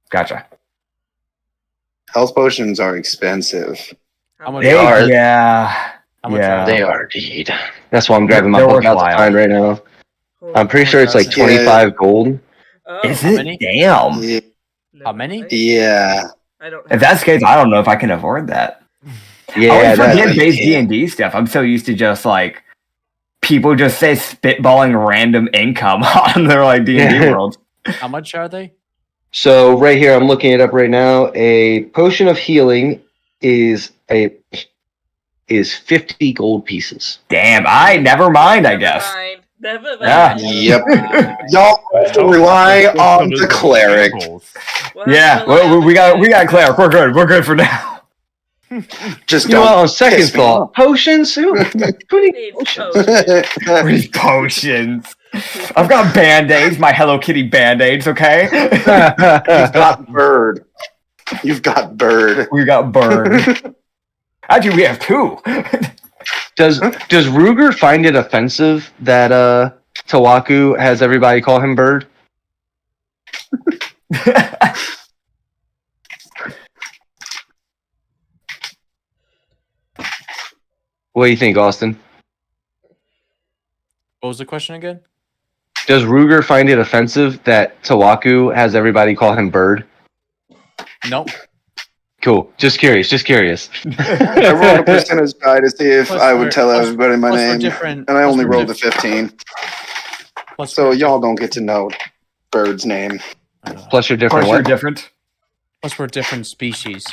Gotcha. Health potions are expensive. How much They are. Yeah. How much Yeah. are They are indeed. That's why I'm grabbing my They're book out to worthwhile. find right now. I'm pretty sure it's 25 gold. Oh, Is How it? many? Damn. Yeah. no, How many? Yeah. I don't. If that's the case, I don't know if I can afford that. Yeah, I always that- forget base yeah. D&D stuff. I'm so used to just people just say spitballing random income on their D&D Yeah. world. How much are they? So right here, I'm looking it up right now. A potion of healing is 50 gold pieces. Damn, never mind, I guess. Never Yeah. mind. Yep. Y'all rely on the cleric. Yeah, we got cleric. We're good for now. Just You know don't what, on second piss me thought, off. potions? Who needs Needs potions? potions. These potions. I've got band-aids, my Hello Kitty band-aids, okay? You've got bird. You've got bird. We got bird. Actually, we have 2. Does Ruger find it offensive that Tawaku has everybody call him Bird? What do you think, Austin? What was the question again? Does Ruger find it offensive that Tawaku has everybody call him Bird? Nope. Cool. Just curious. I rolled a percentage die to see if I would tell everybody my name, and I only rolled a 15. So y'all don't get to know Bird's name. Plus you're different. Plus you're different. Plus we're different species.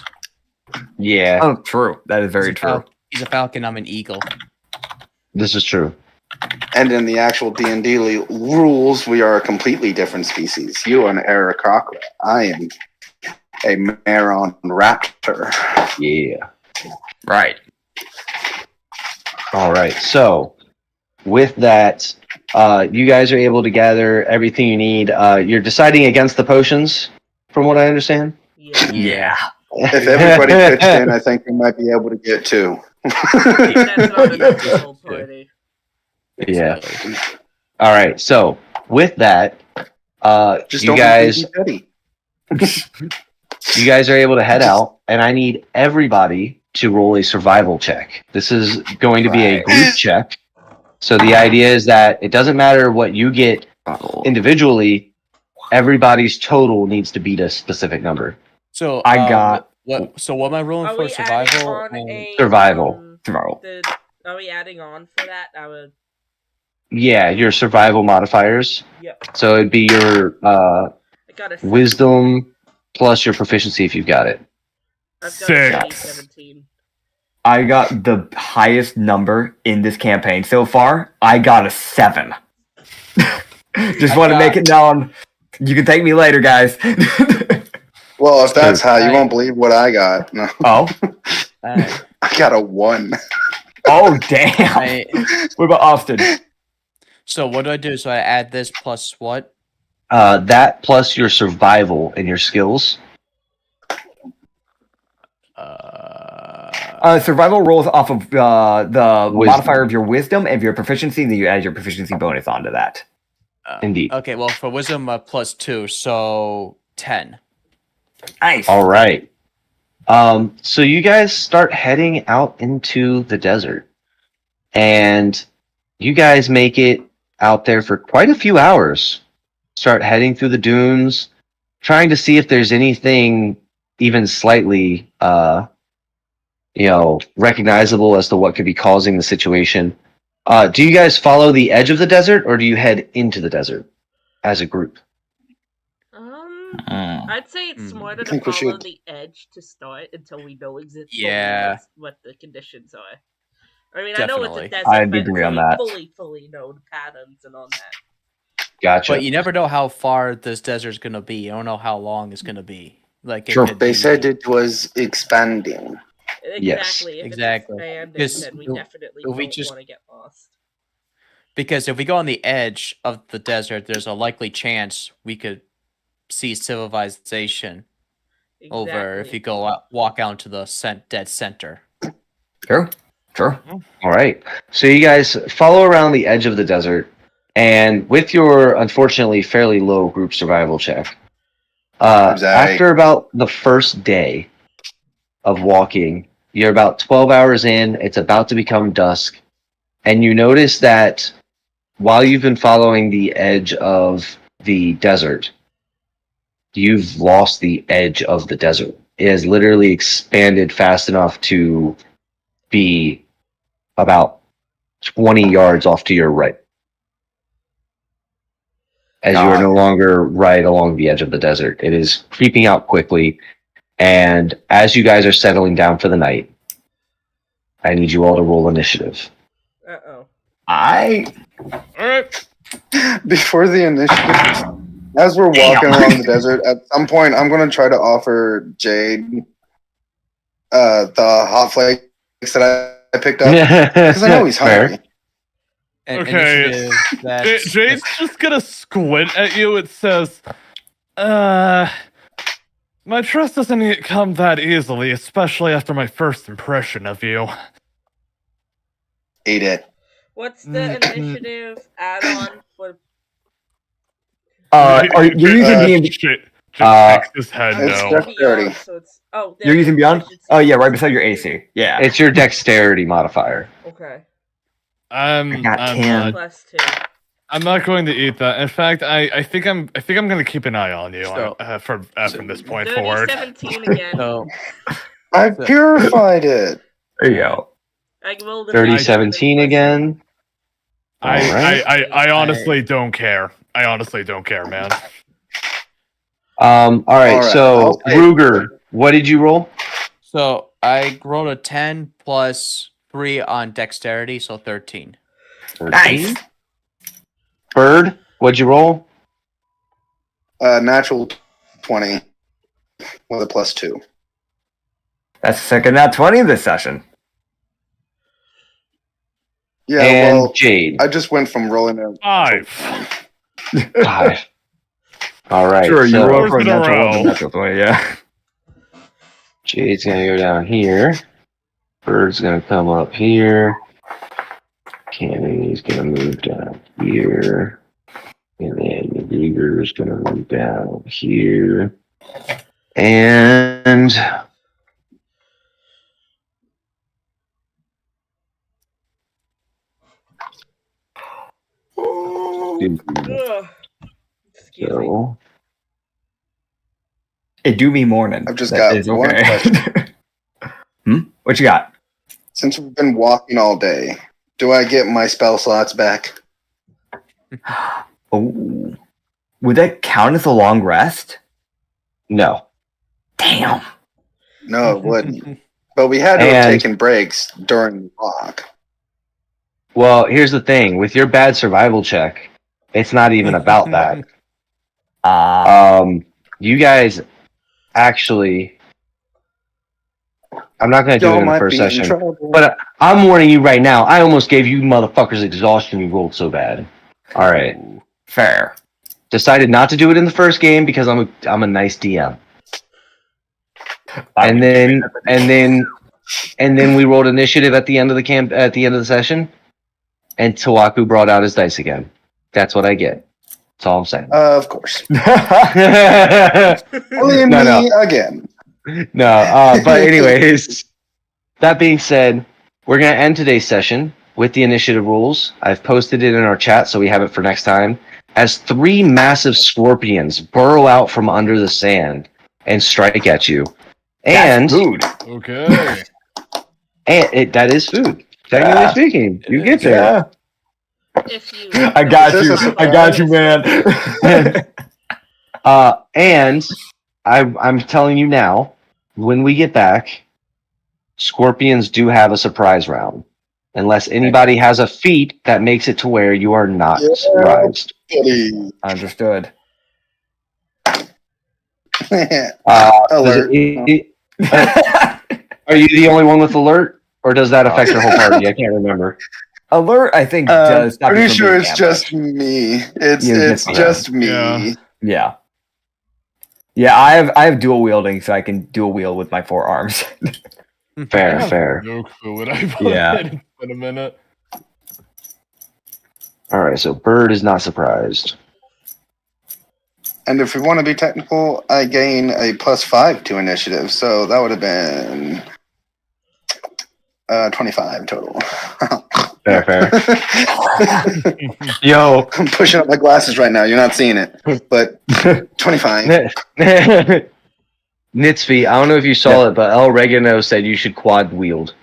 Yeah. Oh, true. That is very true. He's a falcon. I'm an eagle. This is true. And in the actual D&D rules, we are a completely different species. You are an Aarakocra. I am a Maron Raptor. Yeah. Right. All right. So, with that, you guys are able to gather everything you need. You're deciding against the potions, from what I understand. Yeah. If everybody pitched in, I think we might be able to get 2. That's not enough for party. Yeah. All right. So, with that, Just you don't guys. be petty. You guys are able to head out, and I need everybody to roll a survival check. This is going to be a group check. So the idea is that it doesn't matter what you get individually, everybody's total needs to beat a specific number. So I got what? So what am I rolling Are for? we Survival. adding on a, Survival. Survival. Are we adding on for that? I would. Yeah, your survival modifiers. Yep. So it'd be your I got a wisdom plus your proficiency if you've got it. I've got a 6. 17. I got the highest number in this campaign so far. I got a 7. Just want to make it known. You can thank me later, guys. Well, if that's how, you won't believe what I got. No. Oh. I got a 1. Oh, damn. What about Austin? So what do I do? So I add this plus what? That plus your survival and your skills. Survival rolls off of the Wisdom. modifier of your wisdom and your proficiency, and then you add your proficiency bonus onto that. Indeed. Okay, well for wisdom plus 2, so 10. Nice. All right. So you guys start heading out into the desert, and you guys make it out there for quite a few hours. Start heading through the dunes, trying to see if there's anything even slightly, recognizable as to what could be causing the situation. Do you guys follow the edge of the desert, or do you head into the desert as a group? I'd say it's smarter to follow the edge to start until we know exactly what the conditions are. I mean, Definitely. I know it's a desert, I'd but agree on that. fully know the patterns and all that. Gotcha. But you never know how far this desert's gonna be. You don't know how long it's gonna be. Like it Sure. could They be- said it was expanding. Exactly. If exactly. it's expanding, Because then we definitely if we don't just- want to get lost. Because if we go on the edge of the desert, there's a likely chance we could see civilization over if you go walk out to the dead center. Sure. All right. So you guys follow around the edge of the desert, and with your unfortunately fairly low group survival check, after about the first day of walking, you're about 12 hours in, it's about to become dusk, and you notice that while you've been following the edge of the desert, you've lost the edge of the desert. It has literally expanded fast enough to be about 20 yards off to your right. as you are no longer right along the edge of the desert. It is creeping out quickly, and as you guys are settling down for the night, I need you all to roll initiative. Uh-oh. Alright. Before the initiative, as we're walking along the desert, at some point I'm going to try to offer Jade the hot flakes that I picked up because I know he's hungry. Okay. Jade's just gonna squint at you. It says, my trust doesn't come that easily, especially after my first impression of you. Eat it. What's the initiative add-on for? You're using D&D. Shakes his head It's no. dexterity. You're using Beyond? Oh, yeah, right beside your AC. Yeah. It's your dexterity modifier. Okay. I'm got 10. +2. I'm not going to eat that. In fact, I think I'm going to keep an eye on you from this point forward. 17 again. So, I purified it. There you go. I rolled a 30-17 again. I honestly don't care. I honestly don't care, man. All right. So Ruger, what did you roll? So I rolled a 10 plus 3 on dexterity, so 13. 13? Nice. Bird, what'd you roll? Natural 20 with a +2. That's the second nat 20 this session. Yeah, and well, Jade. I just went from rolling a 5. 5. All right. Sure, you so roll for a Fourth in a natural one, row. but natural 20, yeah. Jade's gonna go down here. Bird's gonna come up here. Kenny's gonna move down here. And then the Ruger's gonna move down here. And Ugh. Excuse me. so It do be morning. I've just That got is one question. What you got? Since we've been walking all day, do I get my spell slots back? Oh, would that count as a long rest? no. Damn. No, it wouldn't. But we had to have And- taken breaks during the walk. Well, here's the thing. With your bad survival check, it's not even about that. You guys actually, I'm not going to do it Y'all in the might first be in session, trouble. but I'm warning you right now. I almost gave you motherfuckers exhaustion. You rolled so bad. All right. Fair. Decided not to do it in the first game because I'm a nice DM. And then we rolled initiative at the end of the session, and Tawaku brought out his dice again. That's what I get. That's all I'm saying. Of course. no, Only me again. but anyways, that being said, we're going to end today's session with the initiative rules. I've posted it in our chat, so we have it for next time. As 3 massive scorpions burrow out from under the sand and strike at you. And That's food. Okay. and that is food. Technically speaking, you get there. Yeah. If you I got Is you. this a I got you, surprise? man. And I'm telling you now, when we get back, scorpions do have a surprise round. Unless anybody has a feat that makes it to where you are not surprised. Understood. Alert. Are you the only one with alert? Or does that affect your whole party? I can't remember. Alert, I think, does. stop you Pretty from sure being it's ambushed. just me. It's Yeah. just me. Yeah. Yeah. Yeah, I have dual wielding, so I can dual wield with my 4 arms. Fair. No clue what I put Yeah. in a minute. All right, so Bird is not surprised. And if we want to be technical, I gain a +5 to initiative, so that would have been 25 total. Fair. Yo. I'm pushing up my glasses right now. You're not seeing it, but 25. Nitsby, I don't know if you saw it, but El Regano said you should quad wield.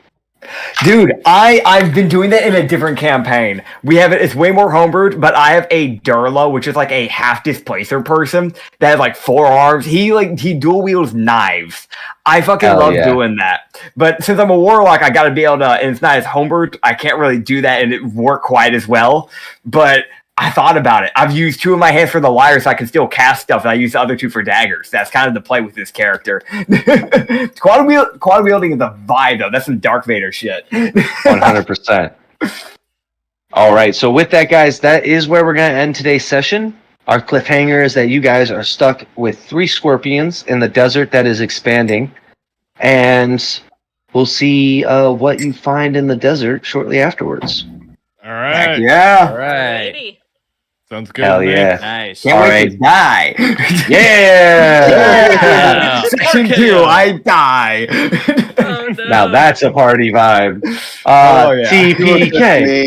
Dude, I've been doing that in a different campaign. We have it. It's way more homebrewed, but I have a Durla, which is like a half displacer person that has like 4 arms. He dual wields knives. I fucking love doing that. But since I'm a warlock, I got to be able to. And it's not as homebrewed. I can't really do that and it work quite as well. But I thought about it. I've used 2 of my hands for the lyre so I can still cast stuff, and I use the other 2 for daggers. That's kind of the play with this character. Quad wielding is a vibe, though. That's some Dark Vader shit. 100%. All right, so with that, guys, that is where we're going to end today's session. Our cliffhanger is that you guys are stuck with 3 scorpions in the desert that is expanding, and we'll see what you find in the desert shortly afterwards. All right. Yeah. All right. Alrighty. Sounds good. Hell to me. yeah. Nice. Can't wait to die. Yeah! Section 2, I die. Oh, no. Now that's a party vibe. Oh, yeah. TPK.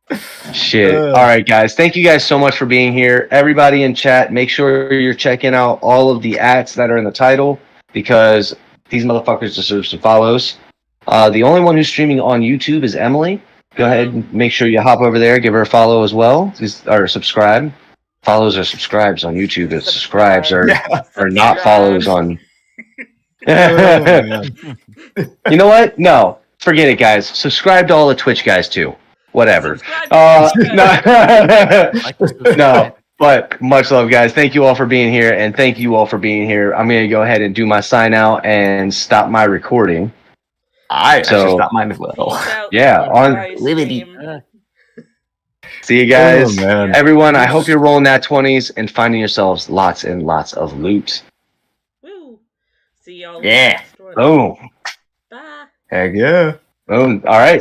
TPK. Shit. All right, guys. Thank you guys so much for being here. Everybody in chat, make sure you're checking out all of the ads that are in the title because these motherfuckers deserve some follows. The only one who's streaming on YouTube is Emily. Go ahead and make sure you hop over there, give her a follow as well, or subscribe. Follows or subscribes on YouTube. It's subscribes or not follows on. You know what? No, forget it, guys. Subscribe to all the Twitch guys too. Whatever. No, but much love, guys. Thank you all for being here, and thank you all for being here. I'm gonna go ahead and do my sign out and stop my recording. I should stop mine as well. Yeah, on Liberty. See you guys. Oh, man. Everyone, I hope you're rolling that 20s and finding yourselves lots and lots of loot. Woo. See y'all. Yeah. Boom. Bye. Heck yeah. Boom. All right.